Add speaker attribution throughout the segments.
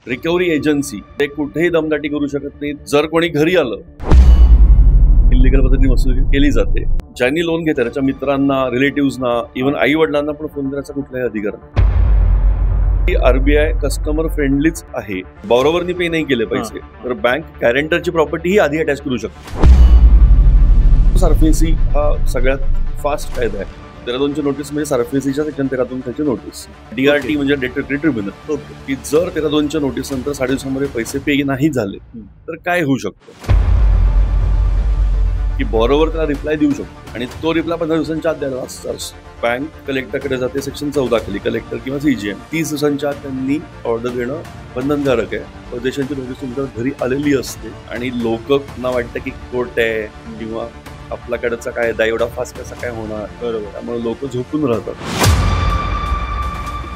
Speaker 1: Recovery agency ते कुठेही दमदाटी करू शकत नाही. जर कोणी घरी आलं, इलिगल पद्धतीने वसुली केली जाते. ज्यांनी लोन घेतलं त्याच्या मित्रांना, रिलेटिव्हजना, इव्हन आई वडिलांना पण फोन करण्याचा कुठलाही अधिकार नाही. आरबीआय कस्टमर फ्रेंडलीच आहे. बॉरोवरनी पे नाही केले पैसे तर बँक गॅरेंटरची प्रॉपर्टी ही आधी अटॅच करू शकते. सारफेसी हा सगळ्यात फास्ट कायदा आहे. 13(2) नोटीस म्हणजे सारफेसीच्या सेक्शन 13(2) नोटीस. DRT म्हणजे डेट रिकव्हरी ट्रिब्युनल, की जर 13(2) नोटीस नंतर 60 दिवसांमध्ये पैसे पे नाही झाले तर काय होऊ शकतं, की बॉरोवर त्याला रिप्लाय देऊ शकतो आणि तो रिप्लाय 15 दिवसांच्या आत द्यायला असतो. बँक कलेक्टरकडे जाते सेक्शन 14 खाली, कलेक्टर किंवा CGM. 30 दिवसांच्या आत त्यांनी ऑर्डर देणं बंधनकारक आहे. परदेशांची नोटीस तुमच्या घरी आलेली असते आणि लोकांना वाटतं की कोर्ट आहे किंवा आपल्याकडचा कायदा एवढा फास्ट कसा काय होणार, बरोबर, त्यामुळे लोक झोपून राहतात.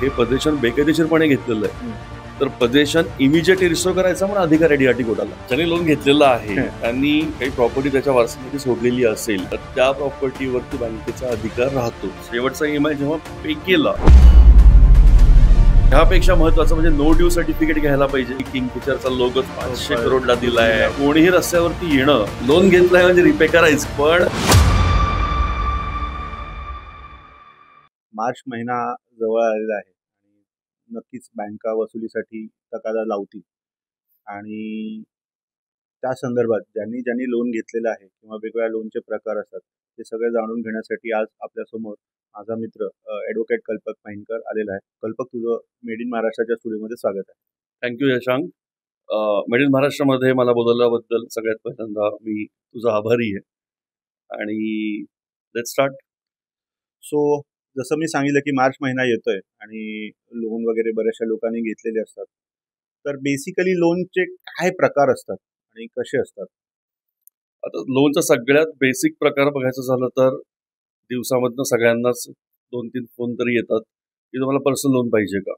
Speaker 1: हे पदेशन बेकायदेशीरपणे घेतलेलं आहे. तर पदेशन इमिजिएटली रिस्टोर करायचा पण अधिकार आहे DRT कोर्टाला. ज्यांनी लोन घेतलेला आहे त्यांनी काही प्रॉपर्टी त्याच्या वारसामध्ये सोडलेली असेल तर त्या प्रॉपर्टीवरती बँकेचा अधिकार राहतो. शेवटचा EMI जेव्हा पे केला, ह्यापेक्षा महत्वाचं म्हणजे नो ड्यू सर्टिफिकेट घ्यायला पाहिजे. किंगफिशरचा लोगो 500 करोडला दिलाय. कोणीही रस्त्यावरती येणं, लोन घेतलाय म्हणजे रिपे करायचं. पण
Speaker 2: मार्च महिना जवळ आलेला आहे आणि नक्कीच बँका वसुलीसाठी तकादा लावतील आणि त्या संदर्भात ज्यांनी लोन घेतलेलं आहे किंवा वेगवेगळ्या लोनचे प्रकार असतात ते सगळे जाणून घेण्यासाठी आज आपल्यासमोर माझा मित्र ॲडव्होकेट कल्पक माहिनकर आलेला आहे. कल्पक, तुझं मेड इन महाराष्ट्राच्या स्टुडिओमध्ये स्वागत आहे.
Speaker 1: थँक्यू यशांक. मेड इन महाराष्ट्रामध्ये मला बोलवल्याबद्दल सगळ्यात पहिल्यांदा मी तुझा आभारी आहे. आणि लेट्स स्टार्ट.
Speaker 2: सो जसं मी सांगितलं की मार्च महिना येतोय आणि लोन वगैरे बऱ्याचशा लोकांनी घेतलेले असतात. तर बेसिकली लोनचे काय प्रकार असतात आणि कसे असतात?
Speaker 1: आता लोनचा सगळ्यात बेसिक प्रकार बघायचं झालं तर दिवसामधनं सगळ्यांनाच 2-3 फोन तरी येतात की तुम्हाला पर्सनल लोन पाहिजे का,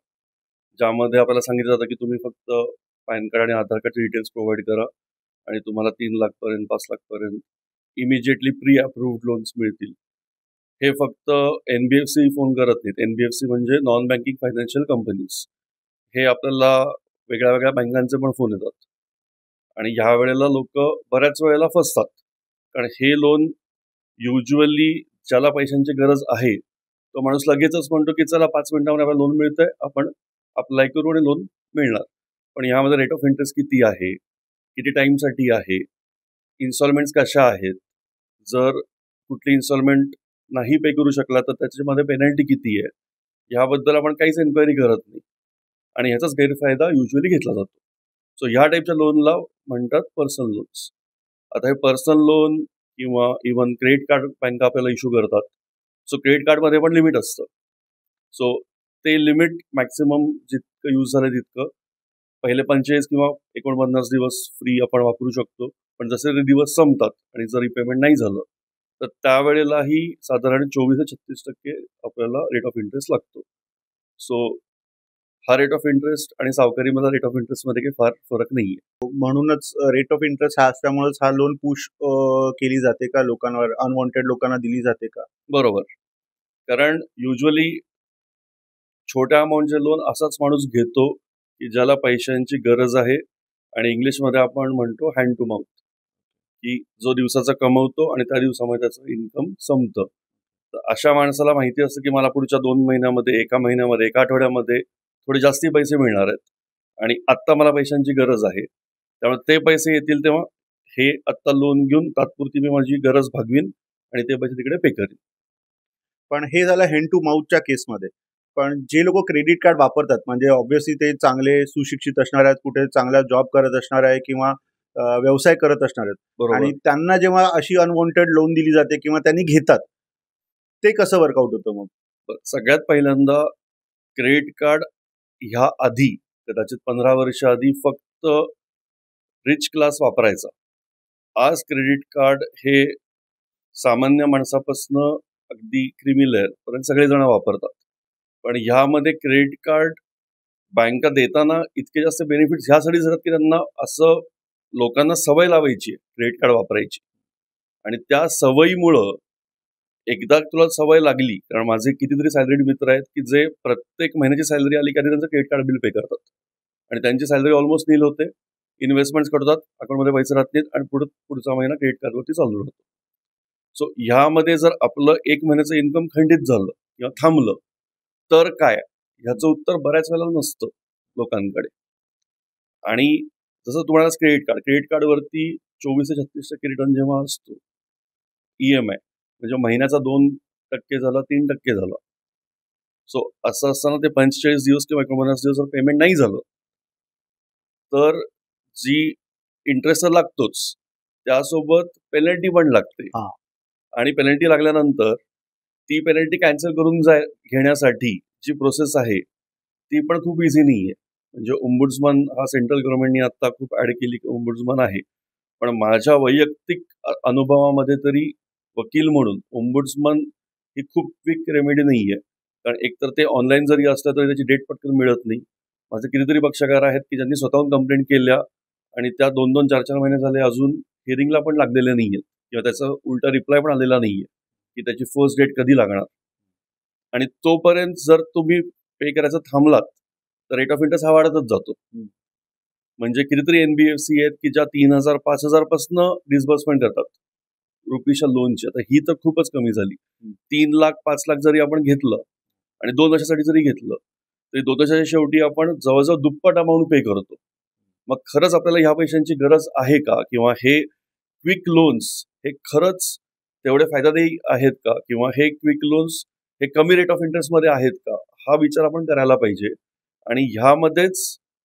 Speaker 1: ज्यामध्ये आपल्याला सांगितलं जातं की तुम्ही फक्त पॅन कार्ड आणि आधार कार्डचे डिटेल्स प्रोव्हाइड करा आणि तुम्हाला 3 लाखपर्यंत 5 लाखपर्यंत इमिजिएटली प्री अप्रूव्ड लोन्स मिळतील. हे फक्त NBFC फोन करत नाहीत. NBFC म्हणजे नॉन बँकिंग फायनान्शियल कंपनीज. हे आपल्याला वेगळ्या वेगळ्या बँकांचे पण फोन येतात आणि ह्या वेळेला लोक बऱ्याच वेळेला फसतात. कारण हे लोन युजली ज्याला पैशांची गरज आहे तो माणूस लगेचच म्हणतो की चला 5 मिनिटांमध्ये आपल्याला लोन मिळतंय, आपण अप्लाय करू आणि लोन मिळणार. पण ह्यामध्ये रेट ऑफ इंटरेस्ट किती आहे, किती टाईमसाठी आहे, इन्स्टॉलमेंट्स कशा आहेत, जर कुठली इन्स्टॉलमेंट नाही पे करू शकला तर त्याच्यामध्ये पेनल्टी किती आहे, ह्याबद्दल आपण काहीच एन्क्वायरी करत नाही आणि ह्याचाच गैरफायदा युजली घेतला जातो. सो ह्या टाईपच्या लोनला म्हणतात पर्सनल लोन्स. आता हे पर्सनल लोन किंवा इव्हन क्रेडिट कार्ड बँका आपल्याला इश्यू करतात. सो क्रेडिट कार्डमध्ये पण लिमिट असतं. सो ते लिमिट मॅक्सिमम जितकं यूज झालं तितकं पहिले 45 किंवा 49 दिवस फ्री आपण वापरू शकतो. पण जसे ते दिवस संपतात आणि जर रिपेमेंट नाही झालं तर त्यावेळेलाही साधारण 24 ते 36% आपल्याला रेट ऑफ इंटरेस्ट लागतो. सो हा रेट ऑफ इंटरेस्ट आणि सावकारीमधला रेट ऑफ इंटरेस्टमध्ये काही फार फरक नाहीये.
Speaker 2: म्हणूनच रेट ऑफ इंटरेस्ट हा असल्यामुळेच हा लोन पुश केली जाते का लोकांवर, अनवॉन्टेड लोकांना दिली जाते का?
Speaker 1: बरोबर. कारण युजली छोट्या अमाऊंटचे लोन असाच माणूस घेतो की ज्याला पैशांची गरज आहे आणि इंग्लिशमध्ये आपण म्हणतो हँड टू माउथ, की जो दिवसाचा कमवतो आणि त्या दिवसामध्ये त्याचं इन्कम संपतं. तर अशा माणसाला माहिती असतं की मला पुढच्या 2 महिन्यामध्ये, 1 महिन्यामध्ये, 1 आठवड्यामध्ये थोडे जास्ती पैसे मिळणार आहेत आणि आत्ता मला पैशांची गरज आहे. त्यामुळे ते पैसे येतील तेव्हा हे आत्ता लोन घेऊन तात्पुरती मी माझी गरज भागवीन आणि ते पैसे तिकडे पे करीन.
Speaker 2: पण हे झालं हँड टू माउथच्या केसमध्ये. पण जे लोक क्रेडिट कार्ड वापरतात म्हणजे ऑब्व्हियसली ते चांगले सुशिक्षित असणार आहेत, कुठे चांगला जॉब करत असणार आहे किंवा व्यवसाय करत असणार आहेत आणि त्यांना जेव्हा अशी अनवॉन्टेड लोन दिली जाते किंवा त्यांनी घेतात, ते कसं वर्कआउट होतं मग?
Speaker 1: सगळ्यात पहिल्यांदा क्रेडिट कार्ड ह्या आधी कदाचित 15 वर्ष आधी फक्त रिच क्लास वापरायचा. आज क्रेडिट कार्ड हे सामान्य माणसापासून अगदी क्रिमी लेअर पर्यंत सगळेजण वापरतात. पण ह्यामध्ये क्रेडिट कार्ड बँका देताना इतके जास्त बेनिफिट्स ह्यासाठी देतात की त्यांना असं लोकांना सवय लावायची आहे क्रेडिट कार्ड वापरायची आणि त्या सवयीमुळं एकदा तुला सवय लागली, कारण माझे कितीतरी सॅलरीड मित्र आहेत की जे प्रत्येक महिन्याची सॅलरी आली की आधी त्यांचं क्रेडिट कार्ड बिल पे करतात आणि त्यांची सॅलरी ऑलमोस्ट नील होते, इन्व्हेस्टमेंट्स करतात, अकाउंटमध्ये पैसे राहत नाहीत आणि पुढचा महिना क्रेडिट कार्डवरती चालू राहतो. सो ह्यामध्ये जर आपलं 1 महिन्याचं इन्कम खंडित झालं किंवा थांबलं तर काय, ह्याचं उत्तर बऱ्याच वेळेला नसतं लोकांकडे. आणि जसं तुम्हाला क्रेडिट कार्डवरती 24 ते 36% रिटर्न जेव्हा असतो, EMI म्हणजे महिन्याचा 2% झाला, 3% झाला. सो असं असताना ते 45 दिवस किंवा 49 दिवस जर पेमेंट नाही झालं तर जी इंटरेस्ट तर लागतोच, त्यासोबत पेनल्टी पण लागते. आणि पेनल्टी लागल्यानंतर ती पेनल्टी कॅन्सल करून घेण्यासाठी जी प्रोसेस आहे ती पण खूप इझी नाहीये. म्हणजे ओम्बुड्समन हा सेंट्रल गव्हर्नमेंटनी आता खूप ऍड केली की ओम्बुड्समन आहे, पण माझ्या वैयक्तिक अनुभवामध्ये तरी वकील म्हणून ओम्बुड्समन ही खूप क्विक रेमेडी नाहीये. कारण एकतर ते ऑनलाईन जरी असलं तरी त्याची डेट पटकन मिळत नाही. माझे कितीतरी पक्षकार आहेत की ज्यांनी स्वतःहून कंप्लेंट केल्या आणि त्या 2-2, 4-4 महिने झाले अजून हिअरिंगला पण लागलेले नाहीयेत किंवा त्याचा उलटा रिप्लाय पण आलेला नाहीये की त्याची फर्स्ट डेट कधी लागणार. आणि तोपर्यंत जर तुम्ही पे करायचं थांबलात तर रेट ऑफ इंटरेस्ट हा वाढतच जातो. म्हणजे कितीतरी NBFC आहेत की ज्या 3,000, 5,000 पासून डिस्बर्समेंट करतात रुपीच्या लोनची. आता ही तर खूपच कमी झाली. 3 लाख 5 लाख जरी आपण घेतलं आणि 2 वर्षासाठी जरी घेतलं तरी 2 वर्षाच्या शेवटी आपण जवळजवळ दुप्पट अमाऊंट पे करतो. मग खरंच आपल्याला ह्या पैशांची गरज आहे का, किंवा हे क्विक लोन्स हे खरंच तेवढे फायदेदायी आहेत का, किंवा हे क्विक लोन्स हे कमी रेट ऑफ इंटरेस्ट मध्ये आहेत का, हा विचार आपण करायला पाहिजे. आणि ह्यामध्येच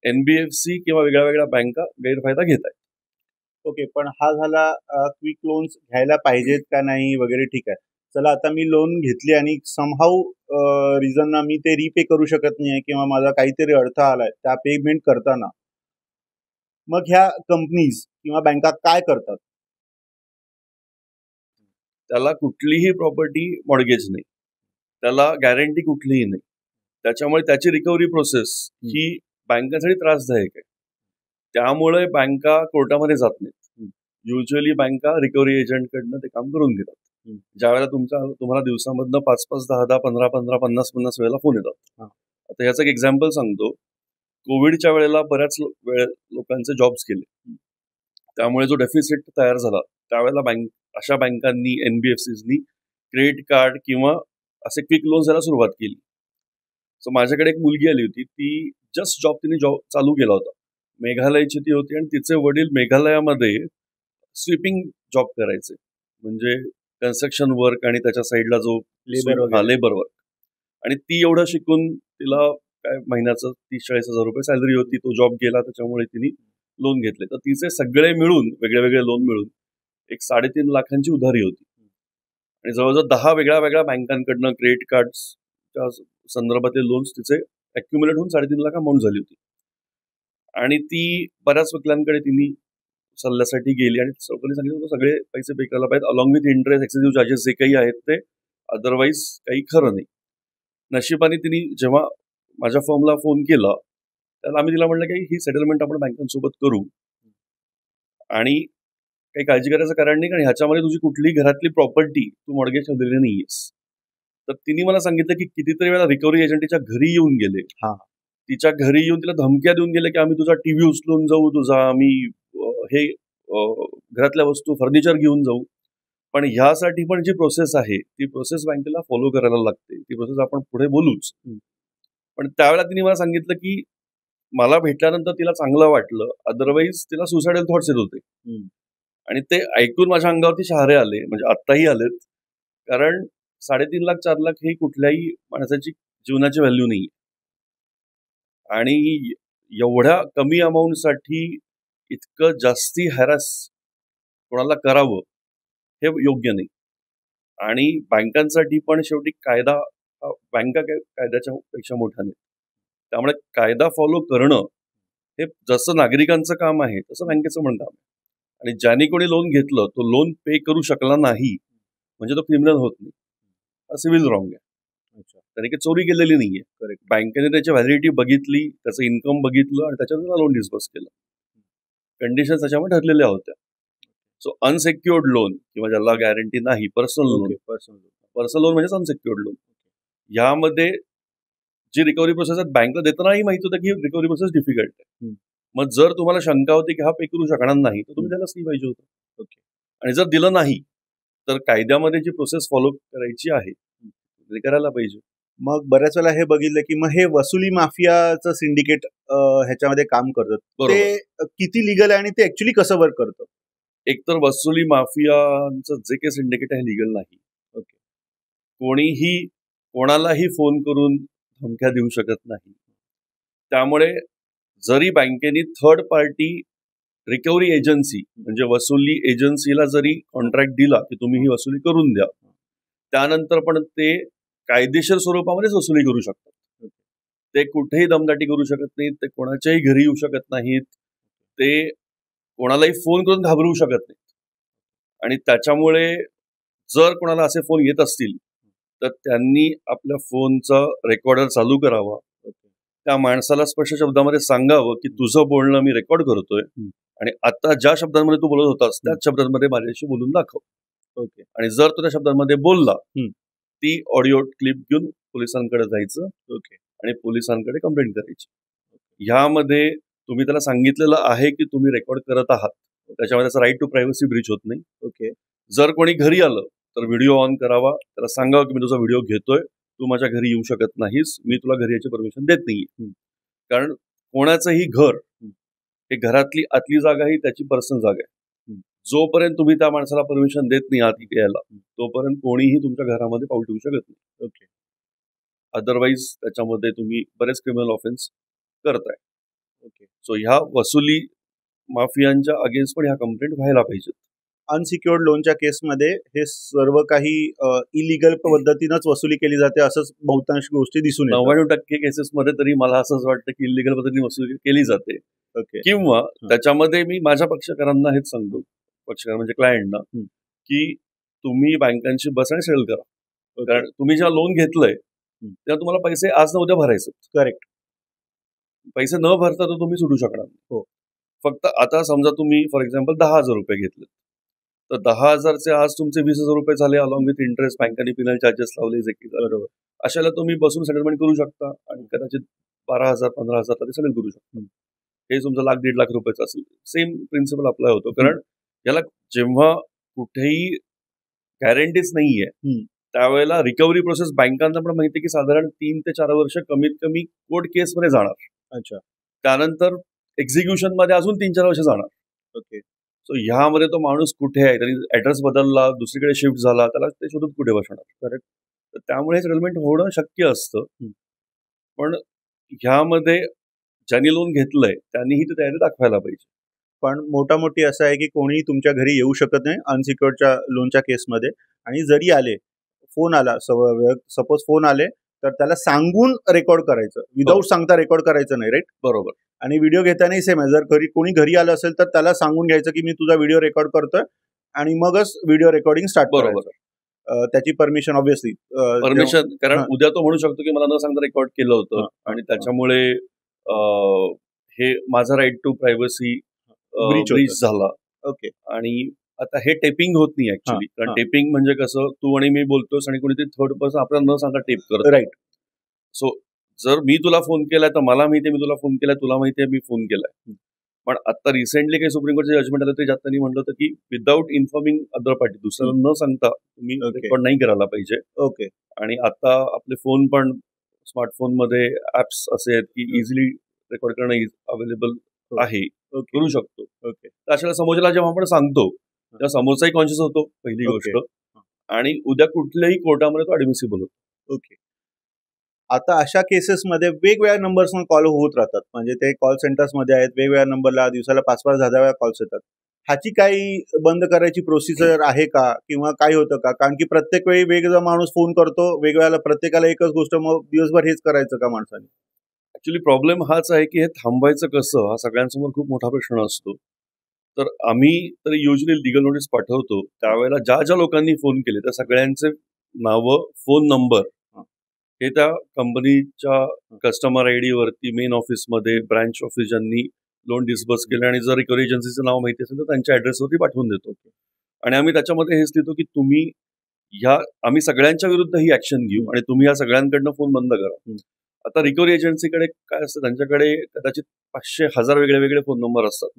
Speaker 1: NBFC किंवा वेगळ्या वेगळ्या बँका गैरफायदा घेत आहेत.
Speaker 2: ओके, पण हा झाला क्विक लोन्स घ्यायला पाहिजेत का नाही वगैरे, ठीक आहे. चला, आता मी लोन घेतली आणि समहाऊ रिझन मी ते रीपे करू शकत नाही किंवा माझा काहीतरी अडथळा आलाय त्या पेमेंट करताना, मग ह्या कंपनीज किंवा बँका काय करतात?
Speaker 1: त्याला कुठलीही प्रॉपर्टी मॉर्गेज नाही, त्याला गॅरंटी कुठलीही नाही. त्याच्यामुळे त्याची रिकव्हरी प्रोसेस ही बँकांसाठी त्रासदायक आहे. त्यामुळे बँका कोर्टामध्ये जात नाहीत. युजली बँका रिकव्हरी एजंटकडनं ते काम करून घेतात. ज्यावेळेला तुम्हाला दिवसामधनं 5-5, 10-10, 15-15, 50-50 वेळेला फोन येतात. आता याचं एक एक्झाम्पल सांगतो. कोविडच्या वेळेला बऱ्याच लोकांचे जॉब्स गेले, त्यामुळे जो डेफिसिट तयार झाला त्यावेळेला अशा बँकांनी, NBFCनी क्रेडिट कार्ड किंवा असे क्विक लोन्स द्यायला सुरुवात केली. सो माझ्याकडे एक मुलगी आली होती, ती जस्ट तिने जॉब चालू केला होता. मेघालयची ती होती आणि तिचे वडील मेघालयामध्ये स्वीपिंग जॉब करायचे, म्हणजे कन्स्ट्रक्शन वर्क आणि त्याच्या साईडला जो लेबर वर्क. आणि ती एवढं शिकून तिला काय महिन्याचं 30-40 हजार रुपये सॅलरी होती. तो जॉब गेला, त्याच्यामुळे तिने लोन घेतले. तर तिचे सगळे मिळून, वेगळे वेगळे लोन मिळून एक 3.5 लाखांची उधारी होती. आणि जवळजवळ 10 वेगळ्या वेगळ्या बँकांकडनं क्रेडिट कार्डच्या संदर्भातले लोन्स तिचे अक्युमुलेट होऊन 3.5 लाख अमाऊंट झाली होती. आणि ती बऱ्याच वकिलांकडे तिने सल्ल्यासाठी गेली आणि लोकांनी सांगितलं सगळे पैसे पे करायला पाहिजेत, along with interest, excessive charges जे काही आहेत ते, अदरवाईज काही खरं नाही. नशिबाने तिने जेव्हा माझ्या फर्मला फोन केला त्याला आम्ही तिला म्हटलं की ही सेटलमेंट आपण बँकांसोबत करू आणि काही काळजी करायचं कारण नाही, कारण ह्याच्यामध्ये तुझी कुठलीही घरातली प्रॉपर्टी तू मॉर्गेज ठेवलेली नाहीयेस. तर तिने मला सांगितलं की कितीतरी वेळा रिकव्हरी एजंटच्या घरी येऊन गेले, तिच्या घरी येऊन तिला धमक्या देऊन गेले की आम्ही तुझा टीव्ही उचलून जाऊ, तुझा आम्ही हे घरातल्या वस्तू, फर्निचर घेऊन जाऊ. पण ह्यासाठी पण जी प्रोसेस आहे ती प्रोसेस बँकेला फॉलो करायला लागते. ती प्रोसेस आपण पुढे बोलूच. पण त्यावेळेला तिने मला सांगितलं की मला भेटल्यानंतर तिला चांगलं वाटलं, अदरवाईज तिला सुसायडल थॉट्स येत होते. आणि ते ऐकून माझ्या अंगावरती शहारे आले, म्हणजे आत्ताही आलेत. कारण 3.5 लाख 4 लाख ही कुठल्याही माणसाची जीवनाची व्हॅल्यू नाही. आणि एवढ्या कमी अमाऊंटसाठी इतकं जास्ती हॅरॅस कोणाला करावं हे योग्य नाही. आणि बँकांसाठी पण शेवटी कायदा, बँका कायद्याच्या पेक्षा मोठा नाही. त्यामुळे कायदा फॉलो करणं हे जसं नागरिकांचं काम आहे तसं बँकेचं पण काम आहे. आणि ज्याने कोणी लोन घेतलं तो लोन पे करू शकला नाही म्हणजे तो क्रिमिनल होत नाही, हा सिव्हिल रॉंग आहे. त्याने काही चोरी केलेली नाहीये. करेक्ट. बँकेने त्याची व्हॅलिडिटी बघितली, त्याचं इन्कम बघितलं आणि त्याच्यावर लोन डिस्बर्स केलं. कंडिशन त्याच्यामध्ये ठरलेल्या होत्या. सो अनसेक्युअर्ड लोन किंवा ज्याला गॅरंटी नाही, पर्सनल लोन म्हणजे अनसेक्युअर्ड लोन, यामध्ये जी रिकव्हरी प्रोसेस आहे बँकला देतानाही माहिती होतं की रिकव्हरी प्रोसेस डिफिकल्ट आहे.
Speaker 2: हम्म.
Speaker 1: मग जर तुम्हाला शंका होती की हा पे करू शकणार नाही तर तुम्ही त्यालाच नाही पाहिजे होतं.
Speaker 2: ओके.
Speaker 1: आणि जर दिलं नाही तर कायद्यामध्ये जी प्रोसेस फॉलो करायची आहे ते करायला पाहिजे.
Speaker 2: मग बऱ्याच वेळेला हे बघितलं की मग हे वसुली माफियाचं सिंडिकेट ह्याच्यामध्ये काम करतात.
Speaker 1: बरोबर.
Speaker 2: ते किती लिगल आहे आणि ते ऍक्च्युली कसं वर्क करतं?
Speaker 1: एकतर वसुली माफियाचं जे काही सिंडिकेट आहे लिगल नाही.
Speaker 2: ओके.
Speaker 1: कोणीही कोणालाही फोन करून धमक्या देऊ शकत नाही. त्यामुळे जरी बँकेने थर्ड पार्टी रिकव्हरी एजन्सी म्हणजे वसुली एजन्सीला जरी कॉन्ट्रॅक्ट दिला की तुम्ही ही वसुली करून द्या, त्यानंतर पण ते कायदेशीर स्वरूपामध्येच वसुली करू शकतात. ते कुठेही दमदाटी करू शकत नाहीत, ते कोणाच्याही घरी येऊ शकत नाहीत, ते कोणालाही फोन करून घाबरवू शकत नाहीत. आणि त्याच्यामुळे जर कोणाला असे फोन येत असतील तर त्यांनी आपल्या फोनचा रेकॉर्डर चालू करावा. त्या माणसाला स्पष्ट शब्दामध्ये सांगावं की तुझं बोलणं मी रेकॉर्ड करतोय आणि आता ज्या शब्दांमध्ये तू बोलत होतास त्याच शब्दांमध्ये माझ्याशी बोलून दाखव.
Speaker 2: ओके.
Speaker 1: आणि जर तू त्या शब्दांमध्ये बोलला
Speaker 2: हम्म.
Speaker 1: ती ऑडिओ क्लिप घेऊन पोलिसांकडे जायचं.
Speaker 2: ओके.
Speaker 1: आणि पोलिसांकडे कंप्लेंट करायची. ह्यामध्ये तुम्ही त्याला सांगितलेलं आहे की तुम्ही रेकॉर्ड करत आहात, त्याच्यामध्ये त्याचा राईट टू प्रायव्हसी ब्रीच होत नाही.
Speaker 2: ओके.
Speaker 1: जर कोणी घरी आलं तर व्हिडिओ ऑन करावा, त्याला सांगावं की मी तुझा व्हिडिओ घेतोय, तू माझ्या घरी येऊ शकत नाहीस, मी तुला घरी यायची परमिशन देत नाहीये. कारण कोणाचंही घर हे घरातली आतली जागा ही त्याची पर्सनल जागा आहे. जोपर्यंत तुम्ही त्या माणसाला परमिशन देत नाही आत यायला तोपर्यंत कोणीही तुमच्या घरामध्ये पाऊल ठेवू शकत नाही.
Speaker 2: ओके.
Speaker 1: अदरवाईज त्याच्यामध्ये तुम्ही बरेच क्रिमिनल ऑफेन्स करताय.
Speaker 2: ओके.
Speaker 1: सो ह्या वसुली माफियांच्या अगेन्स्ट पण ह्या कंप्लेंट व्हायला पाहिजेत.
Speaker 2: अनसिक्युअर्ड लोनच्या केसमध्ये हे सर्व काही इलिगल पद्धतीनंच वसुली केली जाते असंच बहुतांश गोष्टी दिसून येतात.
Speaker 1: 99% केसेसमध्ये तरी मला असंच वाटतं की इलिगल पद्धतीने वसुली केली जाते.
Speaker 2: ओके.
Speaker 1: किंवा त्याच्यामध्ये मी माझ्या पक्षकारांना हेच सांगतो, पक्षकार म्हणजे क्लायंटना, की तुम्ही बँकांची बस आणि सेटल करा. कारण तुम्ही जेव्हा लोन घेतलंय तेव्हा तुम्हाला पैसे आज ना उद्या भरायचे.
Speaker 2: करेक्ट.
Speaker 1: पैसे न भरता तर तुम्ही सुटू शकणार नाही.
Speaker 2: हो.
Speaker 1: फक्त आता समजा तुम्ही फॉर एक्झाम्पल 10,000 रुपये घेतले तर 10,000चे आज तुमचे 20,000 रुपये झाले अलॉंग विथ इंटरेस्ट, बँकांनी पिनल चार्जेस लावले जे काही. बरोबर. अशाला तुम्ही बसून सेटलमेंट करू शकता आणि कदाचित 12,000 15,000 तरी सेटल करू शकता. हे तुमचं 1,00,000 1,50,000 रुपयाचं असेल सेम प्रिन्सिपल अप्लाय होतो. कारण याला जेव्हा कुठेही गॅरंटीच नाहीये त्यावेळेला रिकव्हरी प्रोसेस बँकांना पण माहिती की साधारण 3 ते 4 वर्ष कमीत कमी कोर्ट केसमध्ये जाणार.
Speaker 2: अच्छा.
Speaker 1: त्यानंतर एक्झिक्युशन मध्ये अजून 3-4 वर्ष जाणार.
Speaker 2: ओके.
Speaker 1: सो ह्यामध्ये तो माणूस कुठे आहे, त्यांनी ऍड्रेस बदलला, दुसरीकडे शिफ्ट झाला, त्याला ते शोधत कुठे बसणार. करेक्ट. तर त्यामुळे सेटलमेंट होणं शक्य असतं. पण ह्यामध्ये ज्यांनी लोन घेतलंय त्यांनीही ती तयारी दाखवायला पाहिजे.
Speaker 2: पण मोठी असं आहे की कोणीही तुमच्या घरी येऊ शकत नाही अनसिक्युअर्डच्या लोनच्या केसमध्ये. आणि जरी आले, फोन आला, सपोज फोन आले तर त्याला सांगून रेकॉर्ड करायचं, विदाऊट सांगता रेकॉर्ड करायचं नाही. राईट.
Speaker 1: बरोबर.
Speaker 2: आणि व्हिडिओ घेतानाही सेम आहे. जर कोणी घरी आलं असेल तर त्याला सांगून घ्यायचं की मी तुझा व्हिडिओ रेकॉर्ड करतोय आणि मगच व्हिडिओ रेकॉर्डिंग स्टार्ट करायचं. त्याची परमिशन ऑब्व्हियसली
Speaker 1: परमिशन, कारण उद्या तो म्हणू शकतो की मला न सांगता रेकॉर्ड केलं होतं आणि त्याच्यामुळे हे माझा राईट टू प्रायव्हसी ब्रीच झाला.
Speaker 2: ओके.
Speaker 1: आणि आता हे टेपिंग होत नाही ऍक्च्युली. कारण टेपिंग म्हणजे कसं तू आणि मी बोलतोस आणि कोणीतरी थर्ड पर्सन आपल्याला न सांगता टेप करत.
Speaker 2: राईट.
Speaker 1: सो जर मी तुला फोन केलाय तर मला माहितीये मी तुला फोन केलाय, तुला माहितीये मी फोन केलाय. पण आता रिसेंटली काही सुप्रीम कोर्टचे जजमेंट आलं ते ज्यात त्यांनी म्हटलं होतं की विदाऊट इन्फॉर्मिंग अदर पार्टी, दुसऱ्याला न सांगता तुम्ही रेकॉर्ड नाही करायला पाहिजे.
Speaker 2: ओके.
Speaker 1: आणि आता आपले फोन पण स्मार्टफोन मध्ये ऍप्स असे आहेत की इझिली रेकॉर्ड करणं अवेलेबल आहे, करू शकतो. ओके. तर अशा समोरच्याला जेव्हा आपण सांगतो तेव्हा समोरचाही कॉन्शियस होतो पहिली गोष्ट, आणि उद्या कुठल्याही कोर्टामध्ये तो ऍडमिसिबल होतो.
Speaker 2: ओके. आता अशा केसेसमध्ये वेगवेगळ्या नंबर्सवर कॉल होत राहतात. म्हणजे ते कॉल सेंटर्समध्ये आहेत, वेगवेगळ्या नंबरला दिवसाला 5-5, 10-10 वेळा कॉल्स येतात. ह्याची काही बंद करायची प्रोसिजर आहे का, किंवा काय होतं का? कारण की प्रत्येक वेळी वेगवेगळा माणूस फोन करतो, वेगवेगळ्या प्रत्येकाला एकच गोष्ट, मग दिवसभर हेच करायचं का माणसाने?
Speaker 1: ऍक्च्युली प्रॉब्लेम हाच आहे की हे थांबवायचं कसं, हा सगळ्यांसमोर खूप मोठा प्रश्न असतो. तर आम्ही तर युजली लिगल नोटीस पाठवतो त्यावेळेला ज्या ज्या लोकांनी फोन केले त्या सगळ्यांचे नावं, फोन नंबर हे त्या कंपनीच्या कस्टमर आयडी वरती मेन ऑफिसमध्ये, ब्रांच ऑफिस ज्यांनी लोन डिस्बर्स केले आणि जर रिकव्हरी एजन्सीचं नाव माहिती असेल तर त्यांच्या ऍड्रेसवरती पाठवून देतो. आणि आम्ही त्याच्यामध्ये हेच लिहितो की तुम्ही आम्ही सगळ्यांच्या विरुद्ध ही ऍक्शन घेऊ आणि तुम्ही या सगळ्यांकडनं फोन बंद करा. आता रिकव्हरी एजन्सीकडे काय असतं, त्यांच्याकडे कदाचित 500,000 वेगळे वेगळे फोन नंबर असतात,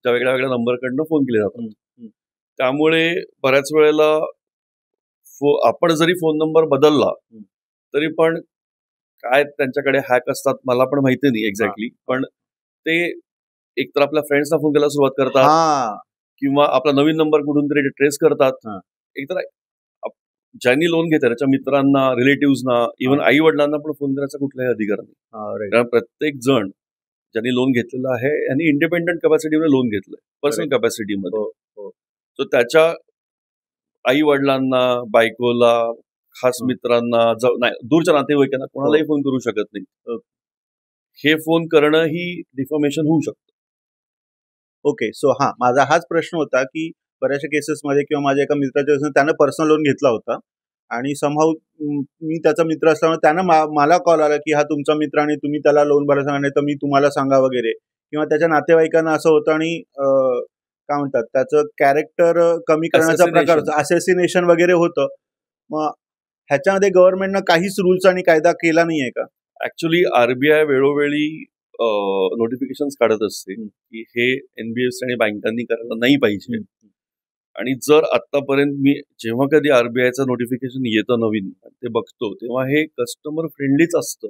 Speaker 1: त्या वेगळ्या वेगळ्या नंबरकडनं फोन केले जातात. त्यामुळे बऱ्याच वेळेला आपण जरी फोन नंबर बदलला तरी पण काय त्यांच्याकडे हॅक असतात मला पण माहिती नाही एक्झॅक्टली, पण ते एकतर आपल्या फ्रेंड्सना फोन करायला सुरुवात करतात किंवा आपला नवीन नंबर कुठून तरी ट्रेस करतात. एकतर ज्यांनी लोन घेतलं त्याच्या मित्रांना, रिलेटिव्हजना, इव्हन आई वडिलांना पण फोन करायचा कुठलाही अधिकार नाही. कारण प्रत्येक जण ज्यांनी लोन घेतलेलं आहे यांनी इंडिपेंडंट कॅपॅसिटीमध्ये लोन घेतलंय, पर्सनल कॅपॅसिटीमध्ये. सो त्याच्या आई वडिलांना, बायकोला, खास मित्रांना, दूरच्या नातेवाईकांना कोणालाही फोन करू शकत नाही. हे फोन करणं ही डिफॉर्मेशन होऊ शकतं.
Speaker 2: ओके, सो माझा हाच प्रश्न होता की बऱ्याचशा केसेसमध्ये किंवा माझ्या एका मित्राच्या केसेस त्यानं पर्सनल लोन घेतला होता आणि समहाऊ मी त्याचा मित्र असल्यामुळे त्यानं मला कॉल आला की हा तुमचा मित्र आणि तुम्ही त्याला लोन भरायला सांगा, नाही तर मी तुम्हाला सांगा वगैरे, किंवा त्याच्या नातेवाईकांना असं होतं आणि काय म्हणतात त्याचं कॅरेक्टर कमी करण्याचा प्रकार, असेसिनेशन वगैरे होतं. मग ह्याच्यामध्ये गव्हर्नमेंटनं काहीच रूल्स आणि कायदा केला नाहीये का?
Speaker 1: ऍक्च्युली आरबीआय वेळोवेळी नोटिफिकेशन काढत असते की हे एनबीएफसी आणि बँकांनी करायला नाही पाहिजे. आणि जर आतापर्यंत मी जेव्हा कधी आरबीआयचं नोटिफिकेशन येतं नवीन ते बघतो तेव्हा हे कस्टमर फ्रेंडलीच असतं.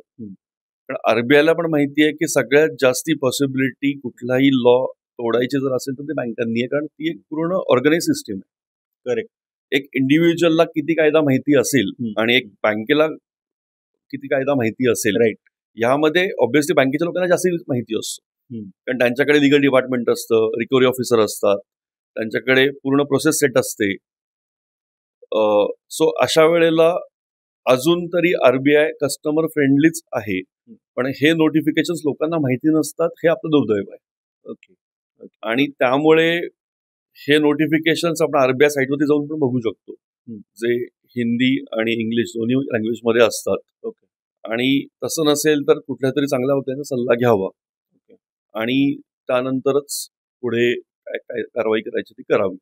Speaker 1: पण आरबीआयला पण माहिती आहे की सगळ्यात जास्ती पॉसिबिलिटी कुठलाही लॉ तोडायची जर असेल तर ते बँकांनी आहे, कारण ती एक पूर्ण ऑर्गनाइज सिस्टीम आहे.
Speaker 2: करेक्ट.
Speaker 1: एक इंडिव्हिज्युअलला किती कायदा माहिती असेल आणि एक बँकेला किती कायदा माहिती असेल,
Speaker 2: राईट,
Speaker 1: यामध्ये ऑब्व्हियसली बँकेच्या लोकांना जास्त माहिती असतो, कारण त्यांच्याकडे लीगल डिपार्टमेंट असतं, रिकव्हरी ऑफिसर असतात, त्यांच्याकडे पूर्ण प्रोसेस सेट असते. सो अशा वेळेला अजून तरी आरबीआय कस्टमर फ्रेंडलीच आहे, पण हे नोटिफिकेशन लोकांना माहिती नसतात, हे आपलं दुर्दैव आहे.
Speaker 2: ओके.
Speaker 1: आणि त्यामुळे हे नोटिफिकेशन आपण आरबीआय साईटवरती जाऊन पण बघू शकतो, जे हिंदी आणि इंग्लिश दोन्ही लँग्वेजमध्ये असतात.
Speaker 2: ओके.
Speaker 1: आणि तसं नसेल तर कुठल्या तरी चांगल्या वकिलाचा सल्ला घ्यावा आणि त्यानंतरच पुढे काय काय कारवाई करायची ती करावी.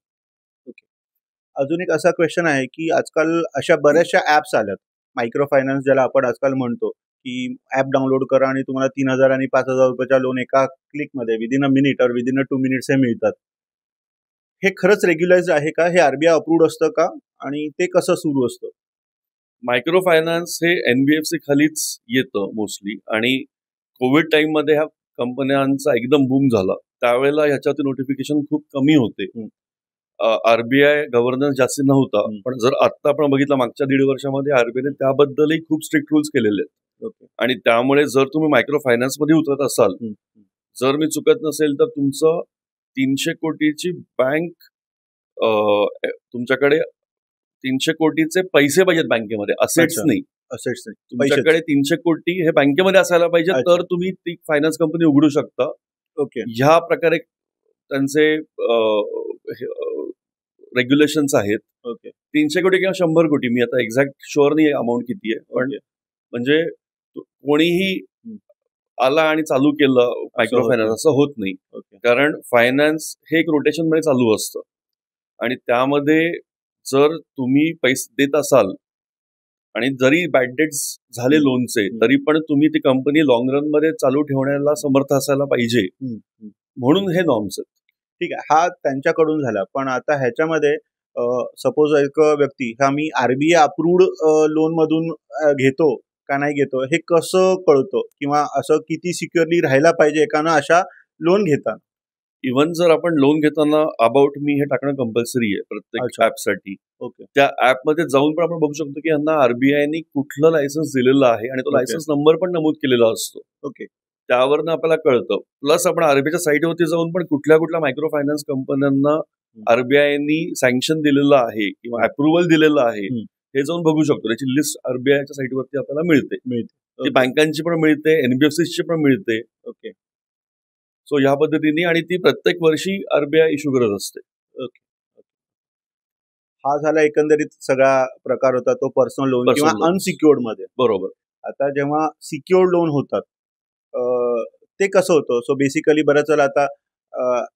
Speaker 2: ओके. अजून एक असा क्वेश्चन आहे की आजकाल अशा बऱ्याचशा ऍप्स आल्यात, मायक्रो फायनान्स ज्याला आपण आजकाल म्हणतो, की ऍप डाउनलोड करा आणि तुम्हाला 3,000 आणि 5,000 रुपयाच्या लोन एका क्लिकमध्ये विदिन अ मिनिट और विदिन अ 2 मिनिट्स हे मिळतात. हे खरंच रेग्युलाइज आहे का? हे आरबीआय अप्रूव्ड असतं का? आणि ते कसं सुरू असतं?
Speaker 1: मायक्रो फायनान्स हे एनबीएफसी खालीच येतं मोस्टली, आणि कोविड टाइममध्ये ह्या कंपन्यांचा एकदम बूम झाला, त्यावेळेला ह्याच्यावरती नोटिफिकेशन खूप कमी होते. आरबीआय गव्हर्नन्स जास्ती नव्हता, पण जर आता आपण बघितलं मागच्या 1.5 वर्षामध्ये आरबीआयने त्याबद्दलही खूप स्ट्रिक्ट रूल्स केलेले आहेत. आणि त्यामुळे जर तुम्ही मायक्रो फायनान्स मध्ये उतरत असाल, जर मी चुकत नसेल तर तुमचं 300 कोटीची बँक, तुमच्याकडे 300 कोटीचे पैसे पाहिजेत बँकेमध्ये, असेट्स नाही. तुमच्याकडे 300 कोटी हे बँकेमध्ये असायला पाहिजे, तर तुम्ही ती फायनान्स कंपनी उघडू शकता.
Speaker 2: ओके.
Speaker 1: ह्या प्रकारे त्यांचे रेग्युलेशन्स आहेत.
Speaker 2: ओके.
Speaker 1: 300 कोटी किंवा 100 कोटी, मी आता एक्झॅक्ट शुअर नाही अमाऊंट किती आहे, पण म्हणजे कोणीही आला आणि चालू केलं मायक्रो फायनान्स असं होत नाही. कारण फायनान्स हे एक रोटेशन मध्ये चालू असतं, आणि त्यामध्ये जर तुम्ही पैसे देत असाल आणि जरी बॅड डेट्स झाले लोनचे, तरी पण तुम्ही ती कंपनी लॉंग रन मध्ये चालू ठेवण्याला समर्थ असायला पाहिजे, म्हणून हे नॉर्म्स आहेत.
Speaker 2: ठीक आहे, हा त्यांच्याकडून झाला. पण आता ह्याच्यामध्ये सपोज एक व्यक्ती हा मी आरबीआय अप्रूव्ड लोन मधून घेतो का नाही घेतो हे कसं कळतं, किंवा असं किती सिक्युअरली राहायला पाहिजे एकानं अशा लोन घेताना?
Speaker 1: इव्हन जर आपण लोन घेताना अबाउट मी हे टाकणं कंपल्सरी आहे प्रत्येक ऍपसाठी.
Speaker 2: ओके.
Speaker 1: त्या ऍपमध्ये जाऊन पण आपण बघू शकतो की यांना आरबीआयने कुठलं लायसन्स दिलेलं आहे, आणि तो लायसन्स नंबर पण नमूद केलेला असतो.
Speaker 2: ओके.
Speaker 1: त्यावरनं आपल्याला कळतं. प्लस आपण आरबीआयच्या साईटवरती जाऊन पण कुठल्या कुठल्या मायक्रो फायनान्स कंपन्यांना आरबीआयनी सँक्शन दिलेलं आहे किंवा अप्रुव्हल दिलेलं आहे हे जाऊन बघू शकतो. त्याची लिस्ट आरबीआयच्या साईटवरती आपल्याला मिळते. ती बँकांची पण मिळते, एनबीएफसीची पण मिळते.
Speaker 2: ओके.
Speaker 1: सो ह्या पद्धतीने, आणि ती प्रत्येक वर्षी आरबीआय इश्यू करत असते.
Speaker 2: ओके. हा झाला एकंदरीत सगळा प्रकार होता तो पर्सनल लोन किंवा अनसिक्युअर्ड मध्ये.
Speaker 1: बरोबर.
Speaker 2: आता जेव्हा सिक्युअर्ड लोन होतात ते कसं होतं? सो बेसिकली बऱ्याच वेळेला आता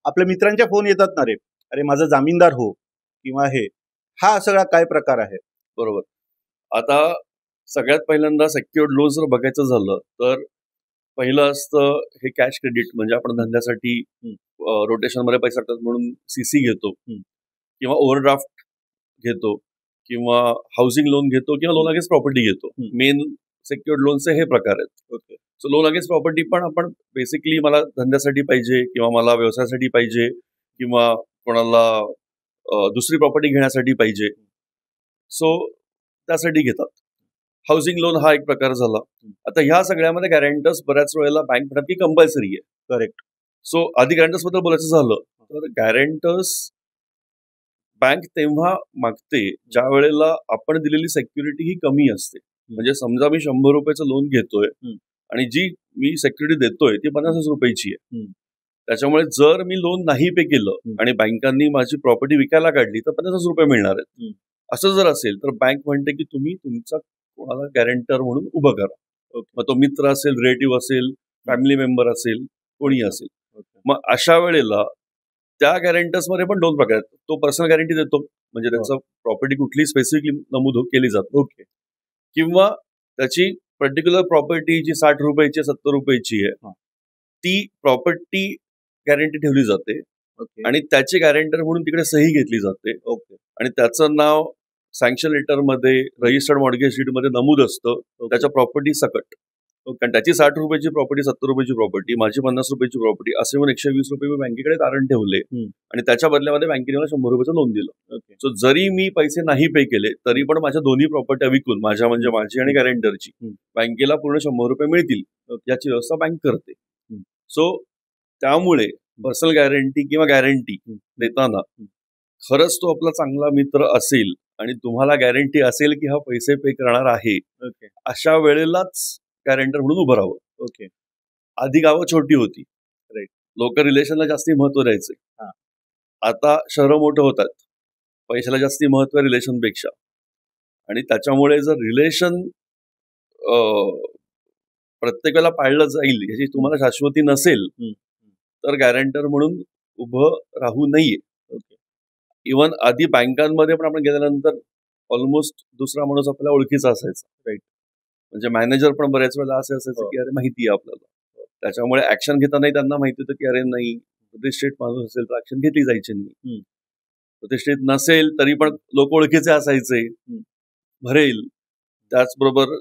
Speaker 2: आपल्या मित्रांच्या फोन येतात ना, रे अरे माझा जामीनदार हो, किंवा हे हा सगळा काय प्रकार आहे?
Speaker 1: बरोबर. आता सगळ्यात पहिल्यांदा सेक्युअर्ड लोन जर बघायचं झालं तर पहिलं असतं हे कॅश क्रेडिट, म्हणजे आपण धंद्यासाठी रोटेशन मध्ये पैसे टाकतात म्हणून सीसी घेतो किंवा ओव्हरड्राफ्ट घेतो किंवा हाऊसिंग लोन घेतो किंवा लोन अगेन्स्ट प्रॉपर्टी घेतो. मेन सेक्युअर्ड लोनचे हे प्रकार आहेत.
Speaker 2: Okay.
Speaker 1: So loan against property पण आपण बेसिकली मला धंद्यासाठी पाहिजे किंवा मला व्यवसायासाठी पाहिजे किंवा कोणाला दुसरी प्रॉपर्टी घेण्यासाठी पाहिजे, सो त्यासाठी घेतात. हाऊसिंग लोन हा एक प्रकार झाला. आता ह्या सगळ्यामध्ये गॅरेंटर्स बऱ्याच वेळेला बँक म्हणतात की कंपल्सरी आहे.
Speaker 2: करेक्ट.
Speaker 1: सो आधी गॅरेंटर्स बद्दल बोलायचं झालं तर गॅरेंटर्स बँक तेव्हा मागते ज्या वेळेला आपण दिलेली सेक्युरिटी ही कमी असते. म्हणजे समजा मी 100 रुपयाचं लोन घेतोय आणि जी मी सेक्युरिटी देतोय ती 50 रुपयाची आहे. त्याच्यामुळे जर मी लोन नाही पे केलं आणि बँकांनी माझी प्रॉपर्टी विकायला काढली तर 50 रुपये मिळणार आहेत. असं जर असेल तर बँक म्हणते की तुम्ही तुमचा कोणाला गॅरेंटर म्हणून उभं करा. मग तो मित्र असेल, रिलेटिव्ह असेल, फॅमिली मेंबर असेल, कोणी असेल. मग अशा वेळेला त्या गॅरेंटर्स मध्ये पण 2 प्रकार आहेत. तो पर्सनल गॅरंटी देतो, म्हणजे त्याचं प्रॉपर्टी कुठली स्पेसिफिकली नमूद केली जाते. ओके. किंवा त्याची पर्टिक्युलर प्रॉपर्टी जी 60 रुपयाची 70 रुपयाची आहे ती प्रॉपर्टी गॅरंटी ठेवली जाते आणि त्याची गॅरेंटर म्हणून तिकडे सही घेतली जाते. ओके. आणि त्याचं नाव सँक्शन लेटर मध्ये रजिस्टर्ड मॉर्गेज शीट मध्ये नमूद असतं त्याच्या प्रॉपर्टी सकट. कारण त्याची 60 रुपयाची प्रॉपर्टी, 70 रुपयाची प्रॉपर्टी, माझी 50 रुपयाची प्रॉपर्टी असे म्हणून 120 रुपये मी बँकेकडे तारण ठेवले आणि त्याच्या बदल्यामध्ये बँकेने मला 100 रुपयाचं लोन दिलं. सो जरी मी पैसे नाही पे केले तरी पण माझ्या दोन्ही प्रॉपर्ट्या विकून, माझ्या म्हणजे माझी आणि गॅरेंटरची, बँकेला पूर्ण 100 रुपये मिळतील याची व्यवस्था बँक करते. सो त्यामुळे पर्सनल गॅरंटी किंवा गॅरंटी देताना खरंच तो आपला चांगला मित्र असेल आणि तुम्हाला गॅरंटी असेल की हा पैसे पे करणार आहे, अशा वेळेलाच गॅरेंटर म्हणून उभं राहावं. ओके. आधी गावं छोटी होती, राईट, लोक रिलेशनला जास्ती महत्व द्यायचे. आता शहरं मोठं होतात, पैशाला जास्ती महत्व आहे रिलेशनपेक्षा, आणि त्याच्यामुळे जर रिलेशन प्रत्येक वेळेला पाळलं जाईल याची तुम्हाला शाश्वती नसेल तर गॅरेंटर म्हणून उभं राहू नये. इव्हन आधी बँकांमध्ये पण आपण गेल्यानंतर ऑलमोस्ट दुसरा माणूस आपल्याला ओळखीचा असायचा, राईट. म्हणजे मॅनेजर पण बऱ्याच वेळेला असे असायचं की अरे माहिती आहे आपल्याला, त्याच्यामुळे ऍक्शन घेतानाही त्यांना माहिती होतं की अरे नाही, प्रतिष्ठित माणूस असेल तर ऍक्शन घेतली जायची नाही. प्रतिष्ठित नसेल तरी पण लोक ओळखीचे असायचे, भरेल. त्याचबरोबर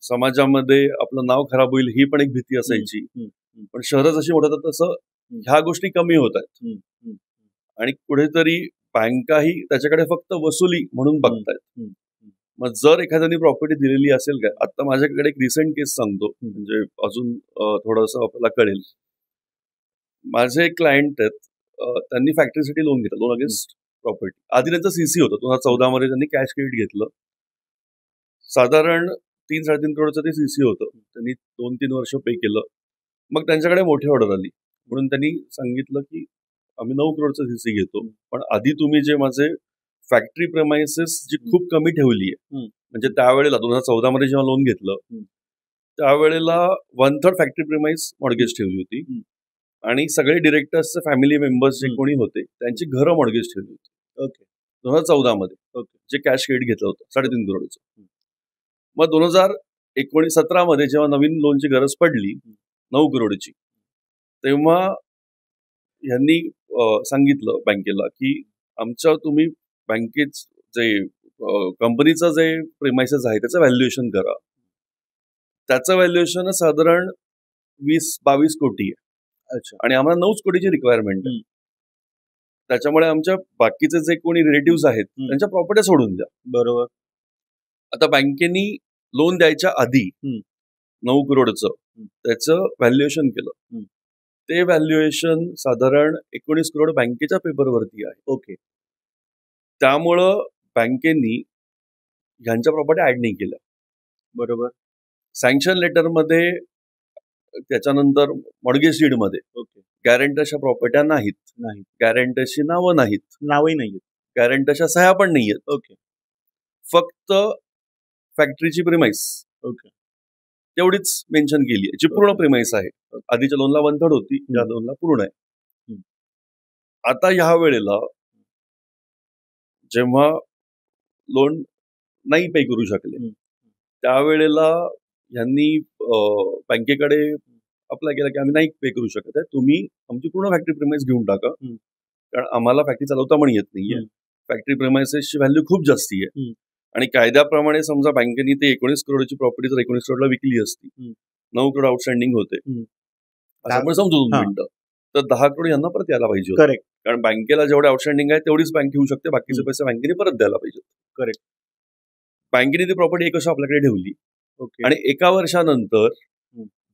Speaker 1: समाजामध्ये आपलं नाव खराब होईल ही पण एक भीती असायची. पण शहरं जशी मोठं होतात तसं ह्या गोष्टी कमी होत आहेत आणि कुठेतरी बँकाही त्याच्याकडे फक्त वसुली म्हणून बघतायत. मग जर एखाद्याने प्रॉपर्टी दिलेली असेल काय, आता माझ्याकडे एक रिसेंट केस सांगतो म्हणजे अजून थोडंसं आपल्याला कळेल. माझे एक क्लायंट आहेत, त्यांनी फॅक्टरीसाठी लोन घेतलं, लोन अगेन्स्ट प्रॉपर्टी. आधी त्यांचं सीसी होतं, 2014 मध्ये त्यांनी कॅश क्रेडिट घेतलं. साधारण 3-3.5 करोडचं ते सीसी होतं. त्यांनी 2-3 वर्ष पे केलं. मग त्यांच्याकडे मोठी ऑर्डर आली म्हणून त्यांनी सांगितलं की आम्ही 9 करोडचं सीसी घेतो, पण आधी तुम्ही जे माझे फॅक्टरी प्रेमायसेस जी खूप कमी ठेवली आहे, म्हणजे त्यावेळेला 2014 मध्ये जेव्हा लोन घेतलं त्यावेळेला 1/3 फॅक्टरी प्रेमाइस मॉर्गेज ठेवली होती आणि सगळे डिरेक्टर्सचे फॅमिली मेंबर्स जे कोणी होते त्यांची घरं मॉर्गेज ठेवली होती. ओके. 2014 मध्ये जे कॅश क्रेडिट घेतलं होतं 3.5 करोडचं. मग 2017 मध्ये जेव्हा नवीन लोनची गरज पडली 9 करोडची, तेव्हा यांनी सांगितलं बँकेला की आमच्या तुम्ही बँकेत जे कंपनीचं जे प्रेमायसेस आहे त्याचं व्हॅल्युएशन करा. त्याचं व्हॅल्युएशन साधारण 20-22 कोटी आहे. अच्छा. आणि आम्हाला 9 कोटीची रिक्वायरमेंट आहे. त्याच्यामुळे आमच्या बाकीचे जे कोणी रिलेटिव्ह आहेत त्यांच्या प्रॉपर्टी सोडून द्या. बरोबर. आता बँकेनी लोन द्यायच्या आधी 9 करोडचं त्याचं व्हॅल्युएशन केलं. ते व्हॅल्युएशन साधारण 19 करोड बँकेच्या पेपरवरती आहे. ओके. त्यामुळं बँकेनी ह्यांच्या प्रॉपर्टी ऍड नाही केल्या. बरोबर. सँक्शन लेटरमध्ये त्याच्यानंतर मॉर्गेज डीडमध्ये गॅरेंटरच्या प्रॉपर्ट्या नाहीत, गॅरेंटरची नावं नाहीत, नावही नाहीत, गॅरेंटरच्या सह्या पण नाहीयेत. ओके. फक्त फॅक्टरीची प्रिमाइस तेवढीच मेन्शन केली आहे जी पूर्ण प्रिमाइस आहे. आधीच्या लोनला 1/3 होती, या लोनला पूर्ण आहे. आता ह्या वेळेला जेव्हा लोन नाही पे करू शकले त्यावेळेला ह्यांनी बँकेकडे अप्लाय केला की आम्ही नाही पे करू शकत आहे, तुम्ही आमची पूर्ण फॅक्टरी प्रेमाइस घेऊन टाका, कारण आम्हाला फॅक्टरी चालवता पण येत नाहीये. फॅक्टरी प्रेमाइसेसची व्हॅल्यू खूप जास्ती आहे आणि कायद्याप्रमाणे समजा बँकेने ते 19 करोडची प्रॉपर्टी जर 19 करोडला विकली असती, 9 करोड आउटस्टँडिंग होते, असं आपण समजू 2 मिनिटं, तर 10 करोड यांना परत यायला पाहिजे.
Speaker 2: करेक्ट.
Speaker 1: कारण बँकेला जेवढे आउटस्टँडिंग आहे तेवढीच बँक घेऊ शकते, बाकीचे पैसे बँकेने परत द्यायला पाहिजे.
Speaker 2: करेक्ट.
Speaker 1: बँकेने ती प्रॉपर्टी एक वर्ष आपल्याकडे ठेवली
Speaker 2: ओके.
Speaker 1: आणि एका वर्षानंतर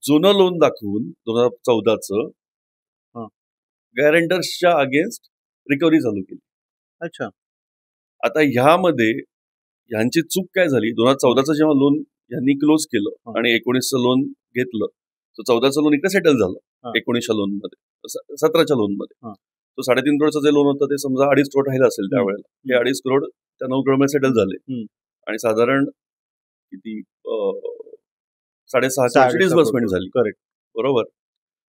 Speaker 1: जुनं लोन दाखवून 2014चं गॅरेंटर्सच्या अगेन्स्ट रिकव्हरी चालू केली.
Speaker 2: अच्छा.
Speaker 1: आता ह्यामध्ये ह्यांची चूक काय झाली, 2014चं जेव्हा लोन यांनी क्लोज केलं आणि 19चं लोन घेतलं, तर 14चं लोन इकडे सेटल झालं. 19च्या लोन मध्ये, 17च्या लोन मध्ये तो 3.5 करोडचं जे लोन होतं ते समजा 2.5 करोड राहिलं असेल त्यावेळेला, हे 2.5 करोड त्या 9 करोड मध्ये सेटल झाले आणि साधारण किती 6.5 डिस्बर्समेंट झाली.
Speaker 2: करेक्ट.
Speaker 1: बरोबर.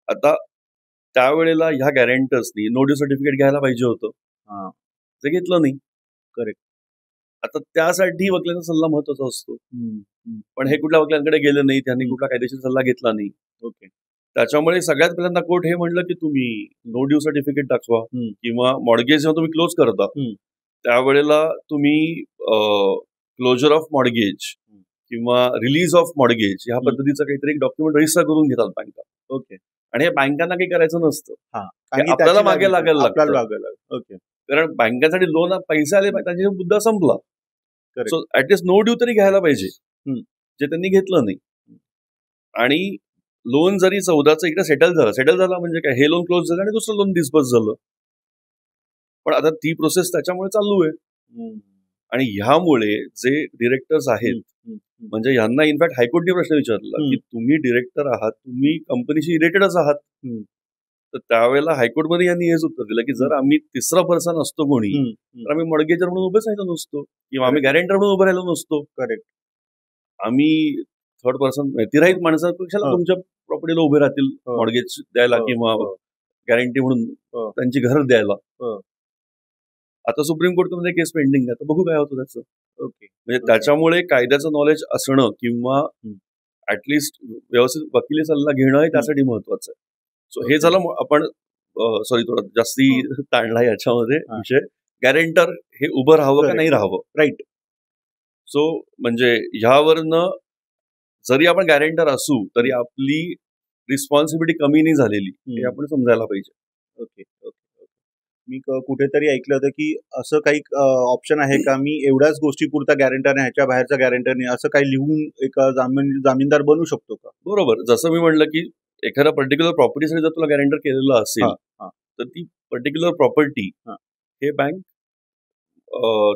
Speaker 1: आता त्यावेळेला ह्या गॅरेंटर्सनी नो ड्यू सर्टिफिकेट घ्यायला पाहिजे होतं, ते घेतलं नाही.
Speaker 2: करेक्ट.
Speaker 1: आता त्यासाठी वकिलांचा सल्ला महत्वाचा असतो, पण हे कुठल्या वकिलांकडे गेले नाही, त्यांनी कुठला कायदेशीर सल्ला घेतला नाही.
Speaker 2: ओके.
Speaker 1: त्याच्यामुळे सगळ्यात पहिल्यांदा कोर्ट हे म्हणलं की तुम्ही नो ड्यू सर्टिफिकेट दाखवा, किंवा मॉर्गेज जेव्हा तुम्ही क्लोज करता त्यावेळेला तुम्ही क्लोजर ऑफ मॉर्गेज किंवा रिलीज ऑफ मॉर्गेज ह्या पद्धतीचं काहीतरी एक डॉक्युमेंट रजिस्टर करून घेतात बँका.
Speaker 2: ओके.
Speaker 1: आणि हे बँकांना काही करायचं नसतं,
Speaker 2: आणि
Speaker 1: आपल्याला मागे लागायला लागतं.
Speaker 2: ओके.
Speaker 1: कारण बँकांसाठी लोन पैसे आले पाहिजे, त्यांचा मुद्दा संपला.
Speaker 2: Correct.
Speaker 1: So at least no due तरी घ्यायला पाहिजे, जे त्यांनी घेतलं नाही. आणि लोन जरी 14चं इकडे सेटल झाला म्हणजे काय, हे लोन क्लोज झालं आणि दुसरं लोन डिस्बर्स झालं, पण आता ती प्रोसेस त्याच्यामुळे चालू आहे. आणि ह्यामुळे जे डिरेक्टर्स आहेत, म्हणजे यांना इनफॅक्ट हायकोर्टने प्रश्न विचारला की तुम्ही डिरेक्टर आहात, तुम्ही कंपनीशी रिलेटेडच आहात, तर त्यावेळेला हायकोर्टमध्ये यांनी हेच उत्तर दिलं की जर आम्ही तिसरा पर्सन असतो कोणी, तर आम्ही मॉर्गेजर म्हणून उभेच राहिलो नसतो, किंवा आम्ही गॅरेंटर म्हणून उभे राहिलो नसतो.
Speaker 2: करेक्ट.
Speaker 1: आम्ही थर्ड पर्सन तिराहित माणसापेक्षा तुमच्या प्रॉपर्टीला उभे राहतील मॉर्गेज द्यायला किंवा गॅरंटी म्हणून त्यांची घर द्यायला. आता सुप्रीम कोर्टमध्ये केस पेंडिंग आहे, तर बघू काय होतं त्याचं.
Speaker 2: ओके.
Speaker 1: म्हणजे त्याच्यामुळे कायद्याचं नॉलेज असणं किंवा ऍटलिस्ट व्यवस्थित वकिली सल्ला घेणं हे त्यासाठी महत्वाचं आहे. सो हे झालं. आपण सॉरी थोडं जास्ती ताणला याच्यामध्ये विषय. गॅरेंटर हे उभं राहावं का नाही राहावं.
Speaker 2: राईट.
Speaker 1: सो म्हणजे ह्यावरनं जरी आपण गॅरेंटर असू तरी आपली रिस्पॉन्सिबिलिटी कमी नाही झालेली हे आपण समजायला पाहिजे.
Speaker 2: ओके. मी कुठेतरी ऐकलं होतं की असं काही ऑप्शन आहे का, मी एवढ्याच गोष्टी पुरता गॅरेंटर नाही, ह्याच्या बाहेरचा गॅरेंटर नाही, असं काही लिहून एक जामीनदार बनू शकतो का?
Speaker 1: बरोबर. जसं मी म्हणलं की एखाद्या पर्टिक्युलर प्रॉपर्टीसाठी जर तुला गॅरेंटर केलेलं असेल तर ती पर्टिक्युलर प्रॉपर्टी हे बँक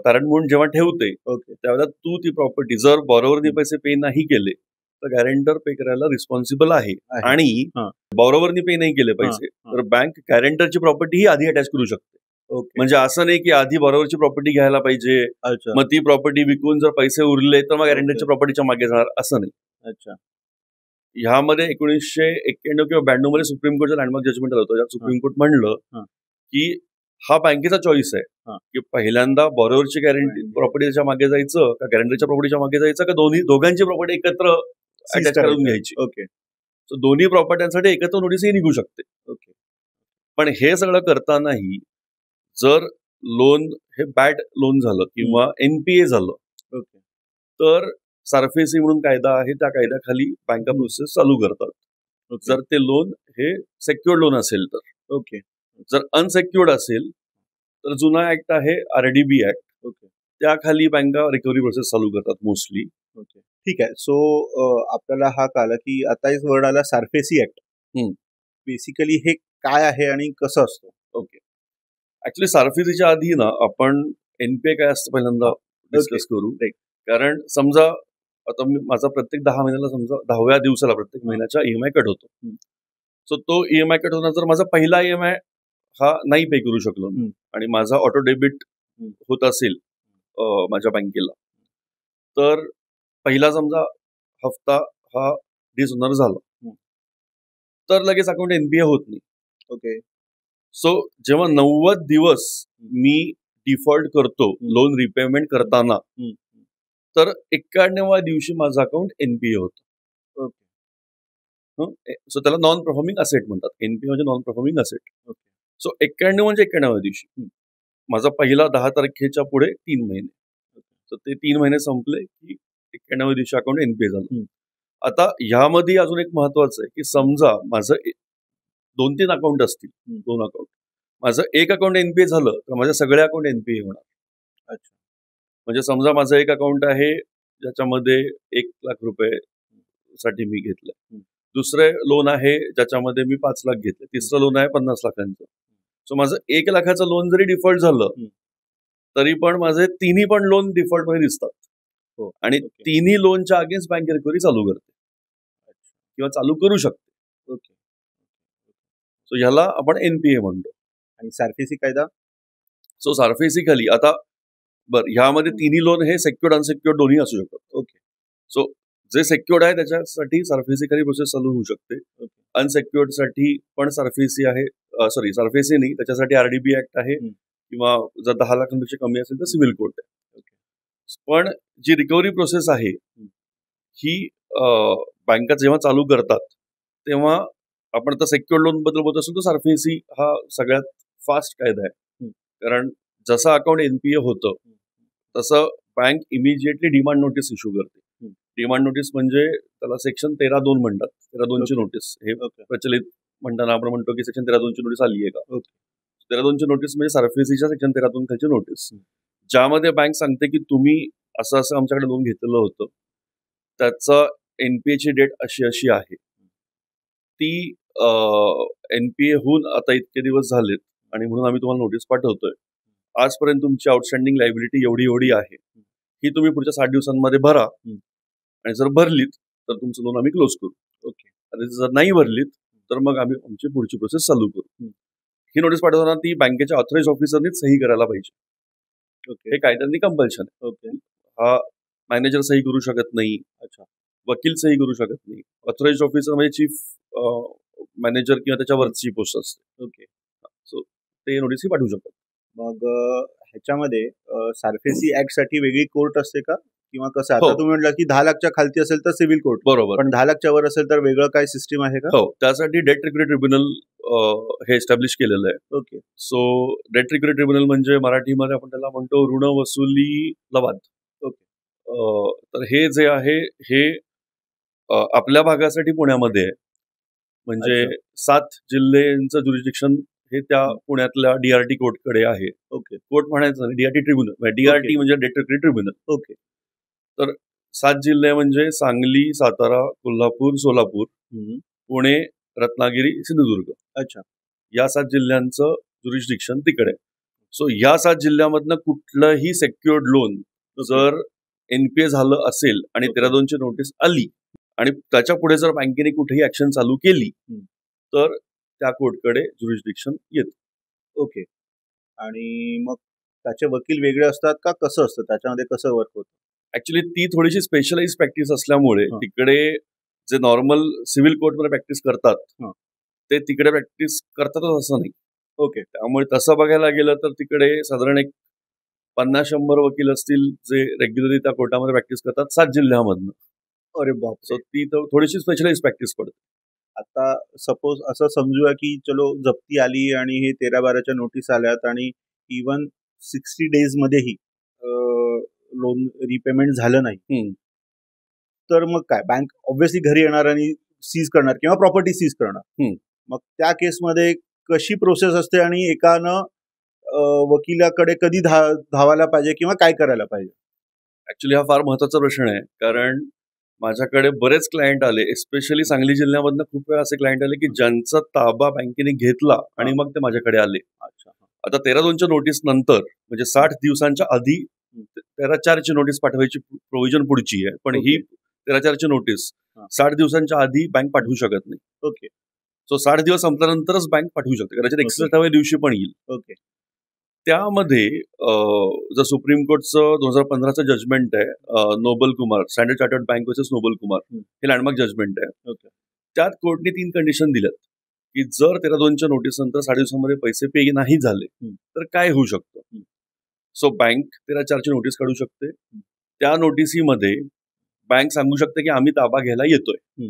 Speaker 1: तारण म्हणून जेव्हा ठेवते त्यावेळेला तू ती प्रॉपर्टी जर बॉरोवरने पैसे पे नाही केले तर गॅरेंटर पे करायला रिस्पॉन्सिबल आहे. आणि बॉरोवरनी पे नाही केले पैसे तर बँक गॅरेंटरची प्रॉपर्टी ही आधी अटॅच करू शकते. म्हणजे असं नाही की आधी बॉरोवरची प्रॉपर्टी घ्यायला पाहिजे, मग ती प्रॉपर्टी विकून जर पैसे उरले तर मग गॅरेंटरच्या प्रॉपर्टीच्या मागे जाणार, असं नाही.
Speaker 2: अच्छा.
Speaker 1: ह्यामध्ये 1991 किंवा 92 मध्ये सुप्रीम कोर्टचं लँडमार्क जजमेंट आलं होतं, ज्यात सुप्रीम कोर्ट म्हणलं की हा बँकेचा चॉईस आहे की पहिल्यांदा बॉरोवरची गॅरंटी प्रॉपर्टीच्या मागे जायचं का गॅरेंटरच्या प्रॉपर्टीच्या मागे जायचं का दोघांची प्रॉपर्टी एकत्र अटॅच करून घ्यायची.
Speaker 2: ओके.
Speaker 1: सो दोन्ही प्रॉपर्ट्यांसाठी एकत्र नोटीसही निघू शकते.
Speaker 2: ओके.
Speaker 1: पण हे सगळं करतानाही जर लोन हे बॅड लोन झालं किंवा एनपीए झालं तर सारफेसी म्हणून कायदा आहे, त्या कायद्याखाली बँका प्रोसेस चालू करतात. जर ते लोन हे सेक्युअर्ड लोन असेल तर.
Speaker 2: ओके.
Speaker 1: जर अनसेक्युअर्ड असेल तर जुना ऍक्ट आहे RDB ऍक्ट, त्याखाली बँका रिकव्हरी प्रोसेस चालू करतात मोस्टली.
Speaker 2: ओके. ठीक आहे. सो आपल्याला हा कळला की आता एक वर्ड आला सारफेसी ऍक्ट. बेसिकली हे काय आहे आणि कसं असतं?
Speaker 1: ओके. ऍक्च्युली सारफेसीच्या आधी ना आपण एनपीए काय असतं पहिल्यांदा डिस्कस करू. कारण समजा आता माझा प्रत्येक 10 महिन्याला समजा 10व्या दिवसाला प्रत्येक महिन्याचा EMI कट होतो. सो तो EMI कट होणार, जर माझा पहिला EMI हा नाही पे करू शकलो आणि माझा ऑटो डेबिट होत असेल माझ्या बँकेला, तर पहिला समजा हफ्ता हा डिसऑनर झाला तर लगेच अकाउंट एनपीए होत नाही.
Speaker 2: ओके.
Speaker 1: सो जेव्हा 90 दिवस मी डिफॉल्ट करतो लोन रिपेमेंट करताना, तर 91व्या दिवशी माझं अकाउंट एनपीए होतं. सो त्याला नॉन परफॉर्मिंग असेट म्हणतात. एनपीए म्हणजे नॉन परफॉर्मिंग असेट. सो 91 म्हणजे 91व्या दिवशी. माझा पहिला 10 तारखेच्या पुढे 3 महिने. तर ते 3 महिने संपले की 91व्या दिवशी अकाउंट एनपीए झालं. आता ह्यामध्ये अजून एक महत्वाचं आहे की समजा माझं 2-3 अकाउंट असतील, 2 अकाउंट, माझं एक अकाउंट एनपीए झालं तर माझे सगळे अकाउंट एनपीए होणार.
Speaker 2: अच्छा.
Speaker 1: म्हणजे समजा माझं एक अकाउंट आहे ज्याच्यामध्ये 1 लाख रुपये साठी मी घेतलंय, दुसरे लोन आहे ज्याच्यामध्ये मी 5 लाख घेतले, तिसरं लोन आहे 50 लाखांचं. सो माझं 1 लाखाचं लोन जरी डिफॉल्ट झालं तरी पण माझे तिन्ही पण लोन डिफॉल्ट मध्ये दिसतात आणि तिन्ही लोनच्या अगेन्स्ट बँक रिकव्हरी चालू करते किंवा चालू करू शकते. सो ह्याला आपण एनपीए म्हणतो.
Speaker 2: आणि सारफेसी कायदा.
Speaker 1: सो सारफेसिकली आता ह्यामध्ये तिन्ही लोन हे सेक्युर्ड अनसेक्युर्ड दोन्ही असू शकतात. सो जे सेक्युर्ड आहे त्याच्यासाठी सारफेसिकली प्रोसेस चालू होऊ शकते. अनसेक्युर्ड साठी पण सारफेसी आहे, सारफेसी नाही, त्याच्यासाठी आरडीबी ऍक्ट आहे किंवा जर 10 लाखांपेक्षा कमी असेल तर सिव्हिल कोर्ट आहे. पण जी रिकव्हरी प्रोसेस आहे ही बँका जेव्हा चालू करतात तेव्हा आपण आता सेक्युअर्ड लोन बद्दल बोलत असतो तर सारफेसी हा सगळ्यात फास्ट कायदा आहे. कारण जसं अकाउंट एनपीए होतं तसं bank immediately demand notice issue करते. डिमांड नोटीस म्हणजे त्याला सेक्शन 13(2) म्हणतात. 13(2) नोटीस हे प्रचलित म्हणताना आपण म्हणतो की सेक्शन 13(2) नोटीस आली आहे का. 13(2) नोटीस म्हणजे सारफेसीच्या सेक्शन 13(2) खालची नोटीस, ज्यामध्ये बँक सांगते की तुम्ही असं असं आमच्याकडे लोन घेतलेलं होतं, त्याचं एनपीएची डेट अशी अशी आहे, ती एनपीए होऊन आता इतके दिवस झालेत आणि म्हणून आम्ही तुम्हाला नोटीस पाठवतोय. आजपर्यंत तुमची आउटस्टँडिंग लायबिलिटी एवढी एवढी आहे, ही तुम्ही पुढच्या 60 दिवसांमध्ये भरा आणि जर भरलीत तर तुमचं लोन आम्ही क्लोज करू. आणि जर नाही भरलीत तर मग आम्ही आमची पुढची प्रोसेस चालू करू. ही नोटीस पाठवताना ती बँकेच्या ऑथराइज ऑफिसरनीच सही करायला पाहिजे. हे कायद्यांनी कंपल्शन आहे. हा मॅनेजर सही करू शकत नाही, वकील सही करू शकत नाही. ऑथराइज ऑफिसर म्हणजे चीफ मॅनेजर किंवा त्याच्यावरची पोस्ट असते. सो ते नोटीस पाठवू शकतात.
Speaker 2: मग ह्याच्यामध्ये सारफेसी ऍक्ट साठी वेगळी कोर्ट असते का किंवा कसं. आता तुम्ही म्हटलं की 10 लाखच्या खालती असेल तर सिव्हिल कोर्ट,
Speaker 1: बरोबर,
Speaker 2: पण 10 लाखच्या वर असेल तर वेगळं काय सिस्टीम आहे का.
Speaker 1: हो, त्यासाठी डेट रिकव्हरी ट्रिब्युनल हे एस्टॅब्लिश केलेलं आहे. सो डेट रिकव्हरी ट्रिब्युनल म्हणजे मराठीमध्ये आपण त्याला म्हणतो ऋण वसुली लवाद. तर हे जे आहे हे आपल्या भागासाठी पुण्यामध्ये आहे. म्हणजे 7 जिल्ह्यांचं ज्युरिस्डिक्शन हे त्या पुण्यातल्या डीआरटी कोर्टकडे आहे. कोर्ट म्हणायचं नाही, डीआरटी ट्रिब्युनल. डीआरटी म्हणजे डेट रिकव्हरी ट्रिब्युनल. तर 7 जिल्हे म्हणजे सांगली, सातारा, कोल्हापूर, सोलापूर, पुणे, रत्नागिरी, सिंधुदुर्ग. या 7 जिल्ह्यांचं ज्युरिस्डिक्शन तिकडे. सो या 7 जिल्ह्यामधनं कुठलंही सेक्युअर्ड लोन जर एनपीए झालं असेल आणि 13(2) नोटीस आली आणि त्याच्या पुढे जर बँकेने कुठेही ऍक्शन चालू केली तर त्या कोर्टकडे ज्युरिस्डिक्शन येतं.
Speaker 2: आणि मग त्याचे वकील वेगळे असतात का, कसं असतं त्याच्यामध्ये, कसं वर्क होतं.
Speaker 1: ऍक्च्युली ती थोडीशी स्पेशलाइज प्रॅक्टिस असल्यामुळे तिकडे जे नॉर्मल सिव्हिल कोर्टमध्ये प्रॅक्टिस करतात ते तिकडे प्रॅक्टिस करतातच असं नाही. त्यामुळे तसं बघायला गेलं तर तिकडे साधारण एक 50-100 वकील असतील जे रेग्युलरली त्या कोर्टामध्ये प्रॅक्टिस करतात 7 जिल्ह्यामधनं.
Speaker 2: अरे बाप.
Speaker 1: सो ती थोडीशी स्पेशलाइज प्रॅक्टिस पडते.
Speaker 2: आता सपोज असं समजूया की चलो जप्ती आली आणि हे 13-12च्या नोटीस आल्यात आणि इव्हन 60 डेज मध्येही लोन रिपेमेंट झालं नाही, तर मग काय, बँक ऑब्व्हियसली घरी येणार आणि सीज करणार किंवा प्रॉपर्टी सीज करणार. मग त्या केसमध्ये कशी प्रोसेस असते आणि एकानं वकिलाकडे कधी धावायला पाहिजे किंवा काय करायला पाहिजे.
Speaker 1: ऍक्च्युली हा फार महत्वाचा प्रश्न आहे, कारण माझ्याकडे बरेच क्लायंट आले, एस्पेशली सांगली जिल्ह्यामधनं खूप वेळा असे क्लायंट आले की ज्यांचा ताबा बँकेने घेतला आणि मग ते माझ्याकडे आले. आता 13(2) नोटीस नंतर म्हणजे 60 दिवसांच्या आधी 13(4) नोटीस पाठवायची प्रोव्हिजन पुढची आहे, पण ही 13(4) नोटीस 60 दिवसांच्या आधी बँक पाठवू शकत नाही. सो 60 दिवस संपल्यानंतरच बँक पाठवू शकते, कदाचित 61व्या दिवशी पण येईल. त्यामध्ये जर सुप्रीम कोर्टचं 2015चं जजमेंट आहे, Noble Kumar, Standard Chartered Bank versus Noble Kumar, हे लँडमार्क जजमेंट आहे. त्यात कोर्टने 3 कंडिशन दिल्यात की जर 13(2) नोटीस नंतर 60 दिवसांमध्ये पैसे पे नाही झाले तर काय होऊ शकतं. सो बँक 13(4) नोटीस काढू शकते, त्या नोटिसीमध्ये बँक सांगू शकते की आम्ही ताबा घ्यायला येतोय.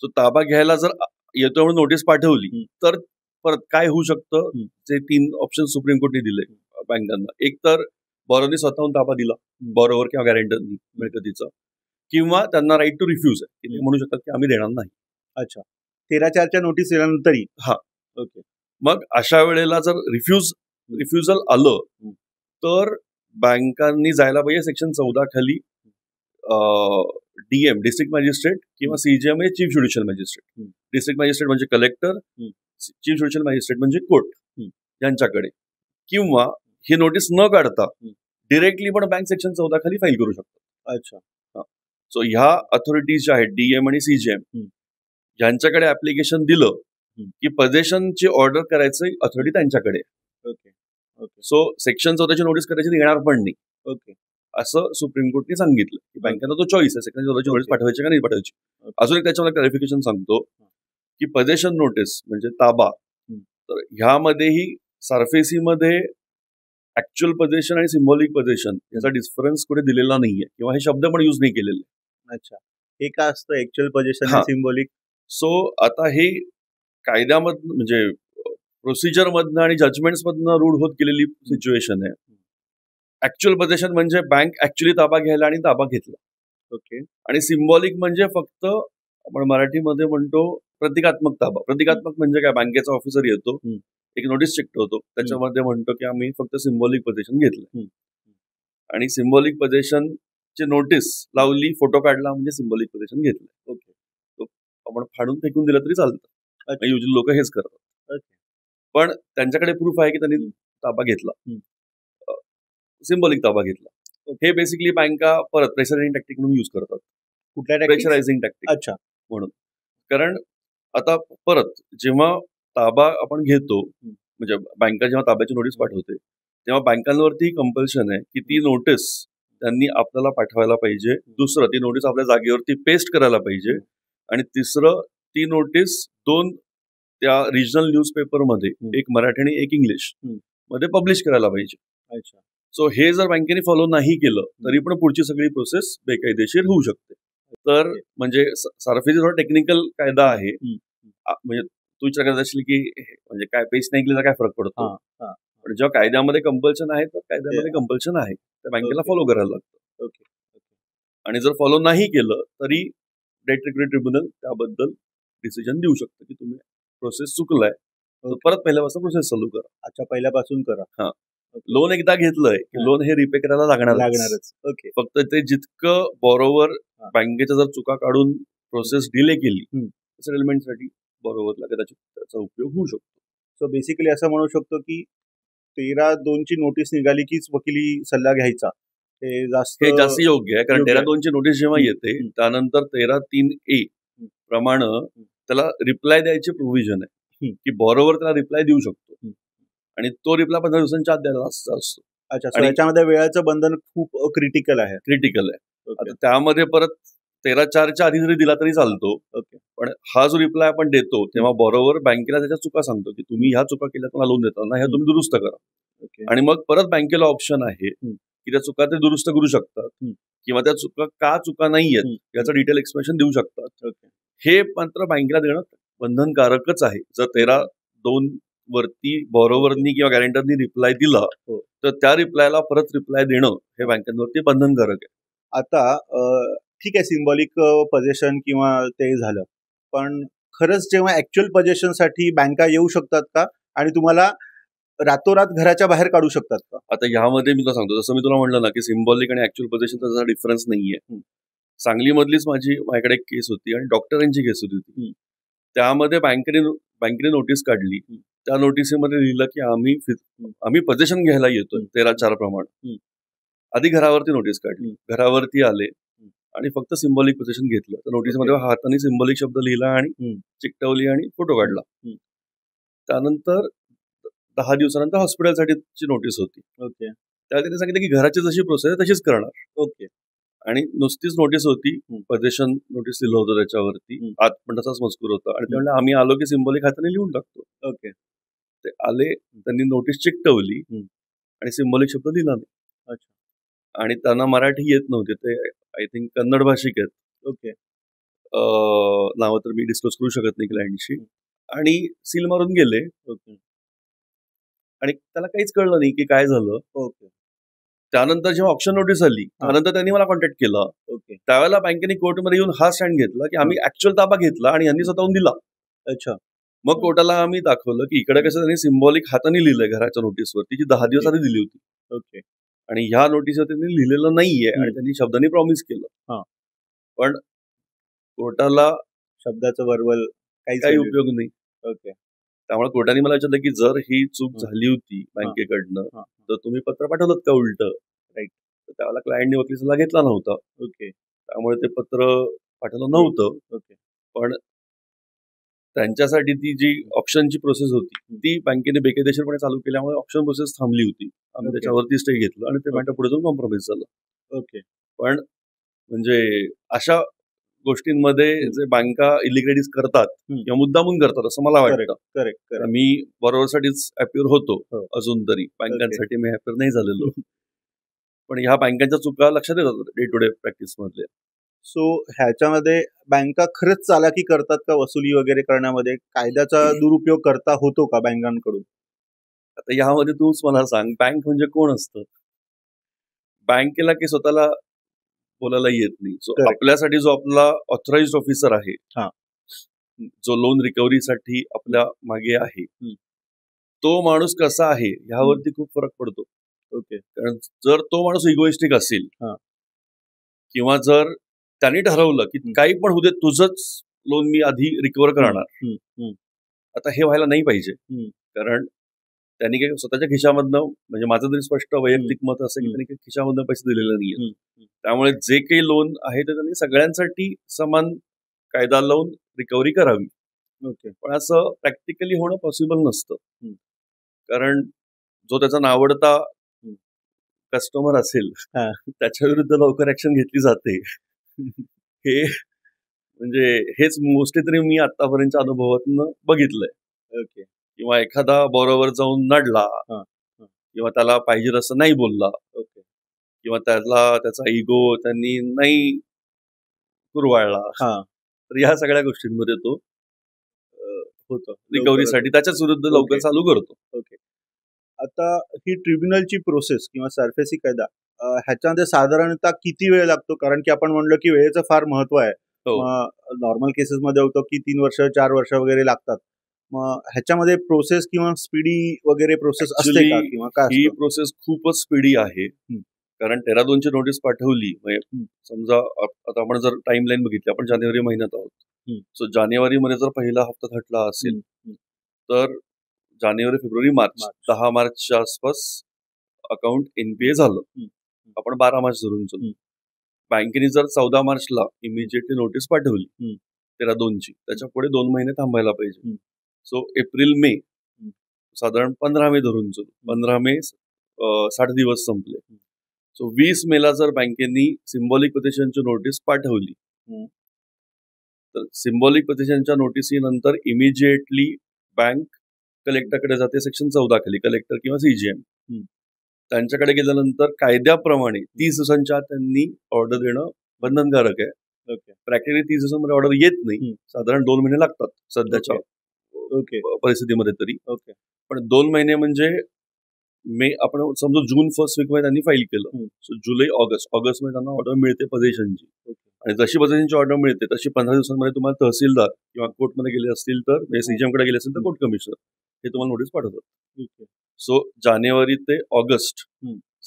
Speaker 1: तो ताबा घ्यायला जर येतोय म्हणून नोटीस पाठवली तर परत काय होऊ शकतं, जे 3 ऑप्शन सुप्रीम कोर्टने दिले बँकांना. एक तर बॉरोनी स्वतःहून ताबा दिला, बॉरोवर किंवा गॅरेंटरनी मिळकतीचा, किंवा त्यांना राईट टू रिफ्यूज आहे, की ते म्हणू शकतात की आम्ही देणार नाही.
Speaker 2: अच्छा, 13/4च्या नोटीस दिल्यानंतरही.
Speaker 1: हा, ओके. मग अशा वेळेला जर रिफ्युजल आलं तर बँकांनी जायला पाहिजे सेक्शन 14 खाली डीएम डिस्ट्रिक्ट मॅजिस्ट्रेट किंवा CGM chief judicial magistrate. District magistrate म्हणजे कलेक्टर, चीफ ज्युडिशियल मॅजिस्ट्रेट म्हणजे कोर्ट यांच्याकडे, किंवा ही नोटीस न काढता डिरेक्टली पण बँक सेक्शन 14 खाली फाईल करू शकतात.
Speaker 2: अच्छा.
Speaker 1: सो ह्या अथॉरिटीज ज्या आहेत डीएम आणि सीजीएम यांच्याकडे ऍप्लिकेशन दिलं की पजेशनची ऑर्डर करायचं अथॉरिटी त्यांच्याकडे.
Speaker 2: ओके.
Speaker 1: सो सेक्शन 14ची नोटीस करायची येणार पण नाही.
Speaker 2: ओके.
Speaker 1: असं सुप्रीम कोर्टने सांगितलं की बँकांना तो चॉईस आहे सेक्शन 14ची नोटीस पाठवायची का नाही पाठवायची. अजून एक त्याच्यामध्ये क्लॅरिफिकेशन सांगतो की पजेशन नोटीस म्हणजे ताबा, तर ह्यामध्येही सारफेसीमध्ये ऍक्च्युअल पजेशन आणि सिम्बॉलिक पजेशन याचा डिफरन्स कुठे दिलेला नाहीये किंवा हे शब्द पण यूज नाही केलेले.
Speaker 2: अच्छा, हे का असतं ऍक्च्युअल पजेशन आणि सिम्बॉलिक?
Speaker 1: सो आता हे कायद्यामधनं म्हणजे प्रोसिजर मधनं आणि जजमेंट्स मधनं रूढ होत गेलेली सिच्युएशन आहे. ऍक्च्युअल पजेशन म्हणजे बँक ऍक्च्युअली ताबा घ्यायला आणि ताबा घेतला.
Speaker 2: ओके.
Speaker 1: आणि सिम्बॉलिक म्हणजे फक्त आपण मराठीमध्ये म्हणतो प्रतिकात्मक ताबा. प्रतिकात्मक म्हणजे काय, बँकेचा ऑफिसर येतो, एक नोटीस चिकटवतो, त्याच्यामध्ये म्हणतो की आम्ही फक्त सिम्बॉलिक पोझिशन घेतलं, आणि सिम्बॉलिक पोझिशनची नोटीस लावली, फोटो काढला म्हणजे सिम्बॉलिक पोझिशन घेतलं. ओके, तो आपण फाडून फेकून दिलं तरी चालतं. युजली लोक हेच करतात. पण त्यांच्याकडे प्रूफ आहे की त्यांनी ताबा घेतला, सिम्बॉलिक ताबा घेतला. हे बेसिकली बँका परत प्रेशरायझिंग टॅक्टिक म्हणून यूज करतात.
Speaker 2: कुठल्या
Speaker 1: प्रेशरायझिंग टॅक्टिक?
Speaker 2: अच्छा.
Speaker 1: म्हणून कारण आता परत जेव्हा ताबा आपण घेतो, म्हणजे बँका जेव्हा ताब्याची नोटीस पाठवते तेव्हा बँकांवरती कंपल्शन आहे की ती नोटीस त्यांनी आपल्याला पाठवायला पाहिजे. दुसरं, ती नोटीस आपल्या जागेवरती पेस्ट करायला पाहिजे. आणि तिसरं, ती नोटीस 2 त्या रिजनल न्यूजपेपरमध्ये, एक मराठी आणि एक इंग्लिश मध्ये पब्लिश करायला पाहिजे.
Speaker 2: अच्छा.
Speaker 1: सो हे जर बँकेने फॉलो नाही केलं तरी पण पुढची सगळी प्रोसेस बेकायदेशीर होऊ शकते. तर म्हणजे सारफेसी थोडा टेक्निकल कायदा आहे. म्हणजे तू विचार करत असेल की म्हणजे काय पेस्ट नाही केला काय फरक पडतो, पण जेव्हा कायद्यामध्ये कंपल्शन आहे तर कायद्यामध्ये कंपल्शन आहे, त्या बँकेला फॉलो करायला लागतं.
Speaker 2: ओके.
Speaker 1: आणि जर फॉलो नाही केलं तरी डेट रिकव्हरी ट्रिब्युनल त्याबद्दल डिसिजन देऊ शकतं की तुम्ही प्रोसेस चुकलाय, परत पहिल्यापासून प्रोसेस चालू करा.
Speaker 2: अच्छा, पहिल्यापासून करा.
Speaker 1: हा, लोन एकदा घेतलंय की लोन हे रिपे करायला
Speaker 2: लागणारच. ओके.
Speaker 1: फक्त ते जितकं बॉरोवर बँकेच्या जर चुका काढून प्रोसेस डिले केली सेटलमेंटसाठी बॉरोवरला कदाचित त्याचा उपयोग होऊ शकतो.
Speaker 2: सो बेसिकली असं म्हणू शकतो की 13/2ची नोटीस निघाली कीच वकिली सल्ला घ्यायचा, हे
Speaker 1: जास्त योग्य आहे. कारण 13/2ची नोटीस जेव्हा येते त्यानंतर 13(3)A प्रमाणे त्याला रिप्लाय द्यायची प्रोव्हिजन आहे की बॉरोवर त्याला रिप्लाय देऊ शकतो, आणि तो रिप्लाय 15 दिवसांच्या आत द्यायला असतो.
Speaker 2: अच्छा, आणि याच्यामध्ये वेळेचं बंधन खूप क्रिटिकल आहे.
Speaker 1: आता त्यामध्ये परत 13/4च्या आधी जरी दिला तरी चालतो.
Speaker 2: ओके.
Speaker 1: पण हा जो रिप्लाय आपण देतो तेव्हा बॉरोवर बँकेला त्याच्या चुका सांगतो की तुम्ही ह्या चुका केल्या, तुम्हाला लोन देताना ह्या तुम्ही दुरुस्त करा. आणि मग परत बँकेला ऑप्शन आहे की त्या चुका ते दुरुस्त करू शकतात किंवा त्या चुका नाहीयेत याचं डिटेल एक्सप्लेनेशन देऊ शकतात. हे मात्र बँकेला देणं बंधनकारकच आहे. जर 13/2 वरती बॉरोवरनी किंवा गॅरेंटरनी रिप्लाय दिला तर त्या रिप्लायला परत रिप्लाय देणं हे बँकांवरती बंधनकारक आहे.
Speaker 2: आता ठीक आहे, सिम्बॉलिक पजेशन किंवा ते झालं, पण खरंच जेव्हा ऍक्च्युअल पजेशनसाठी बँका येऊ शकतात का, आणि तुम्हाला रातोरात घराच्या बाहेर काढू शकतात का?
Speaker 1: आता ह्यामध्ये मी तुला सांगतो, जसं मी तुला म्हणलं ना की सिम्बॉलिक आणि ऍक्च्युअल पजेशन त्याचा डिफरन्स नाहीये. सांगलीमधलीच माझ्याकडे एक केस होती आणि डॉक्टरांची केस होती. त्यामध्ये बँकेने नोटीस काढली. त्या नोटिसीमध्ये लिहिलं की आम्ही पजेशन घ्यायला येतोय 13/4 प्रमाणे. आधी घरावरती नोटीस काढली, घरावरती आले आणि फक्त सिम्बॉलिक पोझिशन घेतलं. तर नोटीसमध्ये हाताने सिम्बॉलिक शब्द लिहिला आणि चिकटवली आणि फोटो काढला. त्यानंतर 10 दिवसानंतर हॉस्पिटलसाठीची नोटीस होती.
Speaker 2: ओके.
Speaker 1: त्याला त्यांनी सांगितलं की घराची जशी प्रोसेस आहे तशीच करणार.
Speaker 2: ओके.
Speaker 1: आणि नुसतीच नोटीस होती, पोझिशन नोटीस लिहिलं होतं त्याच्यावरती, आत पण तसाच मजकूर होता. आणि त्यामुळे आम्ही आलो की सिम्बॉलिक हाताने लिहून टाकतो.
Speaker 2: ओके.
Speaker 1: ते आले, त्यांनी नोटीस चिकटवली आणि सिम्बॉलिक शब्द लिहिला नाही.
Speaker 2: अच्छा.
Speaker 1: आणि त्यांना मराठी येत नव्हते. ते आय थिंक कन्नड भाषिक आहेत.
Speaker 2: ओके.
Speaker 1: नावं तर मी डिस्क्लोज करू शकत नाही क्लायंटशी. आणि सील मारून गेले
Speaker 2: ओके.
Speaker 1: आणि त्याला काहीच कळलं नाही की काय झालं.
Speaker 2: ओके.
Speaker 1: त्यानंतर जेव्हा ऑप्शन नोटीस आली त्यानंतर त्यांनी मला कॉन्टॅक्ट केला.
Speaker 2: ओके.
Speaker 1: त्यावेळेला बँकेने कोर्टमध्ये येऊन हा स्टँड घेतला की आम्ही ऍक्च्युअल ताबा घेतला आणि यांनी स्वतःहून दिला.
Speaker 2: अच्छा.
Speaker 1: मग कोर्टाला आम्ही दाखवलं की इकडे कसं त्यांनी सिम्बॉलिक हाताने लिहिलंय घराच्या नोटीसवरती जी 10 दिवस आधी दिली होती.
Speaker 2: ओके.
Speaker 1: आणि ह्या नोटीसवर त्यांनी लिहिलेलं नाहीये आणि त्यांनी शब्दांनी प्रॉमिस केलं.
Speaker 2: हा.
Speaker 1: पण कोर्टाला
Speaker 2: शब्दाचं वर्बल
Speaker 1: काही उपयोग नाही.
Speaker 2: ओके.
Speaker 1: त्यामुळे कोर्टाने मला विचारलं की जर ही चूक झाली होती बँकेकडनं तर तुम्ही पत्र पाठवलं का उलट.
Speaker 2: राईट.
Speaker 1: तर त्यावेळेला क्लायंटने वकील सल्ला घेतला नव्हता.
Speaker 2: ओके.
Speaker 1: त्यामुळे ते पत्र पाठवलं नव्हतं.
Speaker 2: ओके.
Speaker 1: पण त्यांच्यासाठी ती जी ऑप्शनची प्रोसेस होती ती बँकेने बेकायदेशीरपणे चालू केल्यामुळे ऑप्शन प्रोसेस थांबली होती. आम्ही त्याच्यावरती स्टे घेतलं आणि ते बँका पुढे जाऊन कॉम्प्रोमाइज झालं.
Speaker 2: ओके.
Speaker 1: पण म्हणजे अशा गोष्टींमध्ये जे बँका इलिगॅलिटीज करतात किंवा मुद्दामून करतात असं मला वाटतं.
Speaker 2: करेक्ट.
Speaker 1: मी बरोबरसाठीच अॅप्युअर होतो अजून तरी. बँकांसाठी मी अॅप्युअर नाही झालेलो. पण ह्या बँकांच्या चुका लक्षात येतात डे टू डे प्रॅक्टिस मधले.
Speaker 2: सो ह्याच्यामध्ये बँका खरंच चालाकी करतात का वसुली वगैरे करण्यामध्ये? कायद्याचा दुरुपयोग करता होतो का बँकांकडून?
Speaker 1: आता यामध्ये तूच मला सांग बँक म्हणजे कोण असतं? बँकेला की स्वतःला बोलायला येत नाही. सो आपल्यासाठी जो आपला ऑथराइज्ड ऑफिसर आहे जो लोन रिकव्हरीसाठी आपल्या मागे आहे तो माणूस कसा आहे ह्यावरती खूप फरक पडतो.
Speaker 2: ओके.
Speaker 1: कारण जर तो माणूस इगोइस्टिक असेल किंवा जर त्यांनी ठरवलं की काही पण होते तुझंच लोन मी आधी रिकव्हर करणार, आता हे व्हायला नाही पाहिजे. कारण त्यांनी काही स्वतःच्या खिशामधनं म्हणजे माझं तरी स्पष्ट वैयक्तिक मत असं की त्यांनी काही खिशामधनं पैसे दिलेले नाहीये. त्यामुळे जे काही लोन आहे ते त्यांनी सगळ्यांसाठी समान कायदा लावून रिकव्हरी करावी. पण असं प्रॅक्टिकली होणं पॉसिबल नसतं. कारण जो त्याचा नावडता कस्टमर असेल त्याच्या विरुद्ध लवकर ऍक्शन घेतली जाते. हे म्हणजे हेच मोस्टली तरी मी आतापर्यंतच्या अनुभवातून बघितलंय.
Speaker 2: ओके.
Speaker 1: किंवा एखादा बरोबर जाऊन नडला किंवा त्याला पाहिजे असं नाही बोलला किंवा त्याचा इगो त्यांनी नाही कुरवाळला तर ह्या सगळ्या गोष्टींमध्ये तो होतो रिकव्हरीसाठी त्याच्याच विरुद्ध लवकर चालू करतो.
Speaker 2: ओके. आता ही ट्रिब्युनलची प्रोसेस किंवा सरफेसी कायदा ह्याच्यामध्ये साधारणतः किती वेळ लागतो? कारण की आपण म्हणलं की वेळेचं फार महत्व आहे. नॉर्मल केसेस मध्ये होतं की 3 वर्ष 4 वर्ष वगैरे लागतात. मग ह्याच्यामध्ये प्रोसेस किंवा स्पीडी वगैरे प्रोसेस असते का किंवा काय?
Speaker 1: ही प्रोसेस खूपच स्पीडी आहे. कारण 13/2 ची नोटीस पाठवली समजा आता आपण जर टाइम लाईन बघितली आपण जानेवारी महिन्यात आहोत. सो जानेवारीमध्ये जर पहिला हप्ता थटला असेल तर जानेवारी फेब्रुवारी मार्च 10 मार्चच्या आसपास अकाउंट एनपीए झालं. आपण 12 मार्च धरून चलू. बँकेने जर 14 मार्चला इमिजिएटली नोटीस पाठवली 13/2 ची त्याच्या पुढे 2 महिने थांबायला पाहिजे. सो एप्रिल मे साधारण 15 मे धरून चलू. 15 मे 60 दिवस संपले. सो 20 मेला जर बँकेनी सिम्बॉलिक पिटिशनची नोटीस पाठवली तर सिम्बॉलिक पिटिशनच्या नोटिसीनंतर इमिजिएटली बँक कलेक्टरकडे जाते सेक्शन 14 खाली कलेक्टर किंवा सीजीएम. त्यांच्याकडे गेल्यानंतर कायद्याप्रमाणे 30 दिवसांच्या आत त्यांनी ऑर्डर देणं बंधनकारक आहे. प्रॅक्टिकली 30 दिवसांमध्ये ऑर्डर येत नाही. साधारण 2 महिने लागतात सध्याच्या परिस्थितीमध्ये तरी. पण 2 महिने म्हणजे मे आपण समजा जून फर्स्ट वीक मध्ये त्यांनी फाईल केलं. सो जुलै ऑगस्ट मध्ये त्यांना ऑर्डर मिळते पोझिशनची. आणि जशी पोझिशनची ऑर्डर मिळते तशी 15 दिवसांमध्ये तुम्हाला तहसीलदार किंवा कोर्टमध्ये गेले असतील तर सीजीएम कडे गेले असतील तर कोर्ट कमिशनर हे तुम्हाला नोटीस पाठवतात. सो जानेवारी ते ऑगस्ट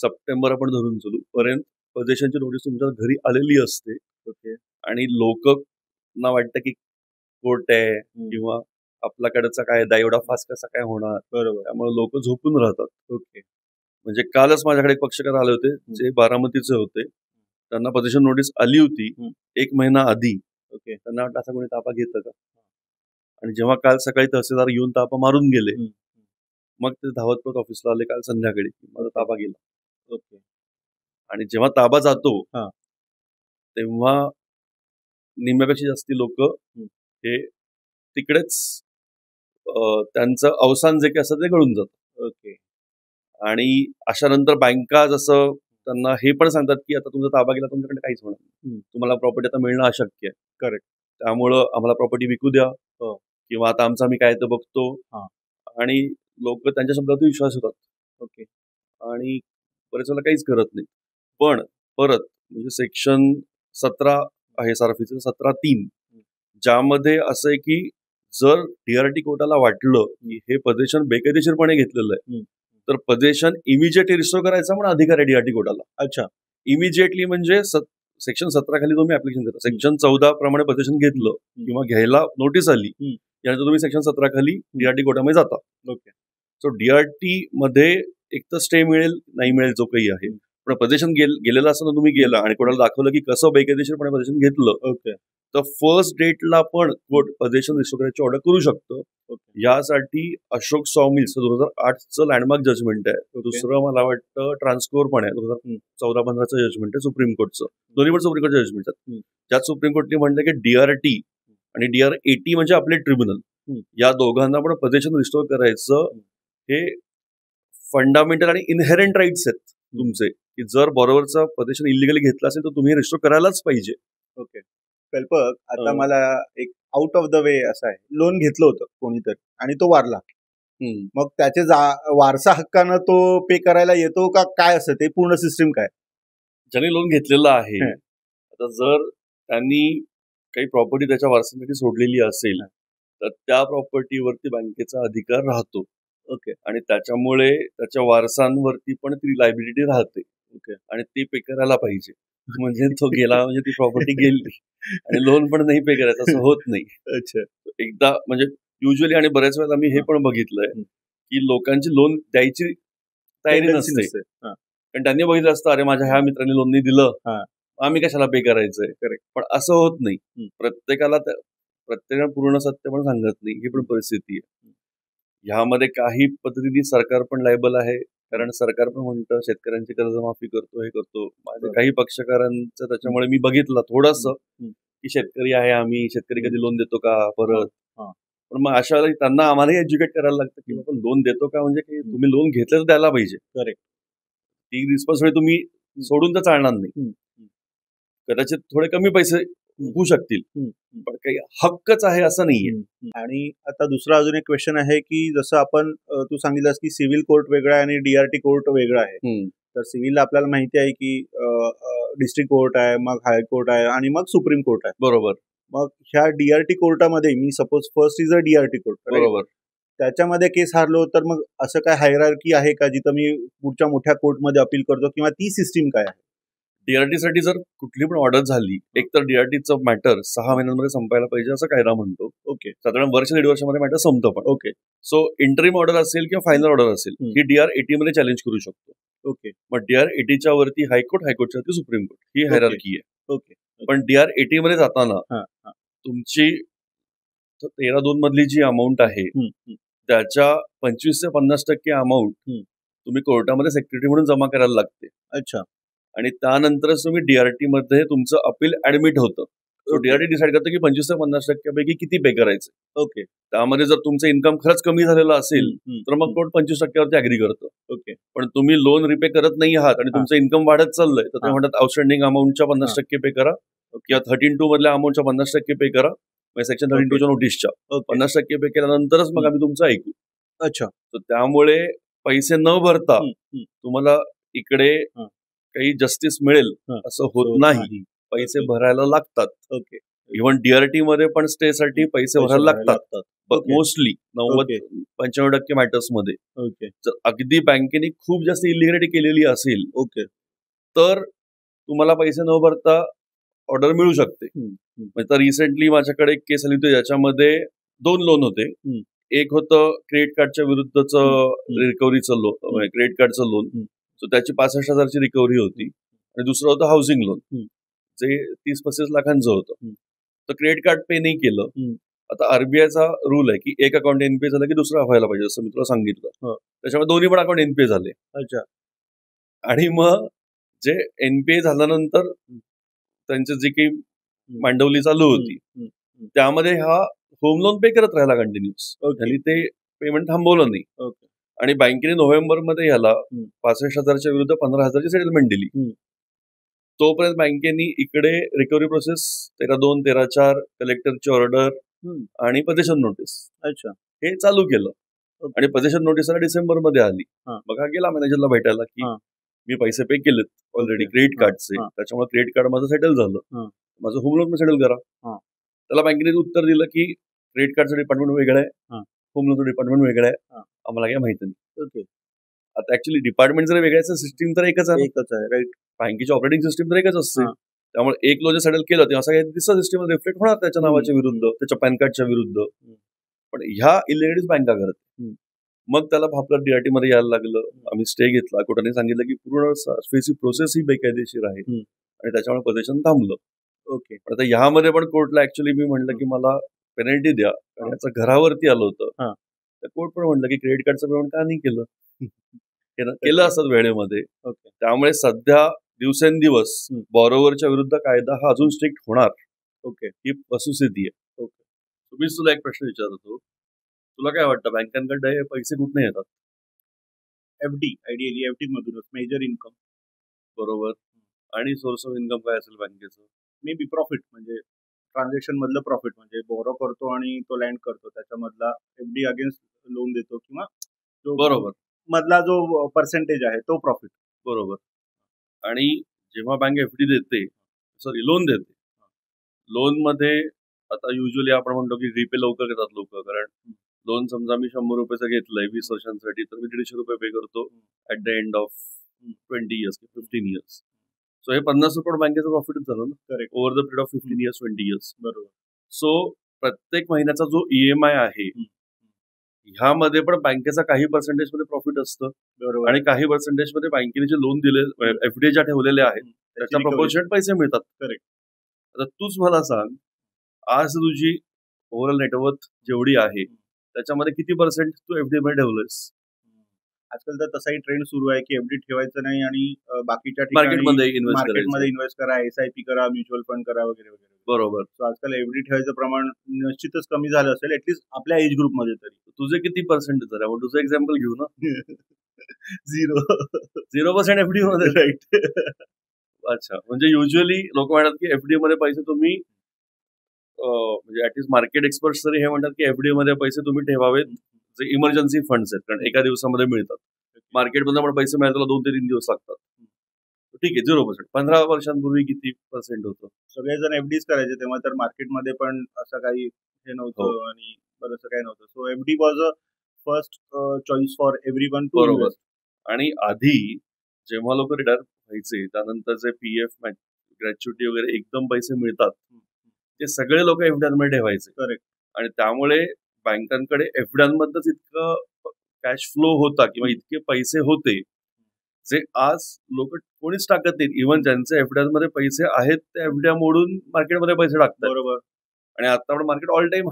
Speaker 1: सप्टेंबर आपण धरून चलू पर्यंत पोझिशनची नोटीस तुमच्या घरी आलेली असते. आणि लोकांना वाटतं की कोर्ट आहे किंवा आपल्याकडचा कायदा एवढा फास्ट कसा काय होणार. त्यामुळे लोक झोपून राहतात. म्हणजे कालच माझ्याकडे एक पक्षकार आले होते जे बारामतीचे होते. त्यांना पोझिशन नोटीस आली होती 1 महिना आधी. त्यांना वाटतं असा कोणी तापा घेतं का. आणि जेव्हा काल सकाळी तहसीलदार येऊन तापा मारून गेले मग ते धावत परत ऑफिसला आले काल संध्याकाळी माझा ताबा गेला. आणि जेव्हा ताबा जातो तेव्हा निम्म्यापेक्षा जास्ती लोक हे तिकडेच त्यांचं अवसान जे काही असतं ते गळून जातं. आणि अशा नंतर बँका जसं त्यांना हे पण सांगतात की आता तुमचा ताबा गेला तुमच्याकडे काहीच होणार नाही. तुम्हाला प्रॉपर्टी आता मिळणं अशक्य आहे.
Speaker 2: करेक्ट.
Speaker 1: त्यामुळं आम्हाला प्रॉपर्टी विकू द्या किंवा आता आमचं आम्ही काय ते बघतो. आणि लोक त्यांच्या शब्दावर विश्वास होतात.
Speaker 2: ओके.
Speaker 1: आणि बरेच वेळेला काहीच करत नाही. पण परत म्हणजे सेक्शन 17 आहे सारफीचं 17(3) ज्यामध्ये असं आहे की जर DRT कोर्टाला वाटलं की हे पजेशन बेकायदेशीरपणे घेतलेलं आहे तर पजेशन इमिजिएटली रिस्टोर करायचा पण अधिकार आहे DRT कोर्टाला.
Speaker 2: अच्छा.
Speaker 1: इमिजिएटली म्हणजे सेक्शन 17 खाली तुम्ही ऍप्लिकेशन देता. सेक्शन 14 प्रमाणे पजेशन घेतलं किंवा घ्यायला नोटीस आली यानंतर तुम्ही सेक्शन 17 खाली DRT कोर्टामध्ये जाता.
Speaker 2: ओके.
Speaker 1: सो DRT मध्ये एक तर स्टे मिळेल नाही मिळेल जो काही आहे, पण पजेशन गेलेलं असताना तुम्ही गेला आणि कोर्टाला दाखवलं की कसं बेकायदेशीरपणे पजेशन घेतलं
Speaker 2: ओके.
Speaker 1: तर फर्स्ट डेटला पण कोर्ट पजेशन रिस्टोर करायची ऑर्डर करू शकतं. यासाठी अशोक सॉमिल्स 2008चं लँडमार्क जजमेंट आहे. दुसरं मला वाटतं ट्रान्सकोर पण आहे 2014-15चं जजमेंट आहे सुप्रीम कोर्टचं. दोन्ही पण सुप्रीम कोर्टचं जजमेंट आहेत. ज्यात सुप्रीम कोर्टने म्हटलं की DRT आणि DR80 म्हणजे आपले ट्रिब्युनल या दोघांना पण पजेशन रिस्टोर करायचं हे फंडामेंटल आणि इनहेरंट राईट्स आहेत तुमचे की जर बरोबरचा पजेशन इलिगली घेतला असेल तर तुम्ही रिस्टोर करायलाच पाहिजे.
Speaker 2: ओके. कल्पक, आता मला एक आउट ऑफ द वे असं आहे, लोन घेतलं होतं कोणीतरी आणि तो वारला, मग त्याचे वारसा हक्कानं तो पे करायला येतो का काय असं ते पूर्ण सिस्टीम काय?
Speaker 1: ज्यांनी लोन घेतलेलं आहे आता जर त्यांनी काही प्रॉपर्टी त्याच्या वारसासाठी सोडलेली असेल तर त्या प्रॉपर्टीवरती बँकेचा अधिकार राहतो.
Speaker 2: ओके.
Speaker 1: आणि त्याच्यामुळे त्याच्या वारसांवरती पण ती लायबिलिटी राहते.
Speaker 2: ओके.
Speaker 1: आणि ती पे करायला पाहिजे. म्हणजे तो गेला म्हणजे ती प्रॉपर्टी गेली आणि लोन पण नाही पे करायचं असं होत नाही.
Speaker 2: अच्छा.
Speaker 1: एकदा म्हणजे युजली आणि बऱ्याच वेळेला मी हे पण बघितलंय की लोकांची लोन द्यायची तयारी नसते कारण त्यांनी बघितलं असतं अरे माझ्या ह्या मित्रांनी लोन नाही दिलं आम्ही कशाला पे करायचंय.
Speaker 2: करेक्ट.
Speaker 1: पण असं होत नाही. प्रत्येकाला पूर्ण सत्य पण सांगत नाही ही पण परिस्थिती आहे. ह्यामध्ये काही पद्धतीने सरकार पण लायबल आहे कारण सरकार पण म्हणतं शेतकऱ्यांची कर्जमाफी करतो हे करतो. माझे काही पक्षकारांचं त्याच्यामुळे मी बघितलं थोडंसं की शेतकरी आहे आम्ही शेतकरी कधी लोन देतो का परत. पण मग अशा वेळेला त्यांना आम्हालाही एज्युकेट करायला लागतं की आपण लोन देतो का म्हणजे की तुम्ही लोन घेतलं तर द्यायला पाहिजे.
Speaker 2: करेक्ट.
Speaker 1: ती रिस्पॉन्सिबिलिटी तुम्ही सोडून तर चालणार नाही. कदाचित थोडे कमी पैसे होऊ शकतील पण काही हक्कच आहे असं नाहीये.
Speaker 2: आणि आता दुसरा अजून एक क्वेश्चन आहे की जसं आपण तू सांगितलंस की सिव्हिल कोर्ट वेगळा आहे आणि DRT कोर्ट वेगळा आहे. तर सिव्हिल आपल्याला माहिती आहे की डिस्ट्रिक्ट कोर्ट आहे, मग हायकोर्ट आहे आणि मग सुप्रीम कोर्ट आहे.
Speaker 1: बरोबर.
Speaker 2: मग ह्या DRT कोर्टामध्ये मी suppose first is a DRT court,
Speaker 1: बरोबर,
Speaker 2: त्याच्यामध्ये केस हारलो तर मग असं काय हायरार्की आहे का जिथं मी पुढच्या मोठ्या कोर्टमध्ये अपील करतो किंवा ती सिस्टीम काय आहे?
Speaker 1: DRT साठी जर कुठली पण ऑर्डर झाली एक तर DRTचं मॅटर 6 महिन्यांमध्ये संपायला पाहिजे असं कायदा म्हणतो.
Speaker 2: ओके.
Speaker 1: साधारण वर्ष 1.5 वर्षामध्ये मॅटर संपतं पण.
Speaker 2: ओके.
Speaker 1: सो इंटरिम ऑर्डर असेल किंवा फायनल ऑर्डर असेल ही DR80 मध्ये चॅलेंज करू शकतो.
Speaker 2: ओके.
Speaker 1: मग DR80च्या वरती हायकोर्ट, हायकोर्टच्या वरती सुप्रीम कोर्ट ही हायरार्की आहे.
Speaker 2: ओके.
Speaker 1: पण DR80 मध्ये जाताना तुमची 13(2) मधली जी अमाऊंट आहे त्याच्या 25 ते 50% अमाऊंट तुम्ही कोर्टामध्ये सेक्युरिटी म्हणून जमा करायला लागते.
Speaker 2: अच्छा.
Speaker 1: आणि त्यानंतरच तुम्ही DRT मध्ये तुमचं अपील ऍडमिट होतं. सो DRT डिसाईड करतं की 25 ते 50% पैकी किती पे करायचं.
Speaker 2: ओके.
Speaker 1: त्यामध्ये जर तुमचं इन्कम खरंच कमी झालेलं असेल तर मग कोर्ट 25% वरती अग्री करतं.
Speaker 2: ओके. पण
Speaker 1: तुम्ही लोन रिपे करत नाही आहात आणि तुमचं इन्कम वाढत चाललंय तर ते म्हणतात आउटस्टँडिंग अमाऊंटच्या 50% पे करा किंवा 13(2) मधल्या अमाऊंटच्या 50% पे करा. सेक्शन 32च्या नोटीसच्या 50% पे केल्यानंतरच मग आम्ही तुमचं ऐकू.
Speaker 2: अच्छा.
Speaker 1: तर त्यामुळे पैसे न भरता तुम्हाला इकडे काही जस्टिस मिळेल असं होत नाही. पैसे भरायला लागतात.
Speaker 2: ओके.
Speaker 1: इव्हन DRT मध्ये पण स्टे साठी पैसे भरायला लागतात मोस्टली 90-95% मॅटर्स मध्ये.
Speaker 2: ओके.
Speaker 1: जर अगदी बँकेने खूप जास्त इलिगॅलिटी केलेली असेल
Speaker 2: ओके
Speaker 1: तर तुम्हाला पैसे न भरता ऑर्डर मिळू शकते. म्हणजे रिसेंटली माझ्याकडे एक केस आली होती ज्याच्यामध्ये 2 लोन होते. एक होतं क्रेडिट कार्डच्या विरुद्धचं रिकव्हरीचं लोन, क्रेडिट कार्डचं लोन. सो त्याची 65,000ची रिकव्हरी होती आणि दुसरं होतं हाऊसिंग लोन जे 30-35 लाखांचं होतं. तर क्रेडिट कार्ड पे नाही केलं. आता RBIचा रूल आहे की एक अकाउंट एनपीए झालं की दुसरं व्हायला पाहिजे असं मी तुला सांगितलं. त्याच्यामुळे दोन्ही पण अकाउंट एनपीए झाले.
Speaker 2: अच्छा.
Speaker 1: आणि मग जे एनपीए झाल्यानंतर त्यांची जी काही मांडवली चालू होती त्यामध्ये हा होम लोन पे करत राहिला कंटिन्युअस आणि ते पेमेंट थांबवलं नाही. आणि बँकेने नोव्हेंबरमध्ये ह्याला
Speaker 2: हम्म.
Speaker 1: 65,000च्या विरुद्ध 15,000ची सेटलमेंट दिली. तोपर्यंत बँकेनी इकडे रिकव्हरी प्रोसेस 13-2, 13-4, कलेक्टरची ऑर्डर आणि पोझिशन नोटीस
Speaker 2: अच्छा.
Speaker 1: हे चालू केलं.
Speaker 2: Okay.
Speaker 1: आणि पोझिशन नोटीस डिसेंबरमध्ये आली.
Speaker 2: हा.
Speaker 1: मग हा गेला मॅनेजरला भेटायला की
Speaker 2: हा.
Speaker 1: मी पैसे पे केलेत ऑलरेडी
Speaker 2: Okay.
Speaker 1: क्रेडिट
Speaker 2: हा.
Speaker 1: कार्डचे,
Speaker 2: हा.
Speaker 1: त्याच्यामुळे क्रेडिट कार्ड माझं सेटल झालं,
Speaker 2: हा.
Speaker 1: माझं होम लोन सेटल करा.
Speaker 2: हा.
Speaker 1: त्याला बँकेने उत्तर दिलं की क्रेडिट कार्डचं डिपार्टमेंट वेगळं आहे,
Speaker 2: हा.
Speaker 1: होम लोनचं डिपार्टमेंट वेगळं आहे,
Speaker 2: हा.
Speaker 1: आम्हाला काही माहिती नाही.
Speaker 2: ओके.
Speaker 1: आता ऍक्च्युली डिपार्टमेंट जर वेगळं आहे, सिस्टीम तर एकच आहे,
Speaker 2: एकच आहे. राईट.
Speaker 1: बँकेची ऑपरेटिंग सिस्टीम तर एकच असते.
Speaker 2: हा.
Speaker 1: त्यामुळे एक लोन सेटल केलं तेव्हा असं काही दिसतं सिस्टीम रिफ्लेक्ट होणार त्याच्या नावाच्या विरुद्ध, त्याच्या पॅन कार्डच्या विरुद्ध. पण ह्या इलिगलिटीज बँका करत. मग त्याला आपलं DRT मध्ये यायला लागलं. आम्ही स्टे घेतला. कोर्टाने सांगितलं की पूर्ण प्रोसेस ही बेकायदेशीर आहे आणि त्याच्यामुळे पोझिशन थांबलं.
Speaker 2: ओके.
Speaker 1: आता ह्यामध्ये पण कोर्टला ऍक्च्युली मी म्हणलं की मला पेनल्टी द्या, कारण याचं घरावरती आलं होतं. तर कोर्ट पण म्हणलं की क्रेडिट कार्डचं पेमेंट का नाही केलं, केलं असतं वेळेमध्ये. त्यामुळे सध्या दिवसेंदिवस बॉरोवरच्या विरुद्ध कायदा हा अजून स्ट्रिक्ट होणार.
Speaker 2: ओके.
Speaker 1: ही वस्तुस्थिती आहे. तुम्हीच तुला एक प्रश्न विचारतो, तुला काय वाटतं बँकांकडे हे पैसे कुठे येतात?
Speaker 2: FD, आयडियली FD मधूनच मेजर इन्कम.
Speaker 1: बरोबर. आणि सोर्स ऑफ इन्कम काय असेल बँकेचं?
Speaker 2: मे बी प्रॉफिट, म्हणजे ट्रान्झॅक्शन मधलं प्रॉफिट, म्हणजे बोरो करतो आणि तो लँड करतो त्याच्यामधला FD अगेन्स्ट लोन देतो किंवा जो
Speaker 1: बरोबर
Speaker 2: मधला जो पर्सेंटेज आहे तो प्रॉफिट.
Speaker 1: बरोबर. आणि जेव्हा बँक FD देते, लोन देते, लोन मध्ये आता युजली आपण म्हणतो की रिपे लवकर घेतात लोक, कारण लोन समजा मी 100 रुपयाचं घेतलंय 20 वर्षांसाठी, तर मी 150 रुपये पे करतो at the end of 20 years 15 years. So हे 50 रुपये बँकेचं प्रॉफिटच झालं ना. Correct. Over the period of 15 years 20 years. बरोबर. सो प्रत्येक महिन्याचा जो EMI आहे ह्यामध्ये पण बँकेचा काही पर्सेंटेज मध्ये प्रॉफिट असतं. बरोबर. आणि काही पर्सेंटेज मध्ये बँकेने जे लोन दिले, FD ज्या ठेवलेले आहेत त्याच्या प्रपोर्शनेट पैसे मिळतात. करेक्ट. आता तूच मला सांग, आज तुझी ओव्हरऑल नेटवर्थ जेवढी आहे त्याच्यामध्ये किती पर्सेंट तू FD मध्ये ठेवलंयस?
Speaker 2: आजकाल तर तसाही ट्रेंड सुरू आहे की FD ठेवायचं नाही आणि बाकीच्या
Speaker 1: मार्केटमध्ये
Speaker 2: इन्व्हेस्ट करा, SIP करा, म्युच्युअल फंड करा वगैरे वगैरे. बरोबर. सो आजकाल FD ठेवायचं प्रमाण निश्चितच कमी झालं असेल, ऍटलीस्ट आपल्या एज ग्रुप मध्ये तरी.
Speaker 1: तुझे किती पर्सेंट झाले? आपण तुझं एक्झाम्पल घेऊ ना. 0% FD मध्ये. राईट. अच्छा, म्हणजे युजली लोक म्हणतात की FD मध्ये पैसे तुम्ही म्हणजे ऍटलीस्ट मार्केट एक्सपर्ट्स तरी हे म्हणतात की FD मध्ये पैसे तुम्ही ठेवावेत जे इमर्जन्सी फंड्स आहेत, कारण एका दिवसामध्ये मिळतात. मार्केटमध्ये पण पैसे मिळायला तुला 2 ते 3 दिवस लागतात. ठीक आहे, 0%. 15 वर्षांपूर्वी किती पर्सेंट होतं? सगळेजण FDच करायचे तेव्हा, तर मार्केटमध्ये पण असं काही हे नव्हतं आणि बरंच काही नव्हतं. So FD was a first choice for everyone to invest. आणि आधी जेव्हा लोक रिटायर व्हायचे, त्यानंतर जे PF ग्रॅच्युटी वगैरे एकदम पैसे मिळतात, ते सगळे लोक FDमध्ये ठेवायचे. करेक्ट. आणि त्यामुळे बँकांकडे FDमधनच इतकं कॅश फ्लो होता किंवा इतके पैसे होते जे आज लोक कोणीच टाकत नाहीत. इव्हन ज्यांचे FDमध्ये पैसे आहेत ते FD मोडून मार्केटमध्ये पैसे टाकतात. बरोबर. आणि आता आपण मार्केट ऑल टाइम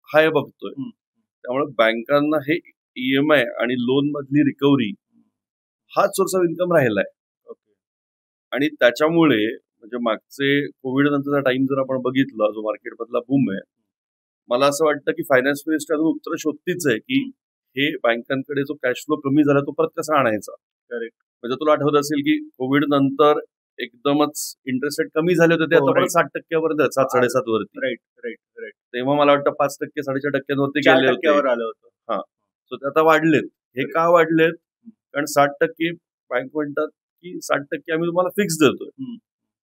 Speaker 1: हाय बघतोय. त्यामुळे बँकांना हे EMI आणि लोन मधली रिकव्हरी हाच सोर्स ऑफ इन्कम राहिलाय. आणि त्याच्यामुळे म्हणजे मागचे कोविड नंतरचा टाइम जर आपण बघितला, जो मार्केटमधला बूम आहे, मला असं वाटतं की फायनान्स मिनिस्टर अजून उत्तर शोधतीच आहे की हे बँकांकडे जो कॅश फ्लो कमी झाला तो परत कसा आणायचा. करेक्ट. म्हणजे तुला आठवत असेल की कोविड नंतर एकदमच इंटरेस्ट रेट कमी झाले होते, ते आता पण 60% वर 7-7.5 वरती. Right right right. तेव्हा मला वाटतं 5%, 4.5% गेले होते. आलं होतं. हा. सो ते आता वाढलेत. हे का वाढलेत? कारण 60% बँक म्हणतात की 60% आम्ही तुम्हाला फिक्स देतोय.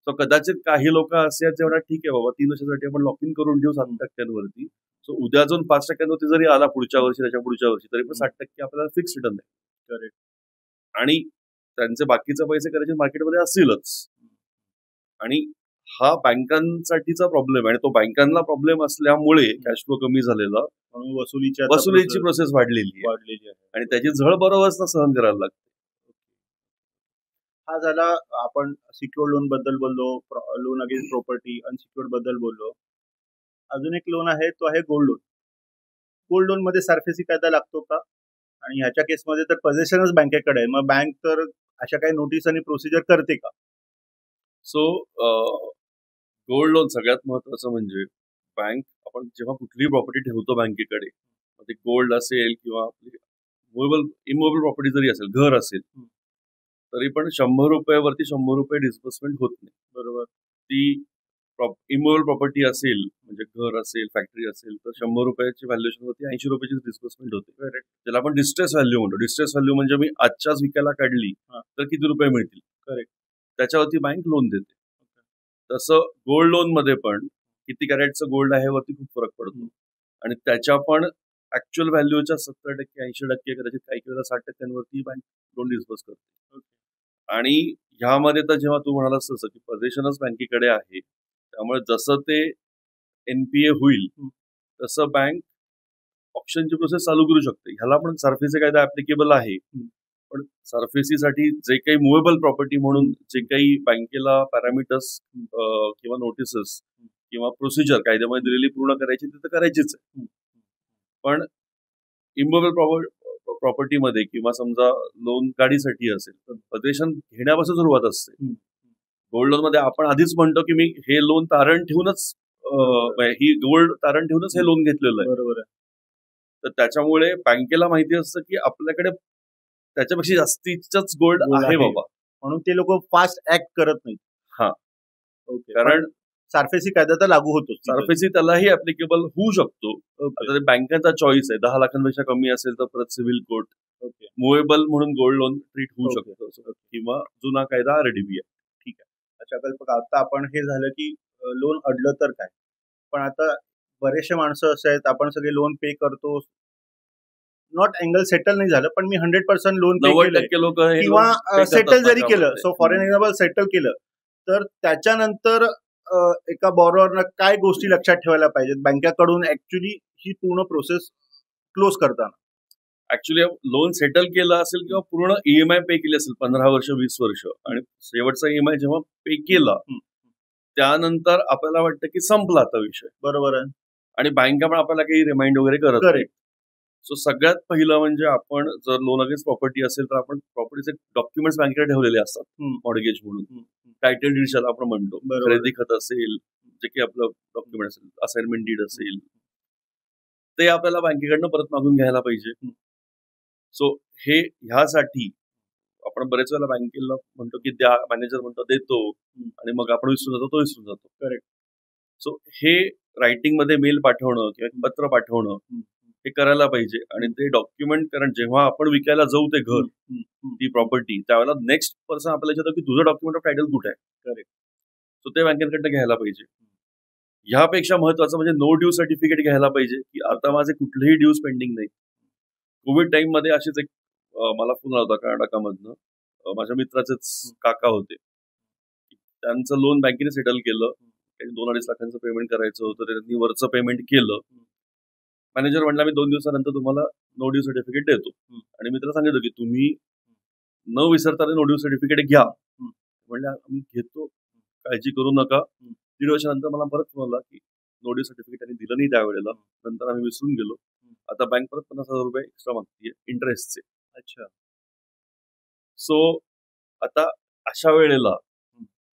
Speaker 1: सो कदाचित काही लोक असे आहेत जेवढा ठीक आहे बाबा 3 वर्षासाठी आपण लॉक इन करून ठेवू 7% वरती. सो उद्या अजून 5% वरती जरी आला पुढच्या वर्षी, त्याच्या पुढच्या वर्षी, तरी पण 60% आपल्याला फिक्स रिटर्न आहे. करेक्ट. आणि त्यांचे बाकीचे पैसे करायचे मार्केटमध्ये असतीलच. आणि हा बँकांसाठीचा प्रॉब्लेम आहे आणि तो बँकांना प्रॉब्लेम असल्यामुळे कॅश फ्लो कमी झालेला, वसुलीची प्रोसेस वाढलेली आहे आणि त्याची झळ बरोबरच सहन करायला लागते. हा झाला, आपण सिक्युअर्ड लोन बद्दल बोललो, लोन अगेन्स्ट प्रॉपर्टी, अनसिक्युअर्ड बद्दल बोललो. अजून एक लोन आहे, तो आहे गोल्ड लोन. गोल्ड लोन मध्ये सारफेसी कायदा लागतो का? आणि ह्याच्या केसमध्ये तर पोझिशनच बँकेकडे आहे, मग बँक तर अशा काही नोटीस आणि प्रोसिजर करते का? सो गोल्ड लोन सगळ्यात महत्वाचं म्हणजे बँक, आपण जेव्हा कुठलीही प्रॉपर्टी ठेवतो बँकेकडे, ते गोल्ड असेल किंवा आपली इमोबल प्रॉपर्टी जरी असेल, घर असेल, तरी पण 100 रुपयावरती 100 रुपये डिस्बर्समेंट होत नाही.
Speaker 2: बरोबर.
Speaker 1: ती इमोबल प्रॉपर्टी असेल, म्हणजे घर असेल, फॅक्टरी असेल, तर 100 रुपयाची व्हॅल्युएशन होती, 80 रुपयाची डिस्बर्समेंट होते.
Speaker 2: करेक्ट.
Speaker 1: ज्याला आपण डिस्ट्रेस व्हॅल्यू म्हणतो. डिस्ट्रेस व्हॅल्यू म्हणजे मी आजच्याच विकायला काढली तर किती रुपये मिळतील,
Speaker 2: करेक्ट.
Speaker 1: त्याच्यावरती बँक लोन देते. तसं गोल्ड लोन मध्ये पण किती कॅरेटचं गोल्ड आहे वरती खूप फरक पडतो, आणि त्याच्या पण ऍक्च्युअल व्हॅल्यूच्या 70%, 80%, कदाचित काही वेळेला 60% बँक लोन डिस्बर्स करते. आणि ह्यामध्ये तर जेव्हा तू म्हणालास तसं की पोझिशनच बँकेकडे आहे, त्यामुळे जसं ते एनपीए होईल तसं बँक ऑप्शनची प्रोसेस चालू करू शकते. ह्याला पण सरफेसी कायदा ऍप्लिकेबल आहे, पण सरफेसीसाठी जे काही मुव्हेबल प्रॉपर्टी म्हणून जे काही बँकेला पॅरामीटर्स किंवा नोटिसेस किंवा प्रोसिजर कायद्यामध्ये दिलेली पूर्ण करायची ती तर करायचीच आहे. पण इमोबल प्रॉपर्टीमध्ये किंवा समजा लोन गाडीसाठी असेल तर पोझिशन घेण्यापासून सुरुवात असते. गोल्ड लोन मध्ये आपण आधीच म्हणतो की मी हे लोन तारण ठेवूनच ही गोल्ड तारण ठेवूनच हे लोन घेतलेलं आहे.
Speaker 2: बरोबर आहे.
Speaker 1: तर त्याच्यामुळे बँकेला माहिती असतं की आपल्याकडे त्याच्यापेक्षा जास्तीच गोल्ड आहे बाबा,
Speaker 2: म्हणून ते लोक फास्ट ऍक्ट करत नाहीत.
Speaker 1: हा,
Speaker 2: ओके.
Speaker 1: कारण
Speaker 2: सारफेसी कायदा तर लागू होतो.
Speaker 1: सरफेसी त्यालाही ऍप्लिकेबल होऊ शकतो. आता ते बँकेचा चॉईस आहे. 10 लाखांपेक्षा कमी असेल तर परत सिव्हिल कोर्ट, मुव्हेबल म्हणून गोल्ड लोन ट्रीट होऊ शकतो, किंवा जुना कायदा आरडीबी आहे.
Speaker 2: ठीक आहे. अच्छा कल्पक, आता आपण हे झालं की लोन अडलं तर काय, पण आता बरेचसे माणसं असे आहेत, आपण सगळे लोन पे करतो, नॉट अँगल सेटल नाही झालं, पण मी 100% लोन पे केलं
Speaker 1: लोक
Speaker 2: किंवा सेटल जरी केलं, सो फॉर एक्झाम्पल सेटल केलं, तर त्याच्यानंतर एका बॉरोवरनं काय गोष्टी लक्षात ठेवायला पाहिजेत बँकेकडून ऍक्च्युली ही पूर्ण प्रोसेस क्लोज करताना?
Speaker 1: ऍक्च्युली लोन सेटल केलं असेल किंवा पूर्ण ईएमआय पे केली असेल 15 वर्ष 20 वर्ष, आणि शेवटचा ईएमआय जेव्हा पे केला त्यानंतर आपल्याला वाटतं की संपला आता विषय.
Speaker 2: बरोबर आहे. आणि
Speaker 1: बँका पण आपल्याला काही रिमाइंड वगैरे करत नाही. सो सगळ्यात पहिलं म्हणजे आपण जर लोन अगेन्स्ट प्रॉपर्टी असेल तर आपण प्रॉपर्टीचे डॉक्युमेंट्स बँकेकडे ठेवलेले असतात, मॉर्गेज म्हणून, टायटल डीड ज्याला आपण म्हणतो, खरेदी खत असेल, जे काही आपलं डॉक्युमेंट असेल, असाइनमेंट डीड असेल, ते आपल्याला बँकेकडनं परत मागून घ्यायला पाहिजे. सो हे ह्यासाठी आपण बरेच वेळेला बँकेला म्हणतो की द्या, मॅनेजर म्हणतो देतो, आणि मग आपण विसरून जातो, तो विसरून जातो. करेक्ट. सो हे रायटिंग मध्ये मेल पाठवणं किंवा पत्र पाठवणं हे करायला पाहिजे. आणि ते डॉक्युमेंट, कारण जेव्हा आपण विकायला जाऊ ते घर, ती प्रॉपर्टी, त्यावेळेला नेक्स्ट पर्सन आपल्याला विचारतो की तुझं डॉक्युमेंट ऑफ टायटल कुठे आहे. करेक्ट. सो ते बँकेकडनं घ्यायला पाहिजे. ह्यापेक्षा महत्वाचं म्हणजे नो ड्यू सर्टिफिकेट घ्यायला पाहिजे, की आता माझे कुठलेही ड्यूज पेंडिंग नाही. कोविड टाइम मध्ये अशीच एक मला फोन आला होता कर्नाटकामधनं, माझ्या मित्राचेच काका होते, त्यांचं लोन बँकेने सेटल केलं, 2-2.5 लाखांचं पेमेंट करायचं होतं, त्यांनी वरचं पेमेंट केलं. मॅनेजर म्हणला मी 2 दिवसानंतर तुम्हाला नो ड्यू सर्टिफिकेट देतो, आणि मी त्याला सांगितलं की तुम्ही न विसरता नो ड्यू सर्टिफिकेट घ्या. म्हणलं आम्ही घेतो, काळजी करू नका. 1.5 वर्षानंतर मला परत फोन आला की नो ड्यू सर्टिफिकेट त्यांनी दिलं नाही त्यावेळेला, नंतर आम्ही विसरून गेलो, आता बँक परत 50,000 रुपये एक्स्ट्रा मागते इंटरेस्टचे. अच्छा. सो आता अशा वेळेला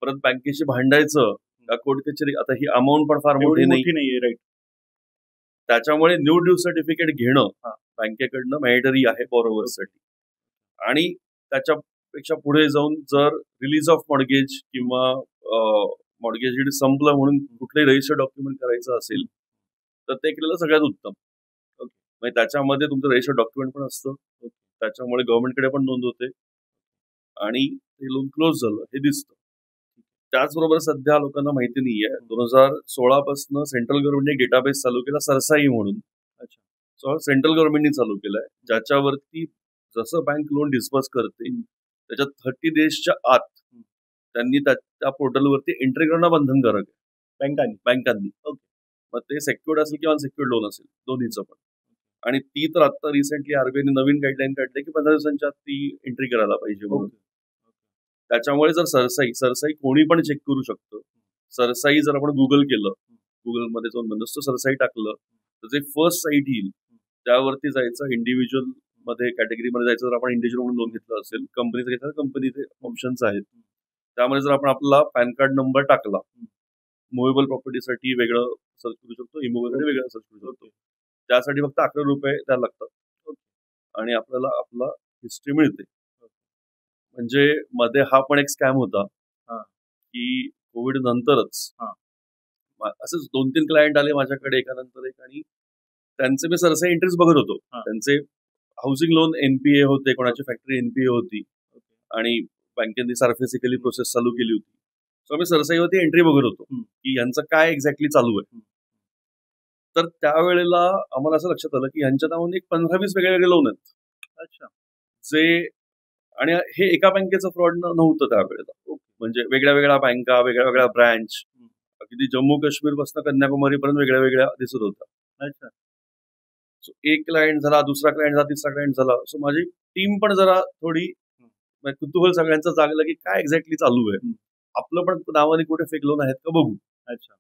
Speaker 1: परत बँकेशी भांडायचं का कोर्ट कचेरी, आता ही अमाऊंट पण फार मोठी नाही, राईट. त्याच्यामुळे न्यू ड्यू सर्टिफिकेट घेणं बँकेकडनं मॅन्डेटरी आहे बॉरोवर्ससाठी. आणि त्याच्यापेक्षा पुढे जाऊन जर रिलीज ऑफ मॉर्गेज किंवा मॉर्गेज डीड संपलं म्हणून कुठलंही रजिस्टर डॉक्युमेंट करायचं असेल तर ते केलेलं सगळ्यात उत्तम. म्हणजे त्याच्यामध्ये तुमचं रजिस्टर डॉक्युमेंट पण असतं, त्याच्यामुळे गव्हर्नमेंटकडे पण नोंद होते, आणि ते लोन क्लोज झालं हे दिसतं. त्याचबरोबर सध्या लोकांना माहिती नाहीये, 2016 पासून सेंट्रल गव्हर्नमेंटने डेटाबेस चालू केला सरसाई म्हणून. अच्छा. सो सेंट्रल गव्हर्नमेंटने चालू केलाय, ज्याच्यावरती जसं बँक लोन डिस्बर्स करते त्याच्यात 30 डेजच्या आत त्यांनी त्या पोर्टलवरती एंट्री करणं बंधनकारक आहे बँकांनी. ओके. मग ते सेक्युर्ड असेल किंवा अनसेक्युर्ड लोन असेल, दोन्हीचं पण. आणि ती तर आता रिसेंटली आरबीआयने नवीन गाईडलाईन काढली की 15 दिवसांच्या आत ती एंट्री करायला पाहिजे म्हणून. त्याच्यामुळे जर सरसाई कोणी पण चेक करू शकतं. सरसाई जर आपण गुगल केलं, गुगलमध्ये जाऊन नुसतं सरसाई टाकलं तर जे फर्स्ट साईट येईल त्यावरती जायचं. इंडिव्हिज्युअल मध्ये कॅटेगरीमध्ये जायचं, जर आपण इंडिव्हिज्युअल म्हणून लोन घेतलं असेल, कंपनीचं घेतलं तर कंपनीचे ऑप्शन्स आहेत. त्यामध्ये जर आपण आपला पॅन कार्ड नंबर टाकला, मुव्हेबल प्रॉपर्टीसाठी वेगळं सर्च करू शकतो, इमोबलसाठी वेगळं सर्च करू शकतो. त्यासाठी फक्त 11 रुपये द्यायला लागतात. आणि आपल्याला आपला हिस्ट्री मिळते. म्हणजे मध्ये हा पण एक स्कॅम होता की कोविड नंतरच असंच 2-3 क्लायंट आले माझ्याकडे एकानंतर एक, आणि त्यांचे मी सरसे एंट्रीज बघत होतो. त्यांचे हाऊसिंग लोन एनपीए होते, कोणाची फॅक्टरी एनपीए होती, आणि बँकेने सार्फेसिकली प्रोसेस चालू केली होती. सो आम्ही सरसाईवरती एंट्री बघत होतो की यांचं काय एक्झॅक्टली चालू आहे. तर त्यावेळेला आम्हाला असं लक्षात आलं की यांच्या नावाने एक 15-20 वेगळे लोन आहेत.
Speaker 2: अच्छा.
Speaker 1: जे, आणि हे एका बँकेचं फ्रॉड नव्हतं त्यावेळेला. म्हणजे वेगळ्या वेगळ्या बँका, वेगळ्या वेगळ्या ब्रँच, अगदी जम्मू काश्मीर पासून कन्याकुमारी पर्यंत वेगळ्या वेगळ्या दिसत होत्या.
Speaker 2: अच्छा.
Speaker 1: सो एक क्लायंट झाला, दुसरा क्लायंट झाला, तिसरा क्लायंट झाला. सो माझी टीम पण जरा थोडी कुतूहल सगळ्यांचं जागलं की काय एक्झॅक्टली चालू आहे, आपलं पण नावाने कुठे फेक लोन आहेत का बघू.
Speaker 2: अच्छा.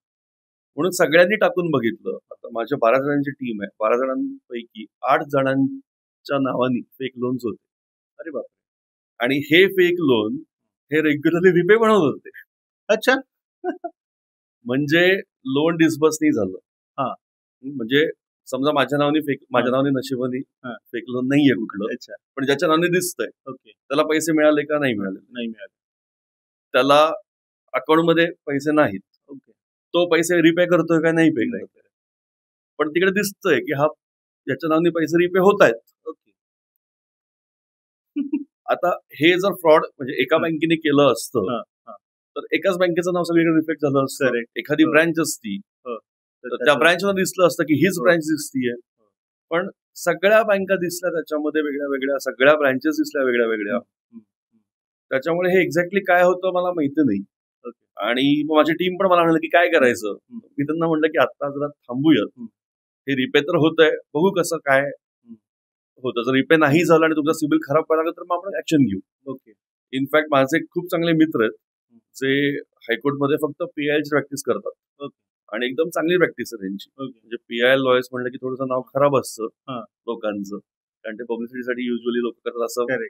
Speaker 1: म्हणून सगळ्यांनी टाकून बघितलं. आता माझ्या 12 जणांची टीम आहे. 12 जणांपैकी 8 जणांच्या नावाने फेक लोन्स होते.
Speaker 2: अरे बाप.
Speaker 1: आणि हे फेक लोन हे रेग्युलरली रिपे पण होत होते.
Speaker 2: अच्छा.
Speaker 1: म्हणजे लोन डिस्बर्स नाही झालं. म्हणजे समजा माझ्या नावाने नशिबाने फेक लोन नाहीये कुठलं, पण ज्याच्या नावाने दिसतंय त्याला पैसे मिळाले का नाही मिळाले, त्याला अकाउंटमध्ये पैसे नाहीत, तो पैसे रिपे करतोय का नाही पे करतोय, पण तिकडे दिसतंय की हा याच्या नावाने पैसे रिपे होत आहेत. आता हे जर फ्रॉड म्हणजे एका बँकेने केलं असतं तर एकाच बँकेचं नाव सगळीकडे रिफ्लेक्ट झालं असतं. एखादी ब्रँच असती तर त्या ब्रँचला दिसलं असतं की हीच ब्रँच दिसतीये, पण सगळ्या बँका दिसल्या त्याच्यामध्ये वेगळ्या वेगळ्या, सगळ्या ब्रँचेस दिसल्या वेगळ्या वेगळ्या. त्याच्यामुळे हे एक्झॅक्टली काय होतं मला माहिती नाही. आणि मग माझी टीम पण मला म्हणाली की काय करायचं. मी त्यांना म्हटलं की आता जरा थांबूयात, हे रिपे तर होत आहे, बघू कसं काय होतं. जर रिपे नाही झालं आणि तुमचा सिबिल खराब करायला तर मग आपण ऍक्शन घेऊ. इनफॅक्ट माझे खूप चांगले मित्र आहेत जे हायकोर्टमध्ये फक्त पीआयएलची प्रॅक्टिस करतात, आणि एकदम चांगली प्रॅक्टिस आहे त्यांची. म्हणजे पीआयएल लॉयर्स म्हणलं की थोडंसं नाव खराब असतं लोकांचं, कारण ते पब्लिसिटीसाठी युजली लोक करतात असं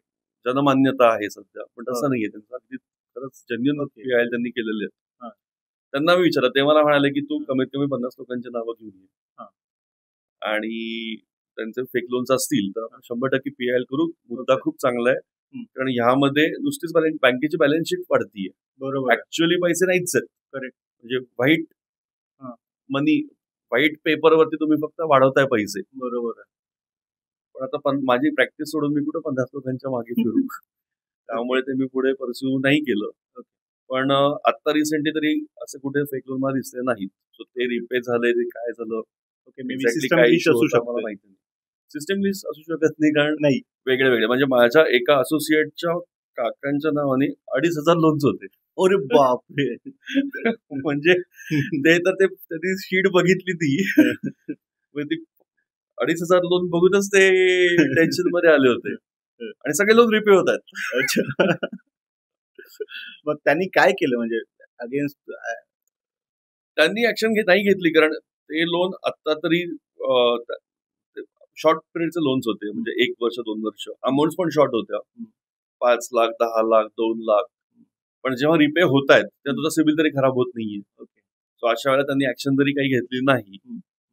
Speaker 1: जनमान्यता आहे सध्या, पण तसं नाहीये. त्यांचं अगदी खरंच जेन्युइन पीआयएल त्यांनी केलेले आहेत. त्यांना मी विचारलं, ते मला म्हणाले की तू कमीत कमी 50 लोकांची नावं घेऊन ये, आणि त्यांचे फेक लोन्स असतील तर आपण 100% पीआयएल करू. मुद्दा खूप चांगला आहे, कारण ह्यामध्ये नुसतीच बँकेची बॅलन्स शीट वाढतीये,
Speaker 2: बरोबर,
Speaker 1: ऍक्च्युअली पैसे नाहीच आहेत.
Speaker 2: करेक्ट.
Speaker 1: म्हणजे व्हाईट मनी, व्हाईट पेपरवरती तुम्ही फक्त वाढवताय पैसे.
Speaker 2: बरोबर आहे.
Speaker 1: पण आता माझी प्रॅक्टिस सोडून मी कुठे 50 लोकांच्या मागे फिरू. त्यामुळे ते मी पुढे परस्यू नाही केलं. पण आता रिसेंटली तरी असे कुठे फेक लोन मला दिसले नाहीत. सो ते रिपे झाले, ते काय झालं,
Speaker 2: सिस्टम ग्लिच असू शकतं,
Speaker 1: मला माहिती नाही. सिस्टम ग्लिच असू शकत नाही, कारण नाही वेगळे वेगळे. म्हणजे माझ्या एका असोसिएटच्या काकांच्या नावाने 2,500 लोन्स होते.
Speaker 2: अरे बापरे.
Speaker 1: म्हणजे ते तर ते त्यांनी शीट बघितली ती 2,500 लोन बघूनच ते टेन्शन मध्ये आले होते, आणि सगळे लोन रिपे होत आहेत.
Speaker 2: मग त्यांनी काय केलं, म्हणजे अगेन्स्ट
Speaker 1: त्यांनी ऍक्शन नाही घेतली, कारण ते लोन आता तरी शॉर्ट पिरियडचे लोन्स होते. म्हणजे 1 वर्ष 2 वर्ष, अमाऊंट पण शॉर्ट होत्या, 5 लाख 10 लाख 2 लाख. पण जेव्हा रिपे होत आहेत तेव्हा तुझा सिबिल तरी खराब होत नाहीये. सो अशा वेळेला त्यांनी ऍक्शन तरी काही घेतली नाही,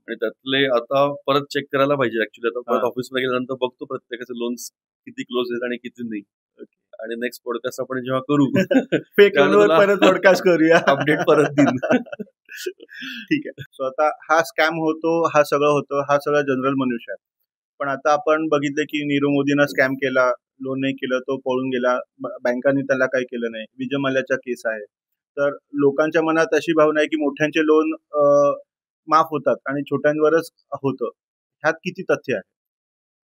Speaker 1: आणि त्यातले आता परत चेक करायला पाहिजे. ऍक्च्युली आता परत ऑफिसमध्ये गेल्यानंतर बघतो प्रत्येकाचे लोन्स किती क्लोज आहेत आणि किती नाही. आणि नेक्स्ट पॉडकास्ट आपण जेव्हा करू
Speaker 2: परत पॉडकास्ट करूया,
Speaker 1: अपडेट परत देईन.
Speaker 2: ठीक आहे. सो आता हा स्कॅम होतो, हा सगळं होतं, हा सगळा जनरल मनुष्य आहे. पण आता आपण बघितलं की नीरव मोदीनं स्कॅम केला, लोन नाही केलं, तो पळून गेला, बँकांनी त्याला काही केलं नाही. विजय मल्ल्याच्या केस आहे. तर लोकांच्या मनात अशी भावना आहे की मोठ्यांचे लोन माफ होतात आणि छोट्यांवरच होतं. ह्यात किती तथ्य आहे?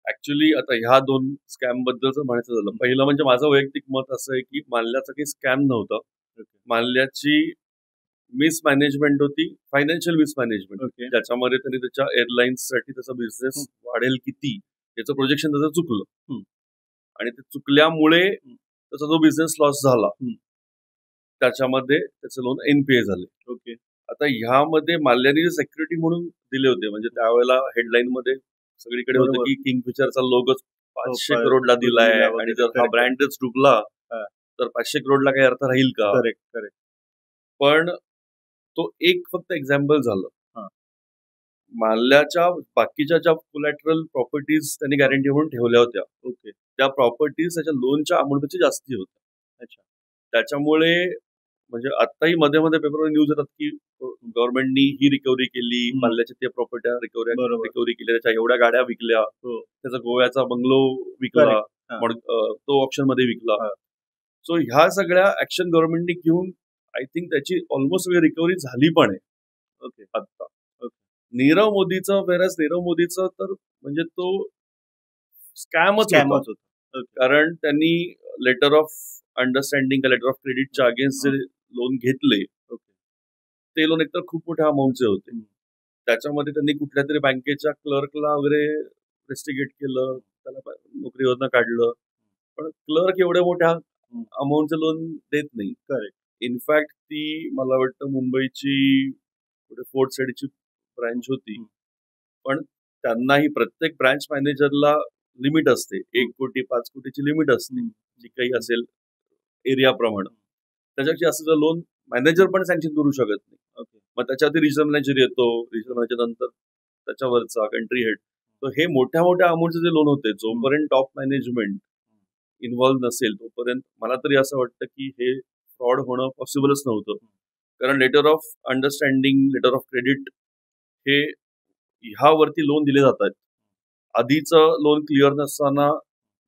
Speaker 1: ऍक्च्युली आता ह्या 2 स्कॅम बद्दलच म्हणायचं झालं, पहिलं म्हणजे माझं वैयक्तिक मत असं आहे की माल्याचं काही स्कॅम नव्हतं. माल्याची मिसमॅनेजमेंट होती, फायनान्शियल मिसमॅनेजमेंट, ज्याच्यामध्ये त्यांनी त्याच्या एअरलाईन्ससाठी त्याचा बिझनेस वाढेल किती याचं प्रोजेक्शन त्याचं चुकलं, आणि ते चुकल्यामुळे त्याचा जो बिझनेस लॉस झाला त्याच्यामध्ये त्याचे लोन एनपीए झाले. आता ह्यामध्ये माल्याने जे सिक्युरिटी म्हणून दिले होते, म्हणजे त्यावेळेला हेडलाईन मध्ये सगळीकडे होतं की किंगफिशरचा लोगो 500 करोडला दिलाय, आणि जर हा ब्रँडच डुबला तर 500 करोडला काही अर्थ राहील का. पण तो एक फक्त एक्झाम्पल झालं. माल्याच्या बाकीच्या ज्या कोलॅटरल प्रॉपर्टीज त्यांनी गॅरंटी म्हणून ठेवल्या होत्या,
Speaker 2: ओके.
Speaker 1: त्या प्रॉपर्टीज त्याच्या लोनच्या अमाऊंटपेक्षा जास्ती होत्या.
Speaker 2: अच्छा.
Speaker 1: त्याच्यामुळे म्हणजे आताही मध्ये मध्ये पेपरवर न्यूज येतात की गव्हर्नमेंटनी ही रिकव्हरी केली, माल्याच्या त्या प्रॉपर्ट्या
Speaker 2: बरोबर.
Speaker 1: रिकव्हरी केल्या, त्याच्या एवढ्या गाड्या विकल्या,
Speaker 2: हो.
Speaker 1: त्याचा गोव्याचा बंगलो विकला,
Speaker 2: Correct. हा.
Speaker 1: तो ऑप्शन मध्ये विकला.
Speaker 2: हा.
Speaker 1: सो ह्या सगळ्या ऍक्शन गव्हर्नमेंटनी घेऊन आय थिंक त्याची ऑलमोस्ट सगळी रिकव्हरी झाली पण आहे.
Speaker 2: ओके.
Speaker 1: आता नीरव मोदीचं तर म्हणजे तो स्कॅमच
Speaker 2: स्कॅमच
Speaker 1: होता.
Speaker 2: होतं.
Speaker 1: कारण त्यांनी letter of understanding letter of क्रेडिटच्या अगेन्स्ट जे लोन घेतले, ते लोन एकतर खूप मोठ्या अमाऊंटचे होते. त्याच्यामध्ये त्यांनी कुठल्या तरी बँकेच्या क्लर्कला वगैरे इन्व्हेस्टिगेट केलं, त्याला नोकरीवरनं काढलं. पण क्लर्क एवढ्या मोठ्या अमाऊंटचे लोन देत नाही.
Speaker 2: करेक्ट.
Speaker 1: इनफॅक्ट ती मला वाटतं मुंबईची फोर्थ साईडची ब्रँच होती, पण त्यांनाही प्रत्येक ब्रँच मॅनेजरला लिमिट असते, 1 कोटी 5 कोटीची लिमिट असते, जी काही असेल एरियाप्रमाणे. त्याच्याशी असं लोन मॅनेजर पण सँक्शन करू शकत नाही. मग त्याच्यावरती रिजनल मॅनेजर येतो, रिजनल मॅनेजर नंतर त्याच्यावरचा कंट्री हेड. तर हे मोठ्या मोठ्या अमाऊंटचे जे लोन होते, जोपर्यंत टॉप मॅनेजमेंट इन्व्हॉल्व्ह नसेल तोपर्यंत मला तरी असं वाटतं की हे फ्रॉड होणं पॉसिबलच नव्हतं. कारण letter of understanding, letter of credit हे ह्यावरती लोन दिले जातात. आधीचं लोन क्लिअर नसताना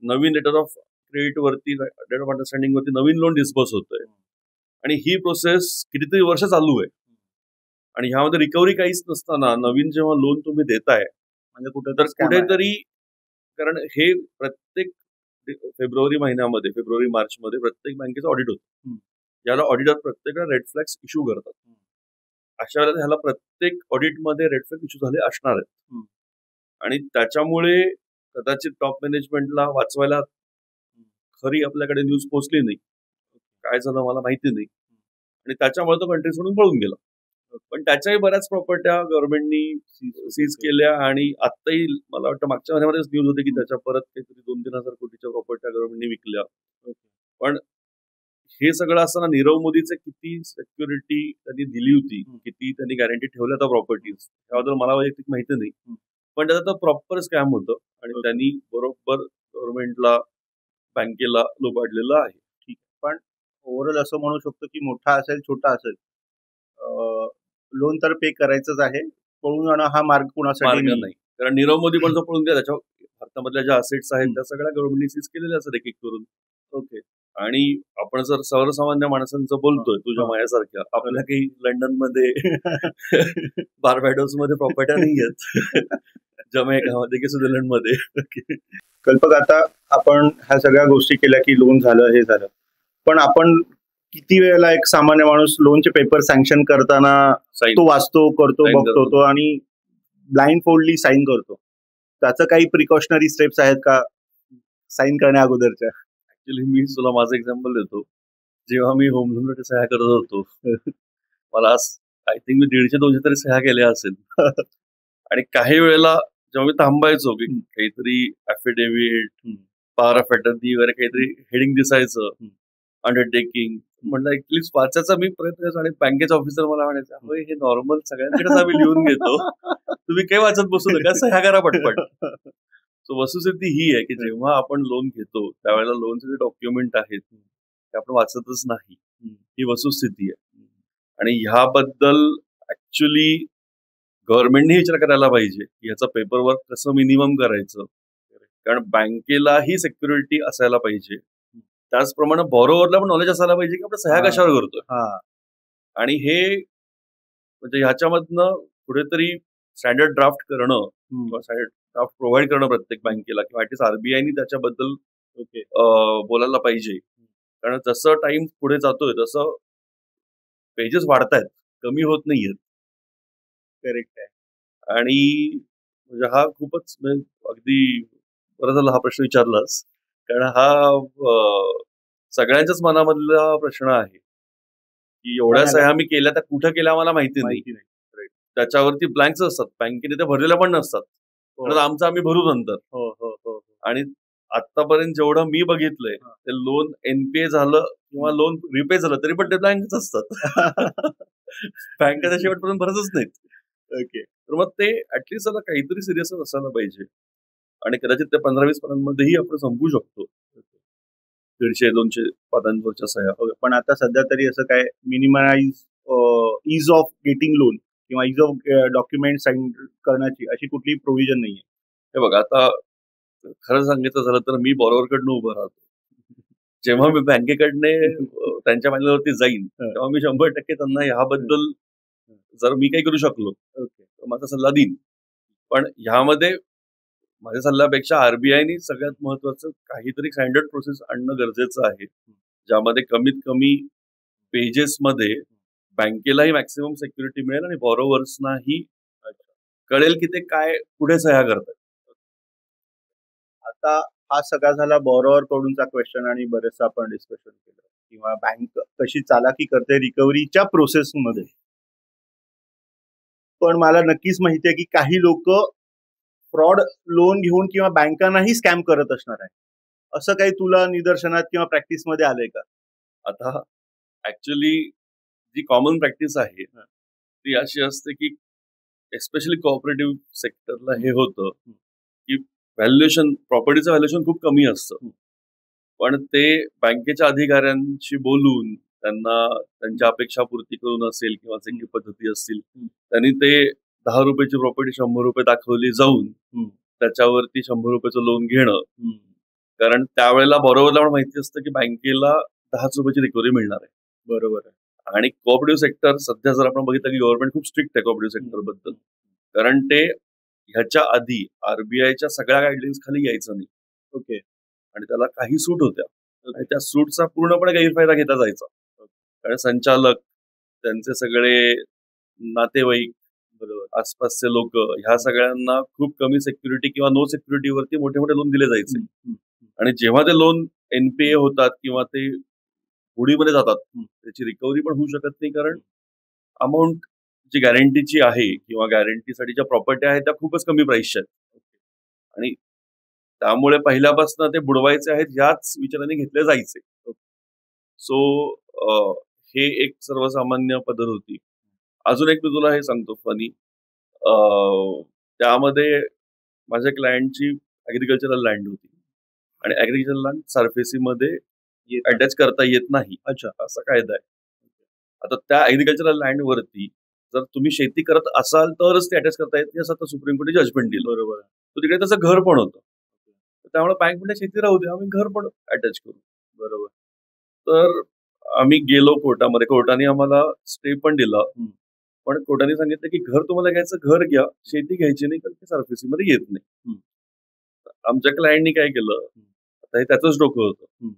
Speaker 1: नवीन लेटर ऑफ क्रेडिट वरती, लेटर ऑफ अंडरस्टँडिंग वरती नवीन लोन डिस्बर्स होतंय. आणि ही प्रोसेस कितीतरी वर्ष चालू आहे. आणि ह्यामध्ये रिकव्हरी काहीच नसताना नवीन जेव्हा लोन तुम्ही देताय,
Speaker 2: म्हणजे
Speaker 1: कुठेतरी कारण हे प्रत्येक फेब्रुवारी मार्चमध्ये प्रत्येक बँकेचं ऑडिट होतं. याला ऑडिटर प्रत्येक रेड फ्लॅग्स इश्यू करतात. अशा वेळेला ह्याला प्रत्येक ऑडिटमध्ये रेड फ्लॅग इश्यू झाले असणार आहेत. आणि त्याच्यामुळे कदाचित टॉप मॅनेजमेंटला वाचवायला खरी आपल्याकडे न्यूज पोहोचली नाही. काय झालं मला माहिती नाही. आणि त्याच्यामुळे तो कंट्री सोडून पळून गेला. पण त्याच्याही बऱ्याच प्रॉपर्ट्या गव्हर्नमेंटनी सीज केल्या. आणि आत्ताही मला वाटतं मागच्या महिन्यामध्येच न्यूज होती की त्याच्या परत काहीतरी 2-3 हजार कोटीच्या प्रॉपर्ट्या गव्हर्नमेंटनी विकल्या. पण हे सगळं असताना नीरव मोदीचे किती सिक्युरिटी त्यांनी दिली होती, किती त्यांनी गॅरंटी ठेवल्या त्या प्रॉपर्टीज, त्याबद्दल मला वैयक्तिक माहिती नाही. पण त्याचा तर प्रॉपर स्कॅम होतं आणि त्यांनी बरोबर गव्हर्नमेंटला, बँकेला लुबाडलेलं आहे.
Speaker 2: ठीक आहे. पण ओव्हरऑल असं म्हणू शकतो की मोठा असेल छोटा असेल, लोन तर पे करायचंच आहे. पळून जाणं हा मार्ग कुणासाठी
Speaker 1: नाही. कारण नीरव मोदी पण जो पळून गेला, त्याच्या भारतामधल्या ज्या असेट्स आहेत त्या सगळ्या गव्हर्नमेंटनी सीज केलेल्या असतात एक एक करून. ओके. आणि आपण जर सर्वसामान्य माणसांचं बोलतोय, तुझ्या माझ्यासारख्या, आपल्या काही लंडनमध्ये बार्बाडोस मध्ये प्रॉपर्ट्या नाही आहेत, जमैकामध्ये की स्वित्झर्लंडमध्ये.
Speaker 2: कल्पक, आता आपण ह्या सगळ्या गोष्टी केल्या की लोन झालं, हे झालं, पण आपण किती वेळेला एक सामान्य माणूस लोनचे पेपर सँक्शन करताना तो वाचतो, करतो, बघतो तो आणि ब्लाइंड फोल्डली साईन करतो. त्याचं काही प्रिकॉशनरी स्टेप्स आहेत का साईन करण्या अगोदरच्या?
Speaker 1: ऍक्च्युली मी तुला माझं एक्झाम्पल देतो. जेव्हा मी होम लोनसाठी सह्या करत होतो, मला आय थिंक मी 150-200 तरी सह्या केल्या असेल. आणि काही वेळेला जेव्हा मी थांबायचो की काहीतरी अफिडेव्हिट, पॉवर ऑफ अटर्नी वगैरे काहीतरी हेडिंग दिसायचं, अंडरटेकिंग, म्हटलं ऍटलीस्ट वाचायचा मी प्रयत्न करायचो. आणि बँकेचा ऑफिसर मला म्हणायचं, हे नॉर्मल सगळ्यांकडेच आम्ही लिहून घेतो, तुम्ही काही वाचत बसू नका, सह्या करा पटपट. सो वस्तुस्थिती ही आहे की जेव्हा आपण लोन घेतो त्यावेळेला लोनचे जे डॉक्युमेंट आहेत ते आपण वाचतच नाही, ही वस्तुस्थिती आहे. आणि ह्याबद्दल ऍक्च्युली गव्हर्नमेंटने विचार करायला पाहिजे की ह्याचा पेपरवर्क कसं मिनिमम करायचं. कारण बँकेलाही सिक्युरिटी असायला पाहिजे, त्याचप्रमाणे बॉरोवरला पण नॉलेज असायला पाहिजे की आपण सह्या कशावर करतोय. आणि हे म्हणजे ह्याच्यामधनं कुठेतरी स्टँडर्ड ड्राफ्ट करणं किंवा स्टँडर्ड ड्राफ्ट प्रोव्हाइड करणं प्रत्येक बँकेला, किंवा ऍटलीस्ट आरबीआयनी त्याच्याबद्दल बोलायला पाहिजे. कारण जसं टाइम पुढे जातोय तसं पेजेस वाढतायत, कमी होत नाहीयेत.
Speaker 2: करेक्ट आहे.
Speaker 1: आणि म्हणजे हा खूपच अगदी बरं झालं हा प्रश्न विचारलास, कारण हा सगळ्यांच्याच मनामधला प्रश्न आहे की एवढ्या सह्या मी केल्या त्या कुठं केल्या मला माहिती नाही. त्याच्यावरती ब्लँक्स असतात, बँकेने त्या भरलेल्या पण नसतात, आमचं आम्ही भरू नंतर. आणि आतापर्यंत जेवढं मी बघितलंय ते लोन एनपीए झालं किंवा लोन रिपे झालं तरी पण ते ब्लँकच असतात. बँकेच्या शेवटपर्यंत भरतच नाहीत.
Speaker 2: ओके.
Speaker 1: तर मग ते ऍटलीस्ट त्याला काहीतरी सिरियस असायला पाहिजे आणि कदाचित त्या 15-20 पानांमध्येही आपण संपू शकतो. 150-200 पानांवरच्या सह्या.
Speaker 2: ओके. पण आता सध्या तरी असं काय minimize ease of getting loan किंवा इज ऑफ डॉक्युमेंट साईन करण्याची अशी कुठली प्रोव्हिजन नाहीये.
Speaker 1: हे बघा, आता खरं सांगायचं झालं तर मी बॉरोवरकडनं उभं राहतो. जेव्हा मी बँकेकडने त्यांच्या मॅनेजरवरती जाईन तेव्हा मी 100% त्यांना ह्याबद्दल जर मी काही करू शकलो
Speaker 2: ओके.
Speaker 1: तर माझा सल्ला देईन. पण ह्यामध्ये माझ्या सल्ल्यापेक्षा आरबीआयनी सगळ्यात महत्वाचं काहीतरी स्टँडर्ड प्रोसेस आणणं गरजेचं आहे, ज्यामध्ये कमीत कमी पेजेसमध्ये बँकेलाही मॅक्सिमम सिक्युरिटी मिळेल आणि बॉरोवर्सनाही कळेल की ते काय पुढे सह्या करतात.
Speaker 2: आता हा सगळा झाला बॉरोवर कडूनचा क्वेश्चन आणि बरेचसं आपण डिस्कशन केलं किंवा बँक कशी चालाकी करते रिकव्हरीच्या प्रोसेसमध्ये. पण मला नक्कीच माहिती आहे की काही लोक फ्रॉड लोन घेऊन किंवा बँकांनाही स्कॅम करत असणार आहे. असं काही तुला निदर्शनात किंवा प्रॅक्टिसमध्ये आलंय का?
Speaker 1: आता ऍक्च्युली जी कॉमन प्रॅक्टिस आहे ती अशी असते की एस्पेशली कोऑपरेटिव्ह सेक्टरला हे होतं की व्हॅल्युएशन, प्रॉपर्टीचं व्हॅल्युएशन खूप कमी असतं. पण ते बँकेच्या अधिकाऱ्यांशी बोलून त्यांना त्यांच्या अपेक्षा पूर्ती करून असेल किंवा काही पद्धती असतील, त्यांनी ते 10 रुपयाची प्रॉपर्टी 100 रुपये दाखवली जाऊन त्याच्यावरती 100 रुपयाचं लोन घेणं. कारण त्यावेळेला बरोबरला पण माहिती असतं की बँकेला 10 रुपयाची रिकव्हरी मिळणार आहे.
Speaker 2: बरोबर आहे.
Speaker 1: आणि कोऑपरेटिव्ह सेक्टर सध्या जर आपण बघितलं की गव्हर्नमेंट खूप स्ट्रिक्ट आहे कोऑपरेटिव्ह सेक्टर बद्दल. कारण ते ह्याच्या आधी आरबीआयच्या सगळ्या गाईडलाईन्स खाली यायचं नाही.
Speaker 2: ओके.
Speaker 1: आणि त्याला काही सूट होत्या आणि त्या सूटचा पूर्णपणे गैरफायदा घेतला जायचा. कारण संचालक, त्यांचे सगळे नातेवाईक, बरोबर आसपासचे लोक, ह्या सगळ्यांना खूप कमी सिक्युरिटी किंवा नो सिक्युरिटीवरती मोठे मोठे लोन दिले जायचे. आणि जेव्हा ते लोन एनपीए होतात किंवा ते बुडीमध्ये जातात, त्याची रिकव्हरी पण होऊ शकत नाही, कारण अमाऊंट जी गॅरंटीची आहे किंवा गॅरंटीसाठी ज्या प्रॉपर्टी आहेत त्या खूपच कमी प्राइसच्या आहेत. आणि त्यामुळे पहिल्यापासून ते बुडवायचे आहेत ह्याच विचाराने घेतले जायचे. सो हे एक सर्वसामान्य पद्धत होती. अजून एक मी तुला हे सांगतो फनी, त्यामध्ये माझ्या क्लायंटची ऍग्रिकल्चरल लँड होती आणि ऍग्रिकल्चरल लँड सरफेसीमध्ये अटॅच करता येत नाही. अच्छा, असा कायदा आहे. आता त्या ऍग्रिकल्चरल लँड वरती जर तुम्ही शेती करत असाल तरच ते अटॅच करता येत नाही असं आता सुप्रीम कोर्टाने जजमेंट दिलं. बरोबर. तर तिकडे त्याचं घर पण होतं. त्यामुळे बँक म्हणजे शेती राहू दे, आम्ही घर पण अटॅच करू. बरोबर. तर आम्ही गेलो कोर्टामध्ये, कोर्टाने आम्हाला स्टे पण दिला. पण कोर्टाने सांगितलं की घर तुम्हाला घ्यायचं घर घ्या, शेती घ्यायची नाही, कारण ते सरफेसीमध्ये येत नाही. आमच्या क्लायंटनी काय केलं, आता हे त्याचंच डोकं होतं.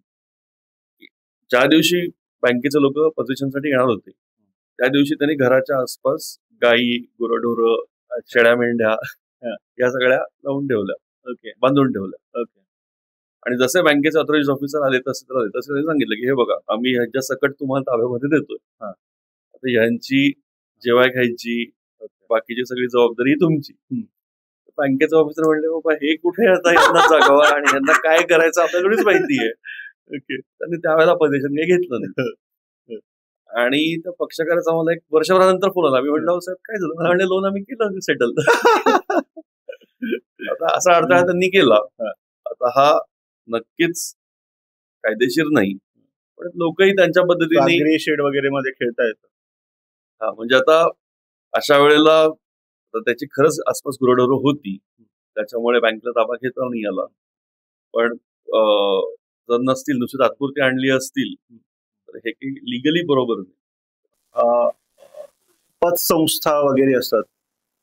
Speaker 1: ज्या दिवशी बँकेचे लोक पोझिशनसाठी येणार होते त्या दिवशी त्यांनी घराच्या आसपास गायी, गुरंढोरं, शेळ्या, मेंढ्या या सगळ्या लावून ठेवल्या. ओके. बांधून ठेवल्या. ओके. आणि जसे बँकेचे ऑथराइज्ड ऑफिसर आले तसे त्यांनी सांगितलं की हे बघा, आम्ही ह्यांच्या सकट तुम्हाला ताब्यामध्ये देतोय. आता ह्यांची जेवाय खायची, बाकीची सगळी जबाबदारी तुमची. बँकेचे ऑफिसर म्हणले, बाबा हे कुठे आता यांना जागावा आणि यांना काय करायचं आपल्याकडेच माहिती आहे. ओके. त्यांनी त्यावेळेला पोझिशन काही घेतलं नाही. आणि त्या पक्षकाराचा मला एक वर्षभरानंतर फोन आला. मी म्हटलं, साहेब काय झालं? मला म्हणले, लोन आम्ही केलं सेटल. आता असा अडथळा त्यांनी केला. आता हा नक्कीच कायदेशीर नाही, पण लोकही त्यांच्या पद्धतीने
Speaker 2: ग्रे शेड वगैरे मध्ये खेळता येतं.
Speaker 1: हा, म्हणजे आता अशा वेळेला त्याची खरंच आसपास गुरंढोरं होती, त्याच्यामुळे बँकेला ताबा घेता नाही आला. पण जर नसतील, नुसती तात्पुरती आणली असतील तर हे काही लिगली बरोबर नाही.
Speaker 2: पतसंस्था वगैरे असतात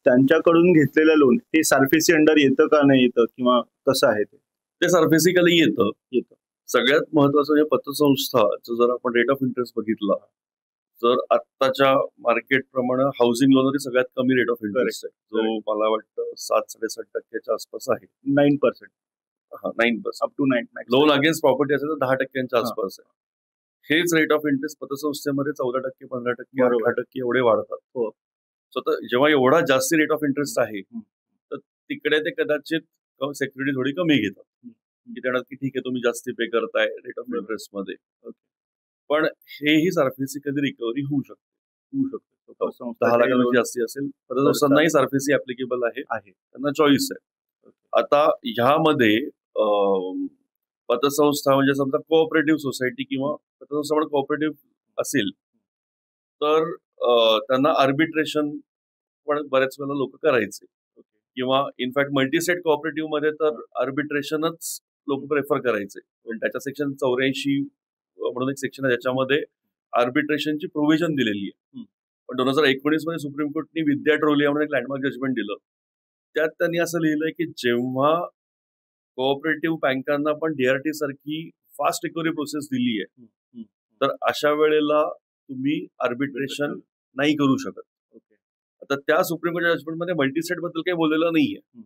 Speaker 2: त्यांच्याकडून घेतलेलं लोन हे सरफेसी अंडर येतं का नाही येतं किंवा कसं आहे
Speaker 1: ते सरफेसिकली येतं. सगळ्यात महत्वाचं म्हणजे पतसंस्थाचं जर आपण रेट ऑफ इंटरेस्ट बघितला तर आत्ताच्या मार्केट प्रमाणे हाऊसिंग लोनवरती सगळ्यात कमी रेट ऑफ इंटरेस्ट आहे, जो मला वाटतं 7-7.5% आसपास आहे. 9%. 9% up to 9. Loan against property असेल तर 10% आसपास आहे. हेच रेट ऑफ इंटरेस्ट पतसंस्थेमध्ये 14%, 15%, 18% एवढे वाढतात. सो तर जेव्हा एवढा जास्ती रेट ऑफ इंटरेस्ट आहे तर तिकडे ते कदाचित सिक्युरिटी थोडी कमी घेतात. की त्याला की ठीक आहे, तुम्ही जास्ती पे करताय रेट ऑफ इंटरेस्ट मध्ये. पण हेही सरफेसी कधी रिकव्हरी होऊ शकते.
Speaker 2: पतसंस्था
Speaker 1: 10
Speaker 2: ज्याही
Speaker 1: लाखांपेक्षा
Speaker 2: लोन
Speaker 1: जास्ती असेल पतसंस्थांनाही आरबीसी ऍप्लिकेबल आहे,
Speaker 2: आहे.
Speaker 1: त्यांना चॉईस आहे. आता ह्यामध्ये पतसंस्था म्हणजे समजा कोऑपरेटिव्ह सोसायटी किंवा पतसंस्था म्हणून कोऑपरेटिव्ह असेल तर त्यांना आर्बिट्रेशन पण बऱ्याच वेळेला लोक करायचे, किंवा इनफॅक्ट मल्टीस्टेट कोऑपरेटिव्ह मध्ये तर आर्बिट्रेशनच लोक प्रेफर करायचे. पण त्याच्या सेक्शन 84 म्हणून एक सेक्शन आहे ज्याच्यामध्ये आर्बिट्रेशनची प्रोव्हिजन दिलेली आहे. पण 2019 मध्ये सुप्रीम कोर्टनी विद्या ट्रोलिया म्हणून एक लँडमार्क जजमेंट दिलं. त्यात त्यांनी असं लिहिलंय की जेव्हा कोऑपरेटिव्ह बँकांना पण डीआरटी सारखी फास्ट रिकव्हरी प्रोसेस दिली आहे, तर अशा वेळेला तुम्ही आर्बिट्रेशन नाही करू शकत. आता त्या सुप्रीम कोर्टच्या जजमेंटमध्ये मल्टीस्टेट बद्दल काही बोललेलं नाहीये,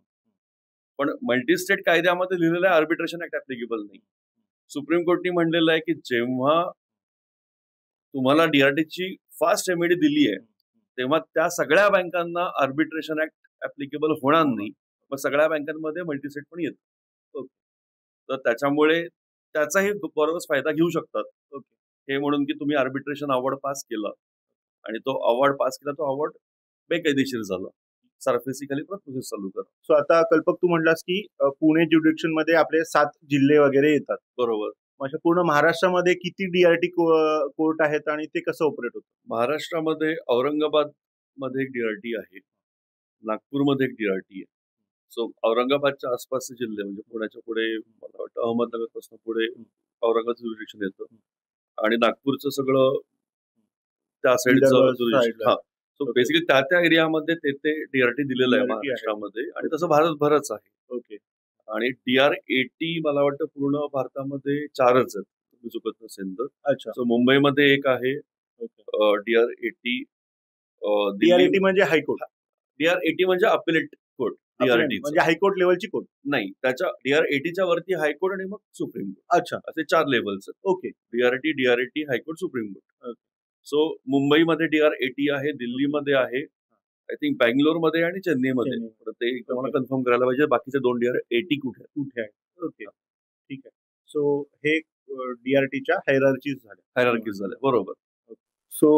Speaker 1: पण मल्टीस्टेट कायद्यामध्ये लिहिलेलं आहे आर्बिट्रेशन ऍक्ट ऍप्लिकेबल नाही. सुप्रीम कोर्टनी म्हणलेलं आहे की जेव्हा तुम्हाला डीआरटीची फास्ट रेमेडी दिली आहे तेव्हा त्या सगळ्या बँकांना आर्बिट्रेशन ऍक्ट ऍप्लिकेबल होणार नाही. मग सगळ्या बँकांमध्ये मल्टीस्टेट पण येतं. तर त्याच्यामुळे त्याचाही बरोबरच फायदा घेऊ शकतात हे म्हणून की तुम्ही आर्बिट्रेशन अवॉर्ड पास केला आणि तो अवॉर्ड पास केला, तो अवॉर्ड बेकायदेशीर झाला, सरफेसिकली प्रोसेस चालू करा.
Speaker 2: सो आता कल्पक तू म्हणलास की पुणे ज्युडिक्शन मध्ये आपले 7 जिल्हे वगैरे येतात.
Speaker 1: बरोबर.
Speaker 2: म्हणजे पूर्ण महाराष्ट्रामध्ये किती डीआरटी कोर्ट आहेत आणि ते कसं ऑपरेट होतं?
Speaker 1: महाराष्ट्रामध्ये औरंगाबाद मध्ये एक डीआरटी आहे, नागपूरमध्ये एक डीआरटी आहे. सो औरंगाबादच्या आसपासचे जिल्हे म्हणजे पुण्याच्या पुढे मला वाटतं अहमदनगर पासून पुढे औरंगाबाद ज्युरिडिक्शन येतं आणि नागपूरचं सगळं त्या साईडचं ज्युरिडिक्शन. हा, सो बेसिकली त्या एरियामध्ये ते डीआरटी दिलेलं आहे महाराष्ट्रामध्ये आणि तसं भारतभरच आहे.
Speaker 2: ओके.
Speaker 1: आणि डीआर-80 मला वाटतं पूर्ण भारतामध्ये 4च आहेत, मी चुकत नसेल तर.
Speaker 2: अच्छा.
Speaker 1: सो मुंबईमध्ये एक आहे डीआर-80.
Speaker 2: डीआर-80 म्हणजे हायकोर्ट.
Speaker 1: डीआर-80 म्हणजे अपिलेट कोर्ट. डीआर-80
Speaker 2: म्हणजे हायकोर्ट लेवलची कोर्ट
Speaker 1: नाही, त्याच्या डीआर-80च्या वरती हायकोर्ट आणि मग सुप्रीम कोर्ट.
Speaker 2: अच्छा.
Speaker 1: असे 4 लेवल्स आहेत.
Speaker 2: ओके.
Speaker 1: डीआर-80, हायकोर्ट, सुप्रीम कोर्ट. सो मुंबईमध्ये डीआर-80 आहे, दिल्लीमध्ये आहे, आय थिंक बँगलोरमध्ये आणि चेन्नईमध्ये. ते मला कन्फर्म करायला पाहिजे बाकीचे 2 डीआर-80 कुठे
Speaker 2: आहे. ओके, ठीक आहे. सो हे डीआरटीच्या हायरार्कीज
Speaker 1: झाल्या. बरोबर.
Speaker 2: सो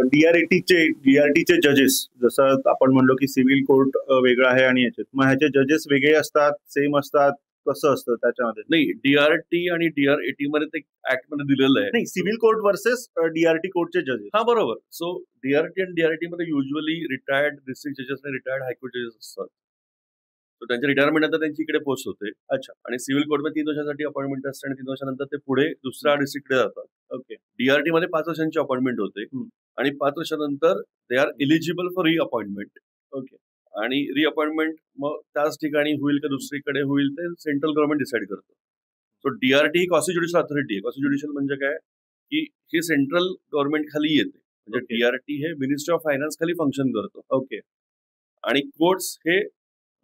Speaker 2: डीआरटीचे जजेस, जसं आपण म्हणलो की सिव्हिल कोर्ट वेगळं आहे आणि याच्यात मग ह्याचे जजेस वेगळे असतात, सेम असतात, कसं असतं त्याच्यामध्ये?
Speaker 1: नाही, डीआरटी आणि डीआर-80 मध्ये ते ऍक्ट मध्ये दिलेलं आहे.
Speaker 2: नाही, सिव्हिल कोर्ट वर्सेस डीआरटी कोर्टचे जजेस.
Speaker 1: हा, बरोबर. सो डीआरटी आणि डीआरटी मध्ये युजली रिटायर्ड डिस्ट्रिक्ट जजेस आणि रिटायर्ड हायकोर्ट जजेस असतात. तर त्यांच्या रिटायरमेंट नंतर त्यांची इकडे पोस्ट होते.
Speaker 2: अच्छा.
Speaker 1: आणि सिव्हिल कोर्टमध्ये 3 वर्षांसाठी अपॉइंटमेंट असते आणि 3 वर्षानंतर ते पुढे दुसऱ्या डिस्ट्रिक्टकडे जातात.
Speaker 2: ओके.
Speaker 1: डीआरटी मध्ये 5 वर्षांची अपॉइंटमेंट होते आणि 5 वर्षानंतर they are eligible for reappointment.
Speaker 2: Okay.
Speaker 1: आणि रिअपॉइंटमेंट मग त्याच ठिकाणी होईल का दुसरीकडे होईल ते सेंट्रल गव्हर्नमेंट डिसाईड करतं. सो डीआरटी ही क्वासी ज्युडिशियल अथॉरिटी आहे. क्वासी ज्युडिशियल म्हणजे काय की ही सेंट्रल गव्हर्नमेंट खाली येते. म्हणजे डीआरटी हे मिनिस्ट्री ऑफ फायनान्स खाली फंक्शन करतो.
Speaker 2: ओके.
Speaker 1: आणि कोर्ट्स हे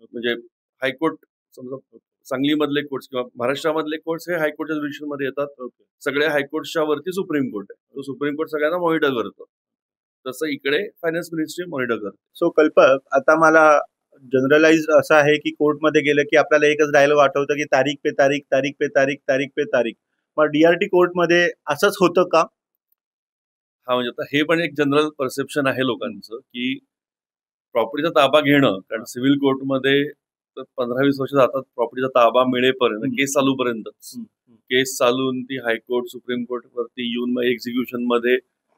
Speaker 1: म्हणजे हायकोर्ट, समजा सांगलीमधले कोर्ट्स किंवा महाराष्ट्रामधले कोर्ट्स हे हायकोर्टच्या ज्युडिशियल मध्ये येतात. सगळ्या हायकोर्टच्या वरती सुप्रीम कोर्ट आहे. तो सुप्रीम कोर्ट सगळ्यांना मॉनिटर करतो. तसं इकडे फायनान्स मिनिस्ट्री मॉनिटर करते.
Speaker 2: सो कल्पक, आता मला जनरलाइज असं आहे की कोर्टमध्ये गेलं की आपल्याला एकच डायलॉग आठवतं की तारीख पे तारीख, तारीख पे तारीख, तारीख पे तारीख. मग डीआरटी कोर्टमध्ये असंच होतं का?
Speaker 1: हा, म्हणजे आता हे पण एक जनरल परसेप्शन आहे लोकांचं की प्रॉपर्टीचा ताबा घेणं, कारण सिव्हिल कोर्टमध्ये 15-20 वर्ष जातात प्रॉपर्टीचा ताबा मिळेपर्यंत, केस चालूपर्यंतच. केस चालून ती हायकोर्ट, सुप्रीम कोर्ट वरती येऊन मग एक्झिक्युशन मध्ये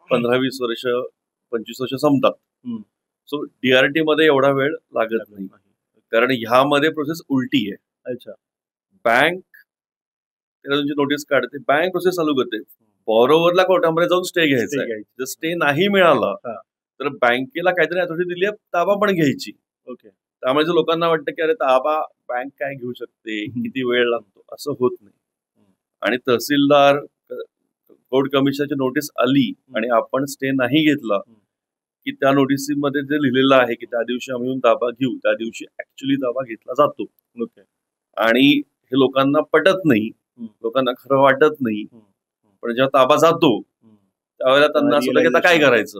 Speaker 1: 15-20 वर्ष, 25 वर्ष संपतात. सो डीआरटी मध्ये एवढा वेळ लागत नाही, कारण ह्यामध्ये प्रोसेस उलटी आहे.
Speaker 2: अच्छा.
Speaker 1: बँक त्याला तुमची नोटीस काढते, बँक प्रोसेस चालू करते, बॉरोवरला कोर्टामध्ये जाऊन स्टे घ्यायचा. जर स्टे नाही मिळाला तर बँकेला काहीतरी अथॉरिटी दिली आहे ताबा पण घ्यायची.
Speaker 2: ओके.
Speaker 1: त्यामुळे जर लोकांना वाटतं की अरे ताबा बँक काय घेऊ शकते, किती वेळ लागतो, असं होत नाही. आणि तहसीलदार, कोर्ट कमिशनरची नोटीस आली आणि आपण स्टे नाही घेतला की त्या नोटीसमध्ये जे लिहिलेलं आहे की त्या दिवशी आम्ही येऊन ताबा घेऊ, त्या दिवशी ऍक्च्युअली ताबा घेतला जातो. आणि हे लोकांना पटत नाही, लोकांना खरं वाटत नाही. पण जेव्हा ताबा जातो त्यावेळेला त्यांना असं होतं की आता काय करायचं.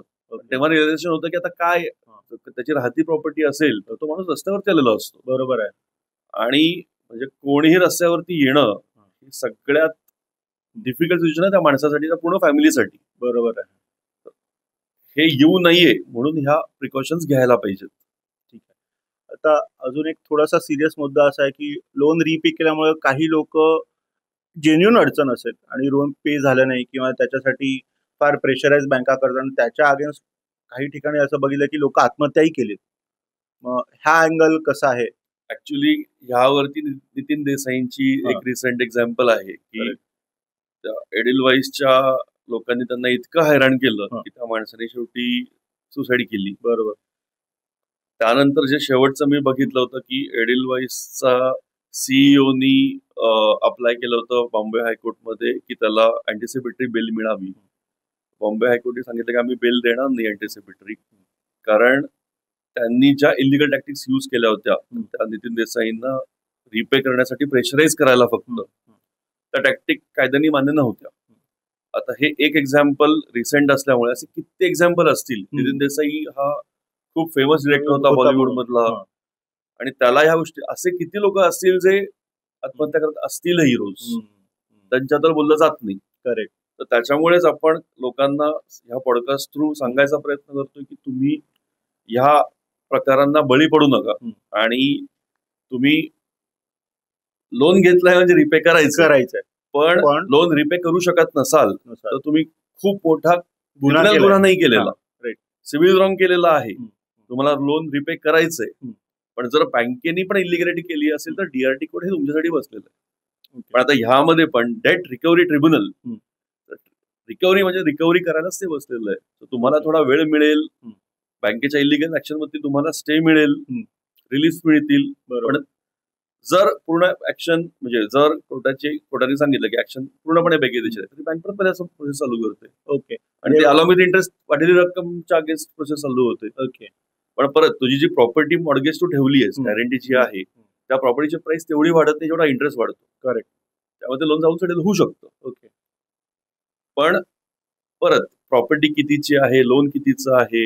Speaker 1: तेव्हा रिअलायझेशन होतं की आता काय, त्याची राहती प्रॉपर्टी असेल तर तो माणूस रस्त्यावरती आलेला असतो.
Speaker 2: बरोबर आहे.
Speaker 1: आणि म्हणजे कोणीही रस्त्यावरती येणं ही सगळ्यात डिफिकल्ट सिच्युएशन आहे त्या माणसासाठी, त्या पूर्ण फॅमिलीसाठी.
Speaker 2: बरोबर आहे.
Speaker 1: हे येऊ नये म्हणून ह्या प्रिकॉशन्स घ्यायला पाहिजेत.
Speaker 2: ठीक आहे. आता अजून एक थोडासा सिरियस मुद्दा असा आहे की लोन रीपे केल्यामुळे काही लोक जेन्युइन अडचण असेल आणि लोन पे झालं नाही किंवा त्याच्यासाठी फार प्रेशराईज बँका करतात आणि त्याच्या अगेन्स्ट काही ठिकाणी असं बघितलं की लोक आत्महत्याही केली. मग हा अँगल कसा आहे?
Speaker 1: ऍक्च्युली ह्यावरती नितीन देसाईंची एक रिसेंट एक्झाम्पल आहे की एडिलवाईसच्या लोकांनी त्यांना इतकं हैराण केलं की त्या माणसाने शेवटी सुसाईड केली.
Speaker 2: बरोबर.
Speaker 1: त्यानंतर जे शेवटचं मी बघितलं होतं की एडिलवाईसचा सीईओनी अप्लाय केलं होतं बॉम्बे हायकोर्टमध्ये की त्याला अँटिसिपेटरी बेल मिळावी. बॉम्बे हायकोर्टने सांगितलं की आम्ही बेल देणार नाही अँटिसिपेटरी, कारण त्यांनी ज्या इलिगल टॅक्टिक्स यूज केल्या होत्या त्या नितीन देसाईंना रिपे करण्यासाठी प्रेशराईज करायला फक्त, त्या टॅक्टिक कायद्याने मान्य नव्हत्या. आता हे एक एक्झाम्पल रिसेंट असल्यामुळे असे किती एक्झाम्पल असतील. नितीन देसाई हा खूप फेमस डिरेक्टर होता बॉलिवूड मधला आणि त्याला ह्या गोष्टी, असे किती लोक असतील जे आत्महत्या करत असतीलही रोज, त्यांच्या तर बोललं जात नाही.
Speaker 2: करेक्ट.
Speaker 1: तर त्याच्यामुळेच आपण लोकांना ह्या पॉडकास्ट थ्रू सांगायचा प्रयत्न करतोय की तुम्ही ह्या प्रकारांना बळी पडू नका आणि तुम्ही लोन घेतलाय म्हणजे रिपे करायचंय, पण लोन रिपे करू शकत नसाल तर तुम्ही खूप मोठा गुन्हा नाही केलेला, सिव्हिल रॉंग केलेला आहे. तुम्हाला लोन रिपे करायचंय, पण जर बँकेने पण इलिगॅलिटी केली असेल तर डीआरटी कोड हे तुमच्यासाठी बसलेलं आहे. पण आता ह्यामध्ये पण डेट रिकव्हरी ट्रिब्युनल, रिकव्हरी म्हणजे रिकव्हरी करायलाच ते बसलेलं आहे. तर तुम्हाला थोडा वेळ मिळेल, बँकेच्या इलिगल ऍक्शन मध्ये तुम्हाला स्टे मिळेल, रिलीफ मिळतील. पण जर पूर्ण ऍक्शन म्हणजे जर कोर्टाने सांगितलं की ऍक्शन पूर्णपणे बेकायदेशीर आहे, तर बँक परत प्रोसेस चालू करते.
Speaker 2: ओके.
Speaker 1: आणि ते अलॉंग विथ इंटरेस्ट वाढलेली रक्कमच्या अगेन्स्ट प्रोसेस चालू होते.
Speaker 2: ओके.
Speaker 1: पण परत तुझी जी प्रॉपर्टी मॉर्गेज तू ठेवली आहेस, गॅरंटी जी आहे, त्या प्रॉपर्टीची प्राइस तेवढी वाढत नाही जेवढा इंटरेस्ट वाढतो. करेक्ट. त्यामध्ये लोन जाऊन सेटल होऊ शकतं. ओके. पण परत प्रॉपर्टी कितीची आहे, लोन कितीचं आहे,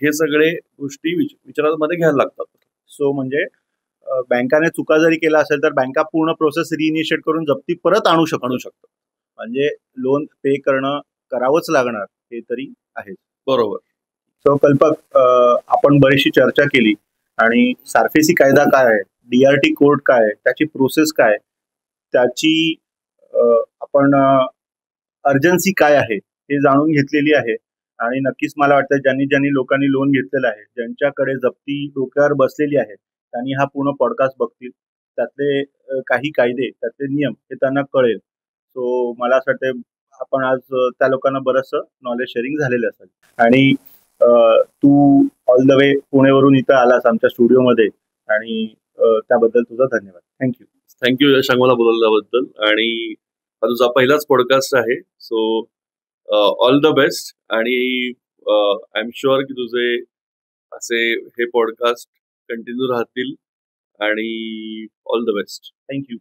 Speaker 1: हे सगळे गोष्टी विचारामध्ये घ्यायला लागतात.
Speaker 2: सो म्हणजे बँकाने चुका जरी केला असेल तर बँका पूर्ण प्रोसेस रिइनिशिएट करून जप्ती परत आणू शकतं. म्हणजे लोन पे करावंच लागणार हे तरी आहे.
Speaker 1: बरोबर.
Speaker 2: सो कल्पक, आपण बरीचशी चर्चा केली आणि सारफेसी कायदा काय आहे, डीआरटी कोड काय आहे, त्याची प्रोसेस काय, त्याची आपण अर्जन्सी काय आहे हे जाणून घेतलेली आहे. आणि नक्कीच मला वाटतं ज्यांनी लोकांनी लोन घेतलेलं आहे, ज्यांच्याकडे जप्ती डोक्यावर बसलेली आहे, त्यांनी हा पूर्ण पॉडकास्ट बघतील. त्यातले काही कायदे, त्यातले नियम हे त्यांना कळेल. सो मला असं वाटतं आपण आज त्या लोकांना बरंचसं नॉलेज शेअरिंग झालेलं असेल. आणि तू ऑल द वे पुणेवरून इथं आलास आमच्या स्टुडिओमध्ये आणि त्याबद्दल तुझा धन्यवाद.
Speaker 1: थँक्यू यश, मला बोलवल्याबद्दल. आणि हा तुझा पहिलाच पॉडकास्ट आहे, सो ऑल द बेस्ट. आणि आय एम शुअर की तुझे असे हे पॉडकास्ट कंटिन्यू राहतील आणि ऑल द बेस्ट.
Speaker 2: थँक्यू.